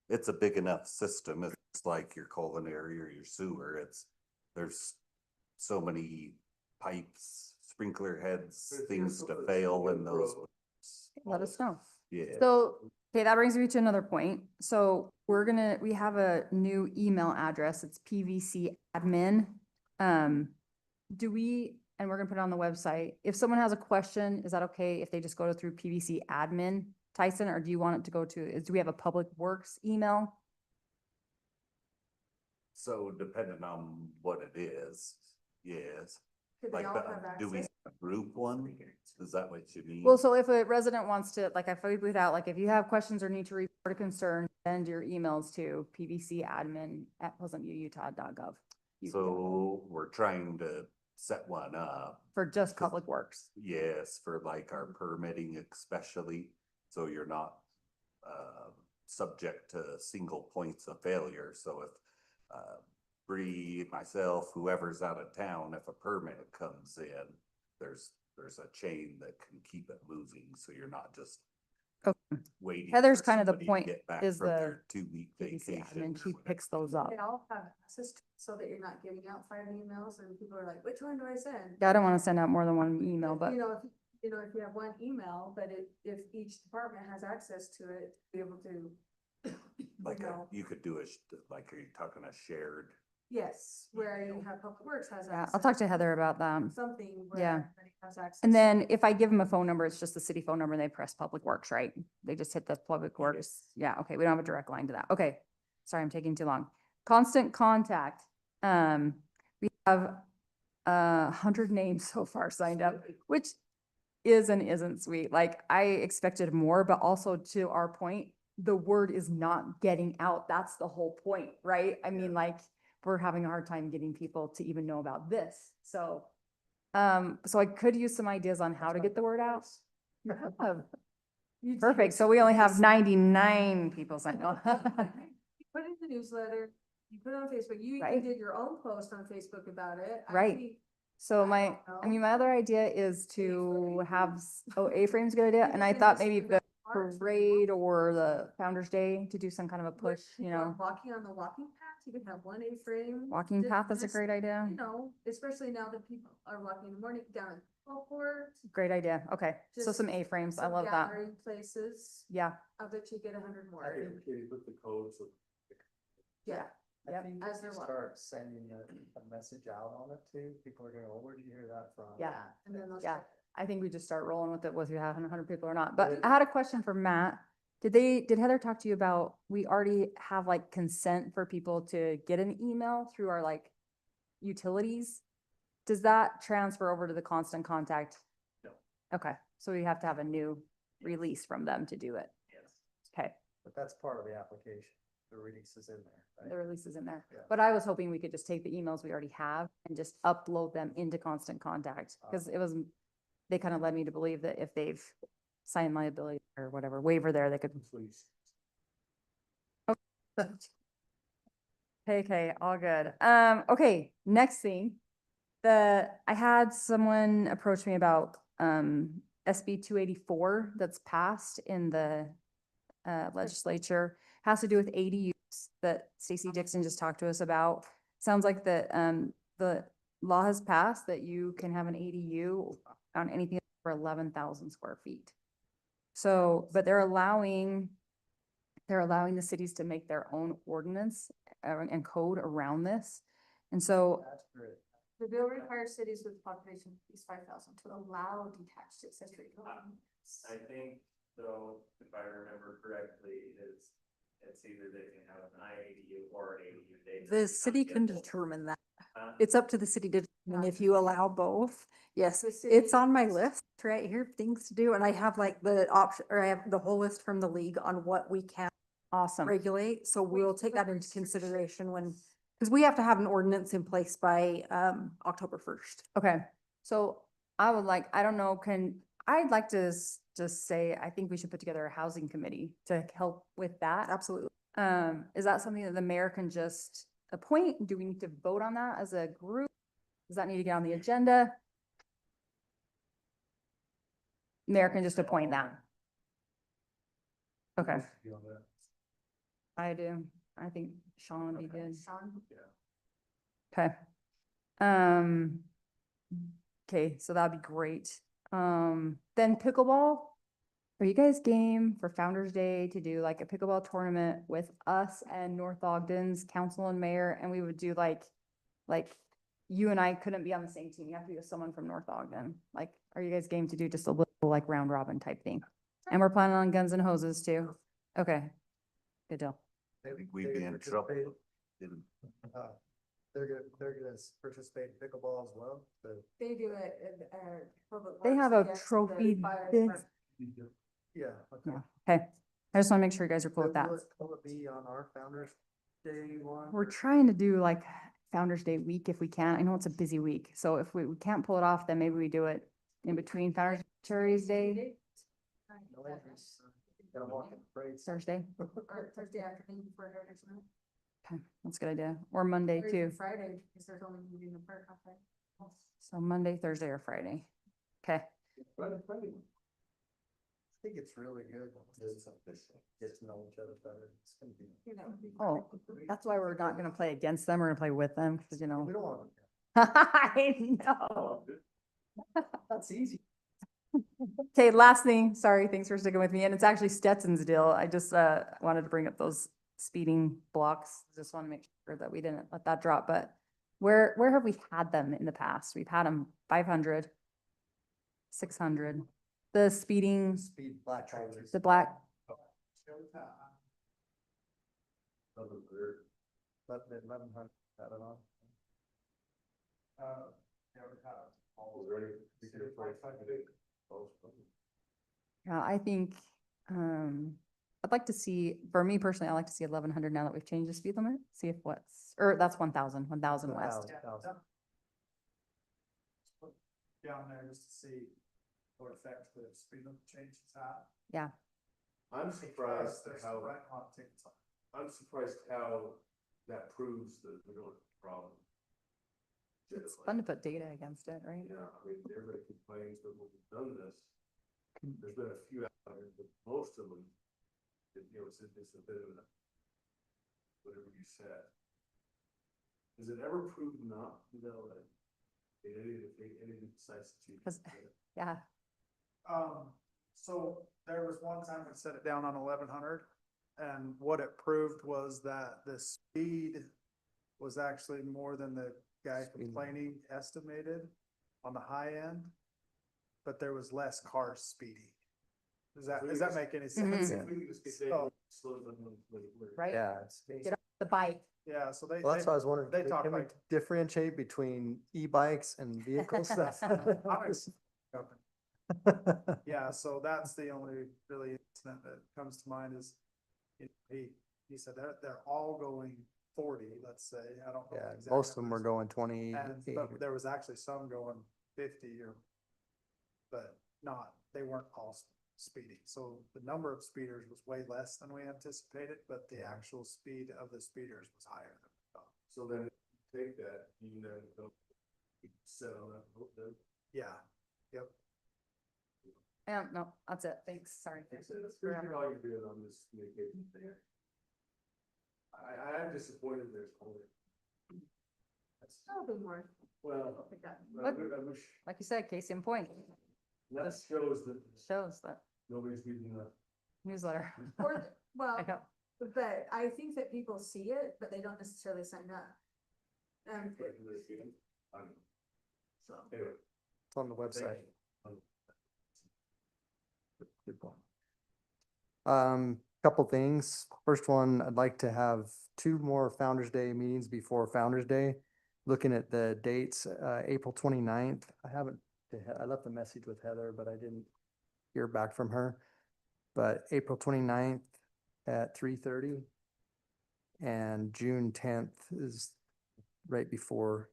It's a big enough system. It's like your culinary or your sewer. There's so many pipes, sprinkler heads, There's things some to that's fail in in those. row. Let us know. Yeah. So, okay, that brings me to another point. So we have a new email address. It's PVC admin. And we're gonna put it on the website. If someone has a question, is that okay if they just go through PVC admin, Tyson, or do you want it to go to, do we have a public works email? So depending on what it is, yes. Could they Like, all have do we access? have a group one? Is that what you mean? Well, so if a resident wants to, like, if we put out, like, if you have questions or need to report a concern, send your emails to pvcadmin@pleasantview.utah.gov. So we're trying to set one up. For just public works. Yes, for like our permitting especially, so you're not subject to single points of failure. So if Bree, myself, whoever's out of town, if a permit comes in, there's a chain that can keep it moving, so you're not just waiting. Heather's for kind of the somebody to point get back is from the their 2-week PVC vacation. admin, or she whatever. picks those up. They all have access to, so that you're not getting out 5 emails and people are like, which one do I send? Yeah, I don't want to send out more than one email, but If you have one email, but if each department has access to it, be able to. Like you could do like, are you talking a shared Yes, where you have Public Works has Yeah, access. I'll talk to Heather about that. Something where Yeah. everybody has access. And then if I give them a phone number, it's just the city phone number and they press Public Works, right? They just hit the Public Works. Yeah, okay, we don't have a direct line to that. Okay. Sorry, I'm taking too long. Constant contact. We have 100 names so far signed up, which is and isn't sweet. Like I expected more, but also to our point, the word is not getting out. That's the whole point, right? I mean, like, we're having a hard time getting people to even know about this. So so I could use some ideas on how to get the word out. Perfect. So we only have 99 people signed up. You put it in the newsletter, you put it on Facebook, you even Right. did your own post on Facebook about it. I Right. think So I my, don't I mean, know. my other idea is to have, A-frame's a good idea. And I thought maybe the parade or the Founder's Day to do some kind of a push, you know. Walking on the walking path, you can have one A-frame. Walking ju- path is a just, great idea. You know, especially now that people are walking in the morning down at Gulfport. Great idea. Okay. So just some A-frames. I some love that. gallery Places, Yeah. I bet you get 100 more. I think Katie put the codes of. Yeah. I Yep. think As if they're you walking. start sending a message out on it too, people are gonna, oh, where'd you hear that from? Yeah. And then they'll Yeah. check. I think we just start rolling with it, whether you have 100 people or not. But I had a question for Matt. Did Heather talk to you about, we already have like consent for people to get an email through our like utilities? Does that transfer over to the constant contact? No. Okay, so we have to have a new release from them to do it. Yes. Okay, But that's part of the application. The release is in there, the right? release is in there. Yeah. But I was hoping we could just take the emails we already have and just upload them into constant contact. Because it was, they kind of led me to believe that if they've signed liability or whatever waiver there, they could. Okay, all good. Okay, next thing. I had someone approach me about, SB 284 that's passed in the, legislature. Has to do with ADUs that Stacy Dixon just talked to us about. Sounds like the law has passed that you can have an ADU on anything over 11,000 square feet. So, but they're allowing the cities to make their own ordinance and code around this. And so, That's great. The bill requires cities with population of at least 5,000 to allow detached accessory dwelling. I think, though, if I remember correctly, it's either they can have an IADU or an ADU. The city can determine that. Huh? It's up to the city to determine if you allow both. Yes, The it's city- on my list right here, things to do, and I have like the option, or I have the whole list from the league on what we can awesome. regulate, so we'll take that into consideration when, because we have to have an ordinance in place by October 1st. Okay, so I would like, I don't know, I'd like to just say, I think we should put together a housing committee to help with that. Absolutely. Is that something that the mayor can just appoint? Do we need to vote on that as a group? Does that need to get on the agenda? Mayor can just appoint that. Okay, I do. I think Sean would be good. Sean? Okay. Okay, so that'd be great. Then pickleball. Are you guys game for Founder's Day to do like a pickleball tournament with us and North Ogden's council and mayor? And we would do like you and I couldn't be on the same team. You have to be with someone from North Ogden. Like, are you guys game to do just a little like round robin type thing? And we're planning on guns and hoses too. Okay, good deal. They- think we'd they be in trouble. participate- Didn't- They're gonna participate in pickleball as well, but. They do it at Public They Works have a against the trophy fire this- department. Yeah. Yeah, okay. I just want to make sure you guys are cool with that. Will it be on our Founder's Day one? We're or- trying to do like Founder's Day week if we can. I know it's a busy week. So if we can't pull it off, then maybe we do it in between Founder's Day, No entries. Gotta walk in the parade. Thursday. Or Thursday afternoon before Heritage Month. Okay, that's a good idea. Or Monday Or even too. Friday, because there's only meeting in the park on Friday. So Monday, Thursday or Friday. Okay. I think it's really good to get to know each other better. It's gonna be. You know, Oh, that's why we're not gonna play against them. We're gonna play with them because you know. We don't want. I know. That's easy. Okay, last thing, sorry, thanks for sticking with me, and it's actually Stetson's deal. I just wanted to bring up those speeding blocks. Just want to make sure that we didn't let that drop, but where have we had them in the past? We've had them 500, 600. The speeding, Speed black drivers. the black, But the 1100, I don't know. yeah, I think, I'd like to see, for me personally, I'd like to see 1100 now that we've changed the speed limit, see if or that's 1000 west. Down there just to see what effect the speed limit changes have. Yeah. I'm surprised at how, Right on tickets. I'm surprised how that proves that we don't have a problem. It's fun to put data against it, right? Yeah, I mean, everybody complains that when we've done this, there's been a few out there, but most of them, you know, it's a bit of a, whatever you said. Has it ever proved not, you know, that any decides to? 'Cause- Yeah, So there was one time we set it down on 1100, and what it proved was that the speed was actually more than the guy complaining estimated on the high end, but there was less cars speeding. Does that make any sense? If we could just get So- slow down, right? Yeah. Get off the bike. Yeah, so they. Well, that's what I was wondering, They talk can we like. differentiate between e-bikes and vehicles? Yeah, so that's the only really incident that comes to mind is, you know, he said they're all going 40, let's say, I don't know. Yeah, the exact most of them were numbers. going 28. But there was actually some going 50 but they weren't all speeding. So the number of speeders was way less than we anticipated, but the actual speed of the speeders was higher than we thought. So then take that, you know, don't set on that road then. Yeah, yep. No, that's it. Thanks. Sorry. That's all you're doing on this communication thing. I'm disappointed there's only. That'll be more. Well, But- I wish, Like you said, case in point, that shows that shows that nobody's reading the. newsletter. Or, well, I know. but I think that people see it, but they don't necessarily sign up. So. Anyway. It's on the website. Good point. Couple things. First one, I'd like to have 2 more Founder's Day meetings before Founder's Day. Looking at the dates, April 29th. I left a message with Heather, but I didn't hear back from her. But April 29th at 3:30 and June 10th is right before.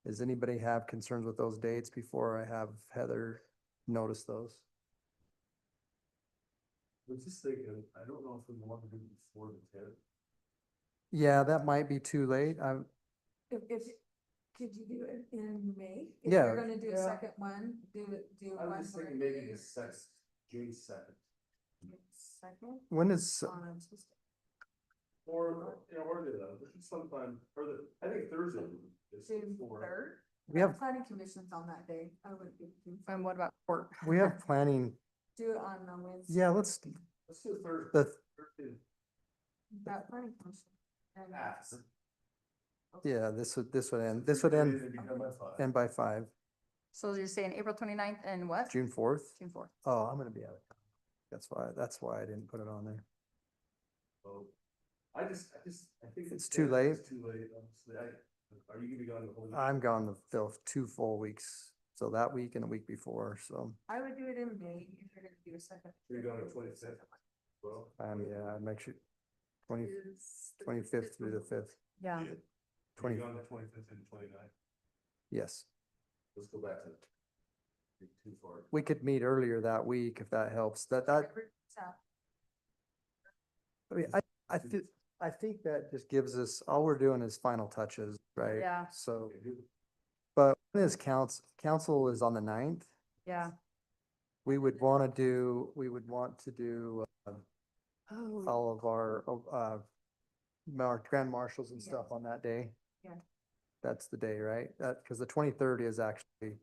Does anybody have concerns with those dates before I have Heather notice those? I was just thinking, I don't know if we want to do it before the 10th. Yeah, that might be too late. If, could you do it in May? If Yeah. you're gonna do a Yeah. second one, do I one. was just where thinking maybe you- the second, June 2nd. Second? When is, On Tuesday. Or, you know, or sometime, I think Thursday is June before. 3rd? we have, Planning commission's on that day. I would be. And what about court? we have planning. Do it on a Wednesday. Yeah, let's, Let's do Thursday. the, That planning commission. And yeah, this would end by 5, So you're saying April 29th and what? June 4th. June 4th. Oh, I'm gonna be out of town. That's why I didn't put it on there. Oh, I think. It's too late. It's too late, honestly. Are you gonna be gone the whole week? I'm gone the 2 full weeks, so that week and a week before, so, I would do it in May if you're gonna do a second. You're gone the 25th. Well. yeah, I'd make sure 25th through the 5th. Yeah. You're 20 gone the 25th and 29th. Yes, Let's go back to. Too far. we could meet earlier that week if that helps. I mean, I think that just gives us, all we're doing is final touches, right? Yeah. So, but when is council is on the 9th. Yeah. We would want to do Oh. all of our grand marshals and stuff on that day. Yeah. That's the day, right? Cause the 23rd is actually,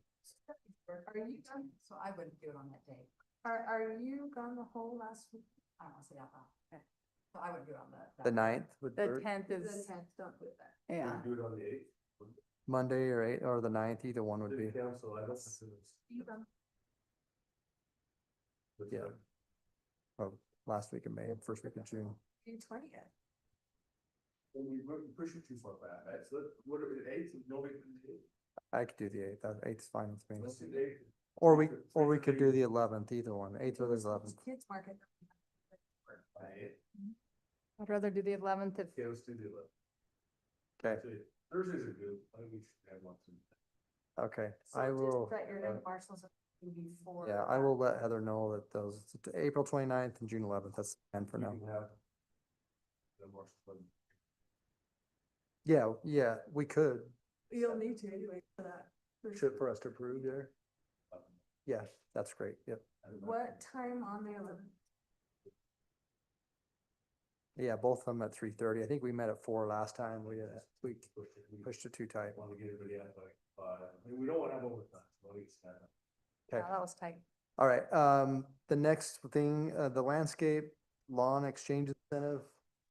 Are you done? So I wouldn't do it on that day. Are you gone the whole last week? I don't say out loud. I would do it on The 9th would The work. 10th The is, 10th, don't do that. yeah. Do it on the eighth. Monday or or the 9th, either one would be. Council, I don't think it's. Yeah. Oh, last week of May, first week of June. June 20th. We push it too far back, right? So what are the eighth, nobody can do it? I could do the 8th. That 8th is fine with me. Let's do the eighth. Or we could do the 11th, either one, 8th or the 11th. Kids market. I'd rather do the 11th if, Okay, let's do the 11th. Okay, Thursdays are good, I think we should have one. okay. So I just will, Set your head marshals before. yeah, I will let Heather know that those, April 29th and June 11th, that's the plan for We now. can have the March 11th. Yeah, we could. You'll need to anyway for that. Should for us to approve there? Yeah, that's great, yep. What time on the 11th? Yeah, both of them at 3:30. I think we met at 4 last time. We pushed it too tight. Want to get everybody out by 5. I mean, we don't want to have overtime, so at least have. Okay. that was tight. All right, the next thing, the landscape lawn exchange incentive.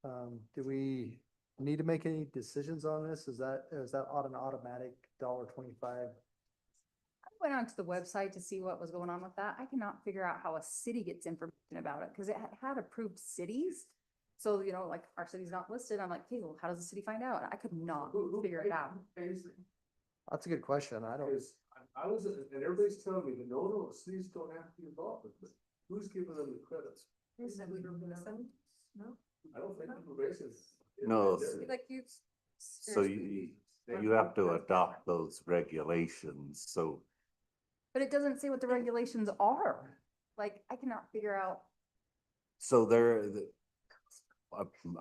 Do we need to make any decisions on this? Is that on an automatic $1.25? I went onto the website to see what was going on with that. I cannot figure out how a city gets information about it because it had approved cities. So, you know, like our city's not listed. I'm like, hey, well, how does the city find out? I could not figure it out. That's a good question. I don't, Because I was, and everybody's telling me that no, cities don't have to be involved with this. Who's giving them the credits? Is that we don't know them? No? I don't think the probation. No, Like you. So you have to adopt those regulations, so But it doesn't say what the regulations are. Like, I cannot figure out.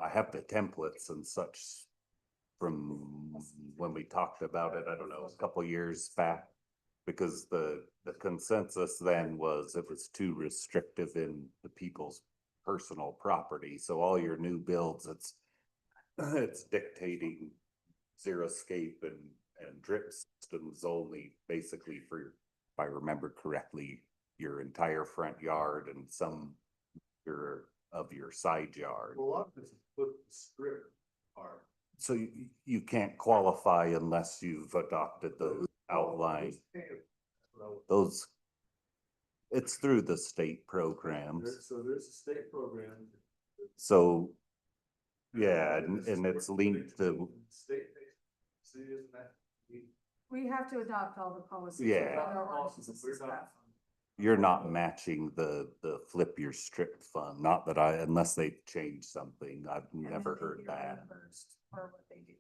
I have the templates and such from when we talked about it, I don't know, a couple years back. Because the consensus then was it was too restrictive in the people's personal property, so all your new builds, it's dictating xeriscape and drip systems only basically for, if I remember correctly, your entire front yard and some of your side yard. Well, a lot of this is put strip are. So you can't qualify unless you've adopted the outline. Those, it's through the state programs. So there's a state program. So, yeah, and it's linked to, State, city doesn't have to. We have to adopt all the policies. Yeah. and our ordinances and stuff. you're not matching the flip your strip fund, not that unless they change something, I've And then never they heard get that. reimbursed for what they do.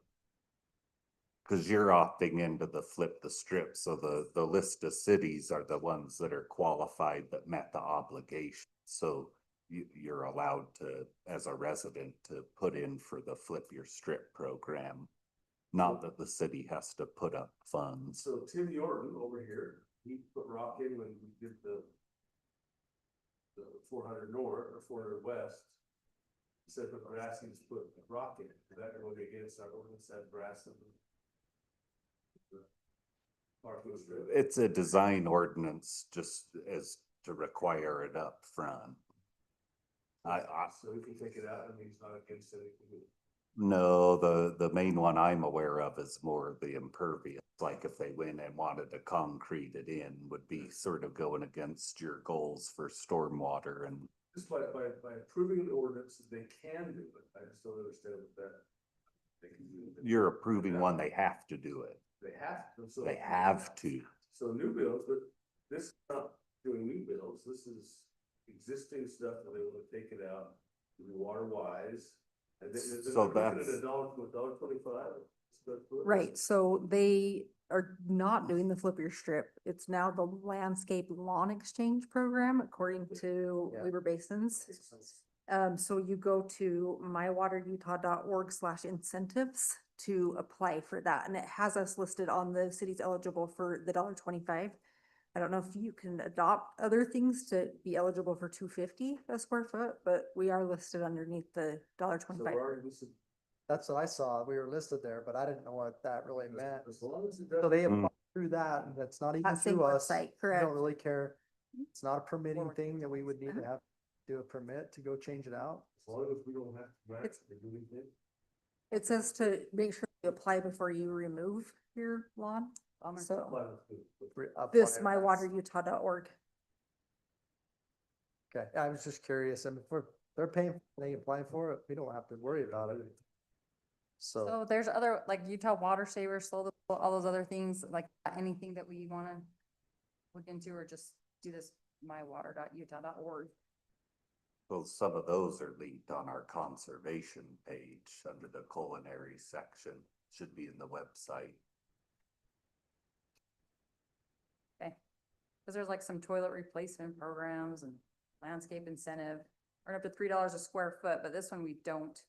Cause you're opting into the flip the strip, so the list of cities are the ones that are qualified that met the obligation. So you're allowed to, as a resident, to put in for the flip your strip program. Not that the city has to put up funds. So Tim Yorton over here, he put rock in when we did the 400 north or 400 west. He said put grass, he just put rock in, that would be against our ordinance, that grass. It's a design ordinance just as to require it up front. So we can take it out and he's not against it. No, the main one I'm aware of is more the impervious, like if they went and wanted to concrete it in, would be sort of going against your goals for stormwater and. Just by approving an ordinance, they can do it, I just don't understand what that. They can do it. You're approving one, they have to do it. They have to. So- They have to. So new builds, but this is not doing new builds, this is existing stuff that they want to take it out, to be water wise. And then So that's- $1.25. Right, so they are not doing the flip your strip. It's now the landscape lawn exchange program according to Yeah. Weber Basins. So you go to mywaterutah.org/incentives to apply for that, and it has us listed on the cities eligible for the $1.25. I don't know if you can adopt other things to be eligible for $2.50 a square foot, but we are listed underneath the $1.25. That's what I saw. We were listed there, but I didn't know what that really meant. As long as it So doesn't. they apply through that, and that's not even That same through us. website, We correct. don't really care. It's not a permitting thing that we would need to have. do a permit to go change it out? As long as we don't have to match It's- the doing thing. It says to make sure you apply before you remove your lawn. So this mywaterutah.org. Okay, I was just curious, and if they're paying, they apply for it, we don't have to worry about it. So, So there's other, like Utah Water Savers, all those other things, like anything that we wanna look into, or just do this mywater.utah.org. Well, some of those are linked on our conservation page under the culinary section, should be in the website. Okay, cause there's like some toilet replacement programs and landscape incentive, earn up to $3 a square foot, but this one we don't.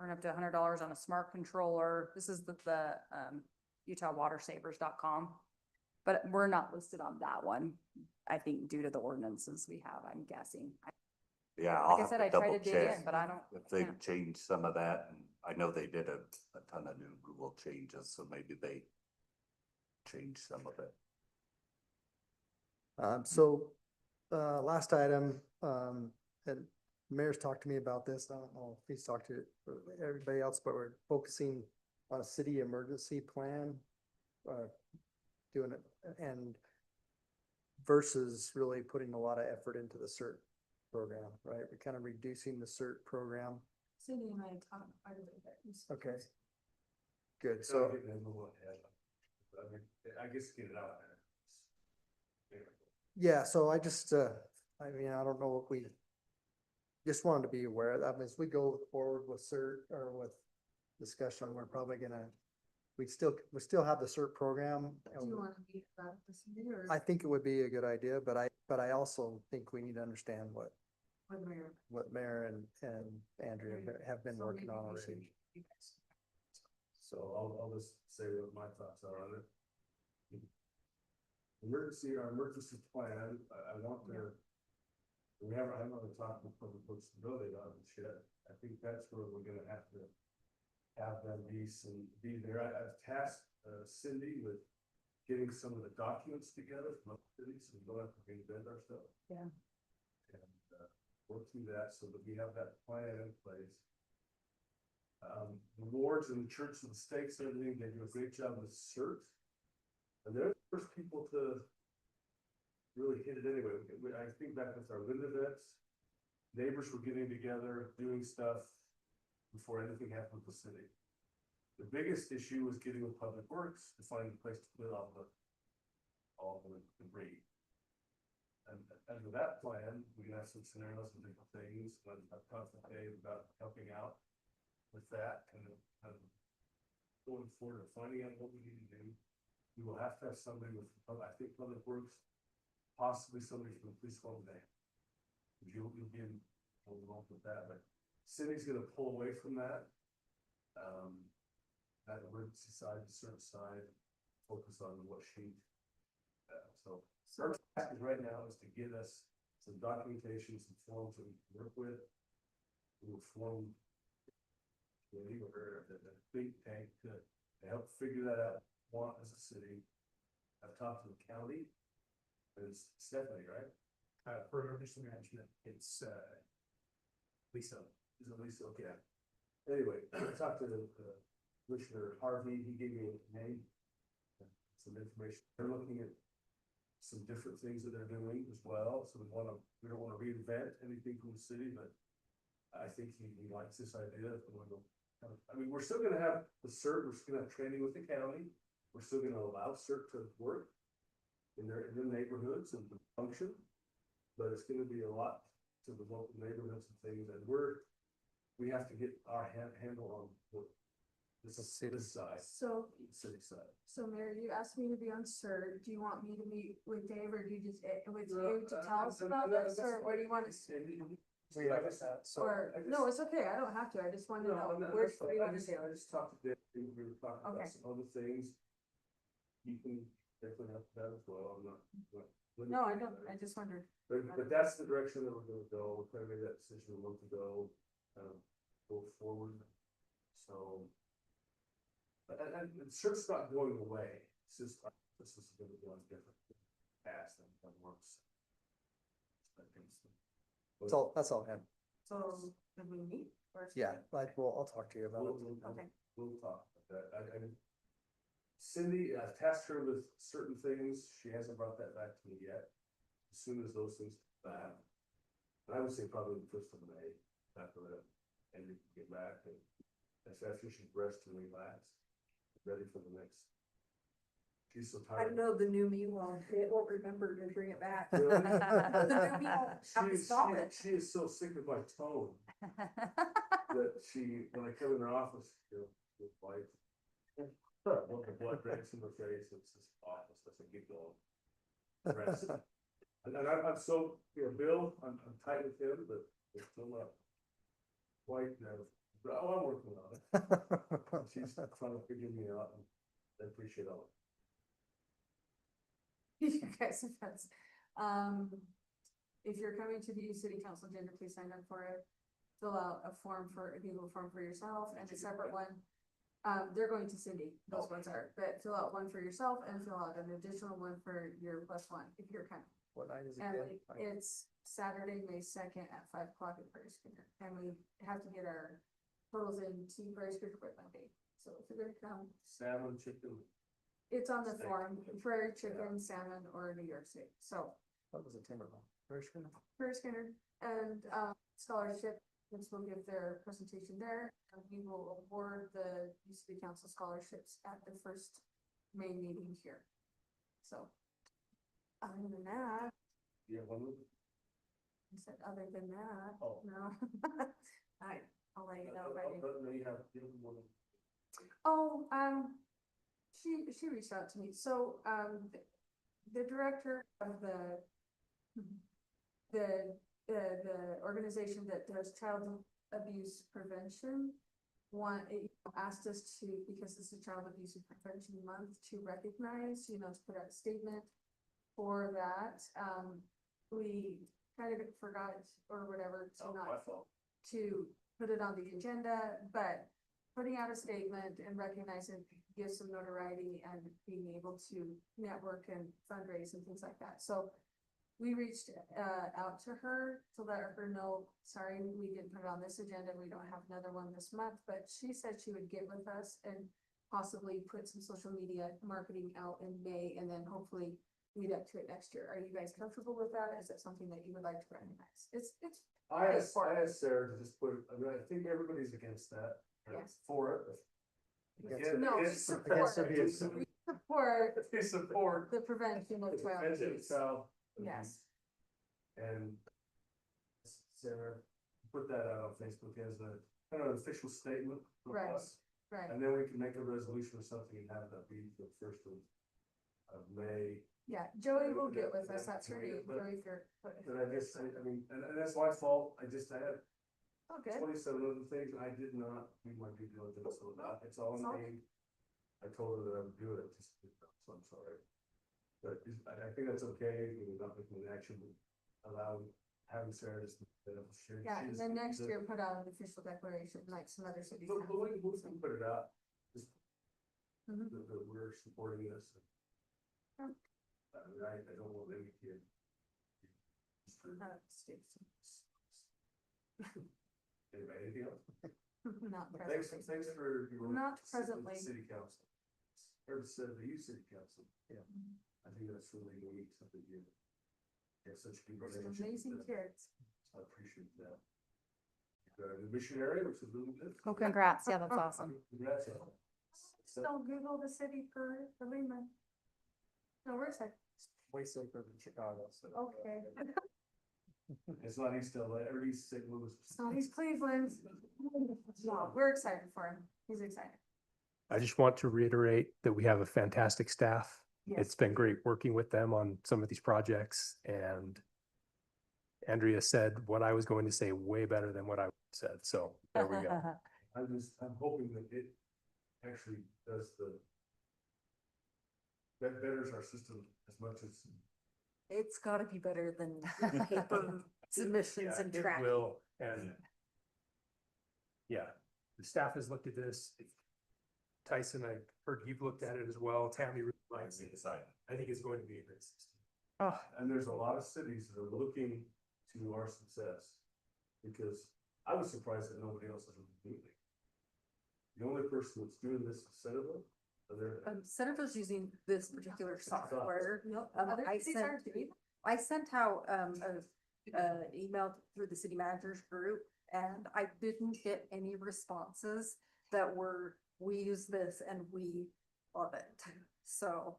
Earn up to $100 on a smart controller. This is the UtahWaterSavers.com. But we're not listed on that one, I think due to the ordinances we have, I'm guessing. Yeah, Like I'll I have said, to I tried double to dig check in, but I don't. if they've yeah. changed some of that, and I know they did a ton of new rule changes, so maybe they changed some of it. last item, and Mayor's talked to me about this, I don't know if he's talked to everybody else, but we're focusing on a city emergency plan. Doing it and versus really putting a lot of effort into the CERT program, right? We're kind of reducing the CERT program. Cindy and I talked quite a bit about this. Okay. Good, So so, getting a little ahead. I mean, I guess get it out there. yeah, so I just, I mean, I don't know if we just wanted to be aware of that. I mean, as we go forward with CERT or with discussion, we're probably gonna, we still have the CERT program. Do you want to be about this meeting or? I think it would be a good idea, but I also think we need to understand what Mayor and Andrea have been working on already. So I'll just say what my thoughts are on it. Our emergency plan, I want to. I'm gonna talk with public works and building on this shit. I think that's where we're gonna have to have them be there. I've tasked Cindy with getting some of the documents together from other cities, so we don't have to reinvent ourselves. Yeah. And work through that so that we have that plan in place. The wards and the church and the stakes and everything, they do a great job with CERT. And they're the first people to really hit it anyway. I think back with our wind events, neighbors were getting together, doing stuff before anything happened with the city. The biggest issue was getting with Public Works to find a place to put all the debris. And under that plan, we have some scenarios and different things, but I've talked to Dave about helping out with that and going forward and finding out what we need to do. We will have to have somebody with, I think Public Works, possibly somebody from the police department. You'll be involved with that, but city's gonna pull away from that. That emergency side, the certain side, focus on what she. So our task is right now is to get us some documentation, some forms that we can work with. We will form a think tank to help figure that out, want as a city. I've talked to the county. It's Stephanie, right? For emergency management, it's Lisa. Is it Lisa? Okay. Anyway, I talked to Commissioner Harvey, he gave me a name. Some information. They're looking at some different things that they're doing as well, so we don't wanna reinvent anything from the city, but I think he likes this idea. I mean, we're still gonna have the CERT, we're still gonna have training with the county, we're still gonna allow CERT to work in their neighborhoods and function, but it's gonna be a lot to the local neighborhoods and things, and we have to get our handle on this side, city side. So Mayor, you asked me to be on CERT. Do you want me to meet with Dave or do you just, with you to tell us about this or what do you want to say? Or, no, it's okay. I don't have to. I just wanted to know. I just talked to Dave, we were talking about some other things. You can definitely help that as well. I'm not. No, I don't. I just wondered. But that's the direction that we're gonna go. We're trying to make that decision a month ago, go forward. So. And CERT's not going away. It's just, this is gonna be on different paths and works. That's all I have. So, did we meet? or- Yeah, like, well, I'll talk to you about it. Okay. We'll talk about that. Cindy, I've tasked her with certain things. She hasn't brought that back to me yet. As soon as those things come back. And I would say probably the 1st of May, after that, and we can get back and that's after she's rest and relaxed, ready for the next. She's so I tired. know the new me won't remember to bring it back. Really? The new me won't have to stop it. She is so sick of my tone that when I come in her office, with like. Look at blood breaks in the face, it's just office, doesn't keep going. Rest. And I'm so, Bill, I'm tight with him, but it's still not quite, oh, I'm working on it. She's trying to figure me out, and I appreciate all You guys, that's, if you're coming to the Youth City Council agenda, please sign up for it. Fill out a Google form for yourself and a separate one. They're going to Cindy, those ones are, but fill out one for yourself and fill out an additional one for your +1 if you're coming. What night is it And again? it's Saturday, May 2nd at 5 o'clock at Prairie Schooner. And we have to get our totals in to Prairie Schooner by Monday. So if you're gonna come, salmon, chicken. it's on the Steak. form, prairie chicken, salmon, or New York steak. So That was a Timberland. Very sure. Prairie Schooner and scholarship, which will give their presentation there. And we will award the Youth City Council scholarships at the first main meeting here. So other than that, Yeah, one. I said, other than that, Oh. no. I'll let you know. if I do. You have, one. Oh, she reached out to me. So, the director of the organization that does child abuse prevention asked us to, because this is Child Abuse and Prevention Month, to recognize, to put out a statement for that. We kind of forgot or whatever to My fault. to put it on the agenda, but putting out a statement and recognizing gives some notoriety and being able to network and fundraise and things like that. So we reached out to her to let her know, sorry, we didn't put it on this agenda. We don't have another one this month, but she said she would get with us and possibly put some social media marketing out in May and then hopefully lead up to it next year. Are you guys comfortable with that? Is that something that you would like to recognize? It's I asked Sarah to just put, I think everybody's against that. Yes. For it. No, Against- support. against- We support They support. the prevention of child Prevention of abuse. child Yes, And Sarah put that out on Facebook as a kind of official statement from Right. us. right. And then we can make a resolution or something and have that be the 1st of May. Yeah, Joey will get with us. That's her name, But- Joey Fair. But I guess, I mean, and that's my fault. I had Okay, 27 other things and I did not do my due diligence, so it's all It's in all me. I told her that I would do it, so I'm sorry. But I think that's okay, we're not making an action, having Sarah just. yeah, and then next year put out an official declaration like some other cities. But have. we can put it out, just Mhm. that we're supporting this. Yeah. I mean, I don't want any kid. Anyway, anything else? Not Thanks presently. for your. Not assistance with presently. the City council. Or the youth city council. Yeah. I think that's really neat, something you. Have such good There's some relationship amazing with them. kids. I appreciate that. The missionary, which is really good. Oh, congrats. Yeah, that's awesome. Congrats. Don't Google the city for Lehman. No, we're excited. Way safer than Chicago, so. Okay. It's not East LA, or East St. Louis. So he's Cleveland. No, we're excited for him. He's excited. I just want to reiterate that we have a fantastic staff. Yes. It's been great working with them on some of these projects, and Andrea said what I was going to say way better than what I said, so there we go. I'm hoping that it actually does that betters our system as much as. It's gotta be better than paper submissions and It tracking. will, and yeah, the staff has looked at this. Tyson, I heard you've looked at it as well. Tammy really likes it. I think it's going to be a great system. And there's a lot of cities that are looking to our success. Because I was surprised that nobody else is doing it. The only person that's doing this is Centerville. and they're- Centerville's using this particular software. Other I cities sent, aren't doing I sent out, a email through the city managers group and I didn't get any responses that were, we use this and we love it. So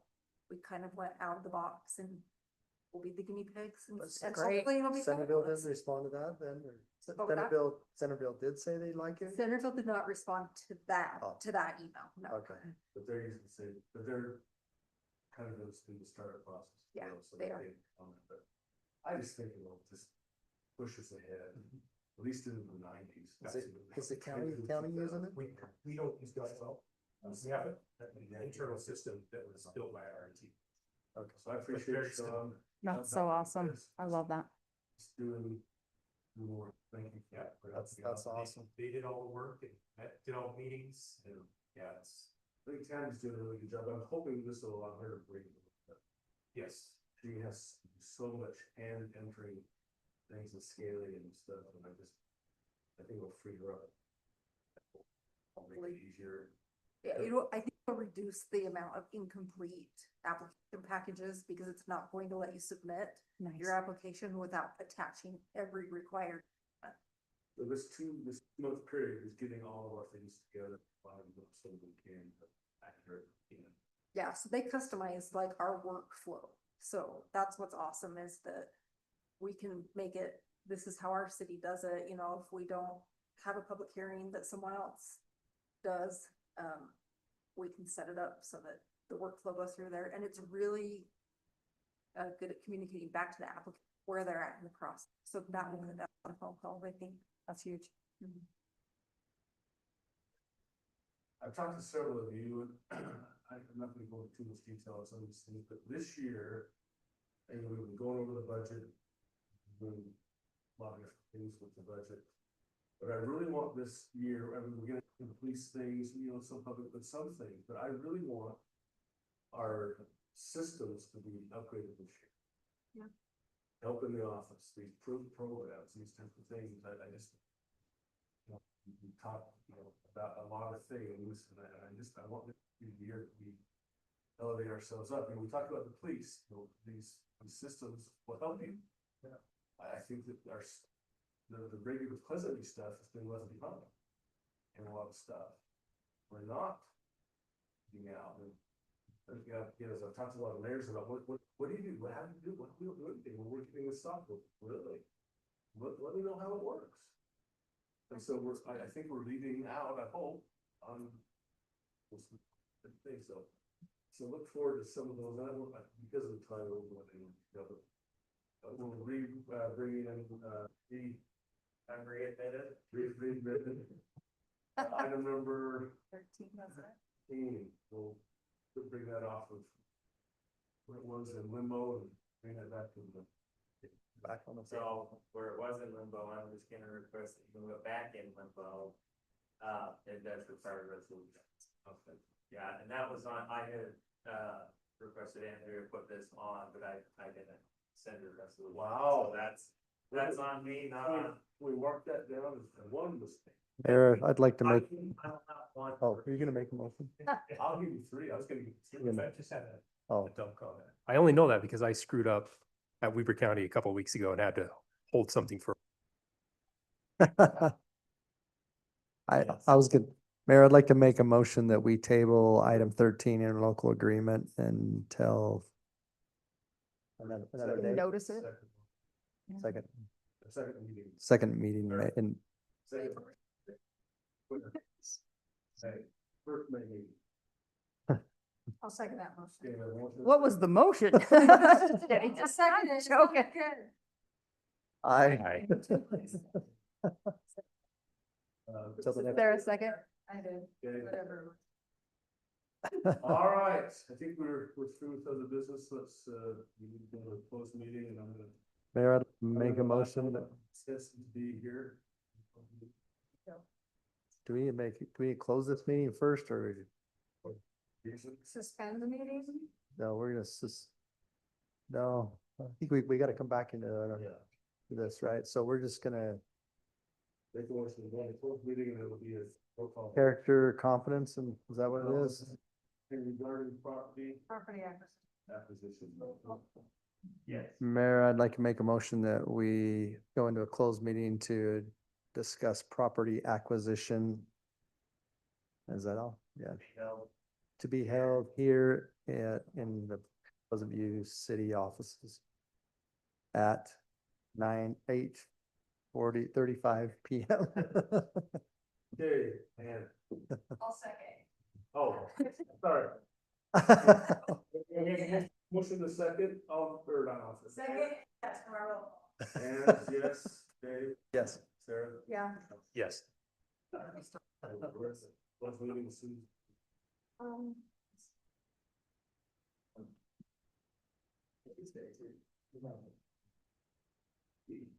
we kind of went out of the box and we'll be the guinea pigs and That's and great. hopefully it'll be. Centerville fabulous. didn't respond to that then, or Oh, that- Centerville did say they like it? Centerville did not respond to that, Oh. to that email, no. Okay. But they're using the same, but they're kind of in the startup process. you Yeah, know, so they are. can't comment, but I just think it'll just push us ahead, at least in the nineties. Is the county using it? We don't use Guidewell. We have an internal system that was built by our IT. Okay, so I appreciate Sean. That's so awesome. I love that. Just doing more, thank you. Yeah. That's awesome. They did all the work and did all the meetings and yeah, it's, I think Tammy's doing a really good job. I'm hoping this will allow her to breathe. yes. She has so much hand entering things and scaling and stuff, and I think it'll free her up. I'll make it easier. Yeah, I think it'll reduce the amount of incomplete application packages because it's not going to let you submit your application without attaching every required. So this 2-month period is getting all of our things together, so we can accurate, Yeah, so they customize like our workflow. So that's what's awesome is that we can make it, this is how our city does it, you know, if we don't have a public hearing that someone else does, we can set it up so that the workflow goes through there and it's really good at communicating back to the applicant where they're at in the process. So that will cut down on phone calls, I think that's huge. I've talked to several of you, and I'm not gonna go into too much detail on some of these things, but this year, and we've been going over the budget, doing a lot of different things with the budget. But I really want this year, I mean, we're gonna police things, you know, some public, but some things, but I really want our systems to be upgraded this year. Yeah. Help in the office, these programs, these types of things, I just. You know, we talk, you know, about a lot of things, and I want this year to be elevate ourselves up, and we talked about the police, you know, these systems will help you. Yeah. I think that the regular Pleasantville stuff has been left behind. And a lot of stuff. We're not getting out and. As I've talked to a lot of mayors about what do you do? How do you do? What do you do? Anything? We're getting this software, really? Let me know how it works. And so I think we're leaving out, I hope, on those things, so look forward to some of those, and I won't, because of the time, I won't go into it. We'll bring in, I'm readmitted. Item number 13, that's right. 13, we'll bring that off of where it was in limbo and bring that back to the. Back on the. So where it was in limbo, I'm just gonna request that you move it back in limbo. It does require resolution. Okay. Yeah, and that was on, I had, requested Andrea to put this on, but I didn't send her resolution. Wow. So that's on me, not on. We marked that down as one mistake. Mayor, I'd like to make, I don't have one. oh, are you gonna make a motion? I'll give you 3, I was gonna give you 3. I just had Oh, a dumb comment. I only know that because I screwed up at Weber County a couple of weeks ago and had to hold something for. I was good. Mayor, I'd like to make a motion that we table item 13 interlocal agreement until another day. Notice it. Second, Second meeting. second meeting in Second. Hey, first meeting. I'll second that motion. Okay, we have a motion. What was the motion? Just second it. Joking. Aye. Till the Is next- there a second? I did, Okay. whatever. All right, I think we're through with other business. Let's, we need to go to a closed meeting and I'm gonna. Mayor, I'd make a motion that, Says to be here. do we close this meeting first or, Suspend the meeting? no, we're gonna no, I think we gotta come back into, this, right? So we're just gonna They can watch the one closed meeting and it'll be a roll call. character, confidence, and is that what it is? And regarding property Property acquisition. acquisition. Yes. Mayor, I'd like to make a motion that we go into a closed meeting to discuss property acquisition. Is that all? Yeah. To be held here in the Pleasant View city offices at 35 PM. Okay, and, I'll second. oh, sorry. Motion to second, all, or not all. Second, that's for our roll call. And yes, Dave, Yes. Sarah. Yeah. Yes. Let's meeting soon. Um,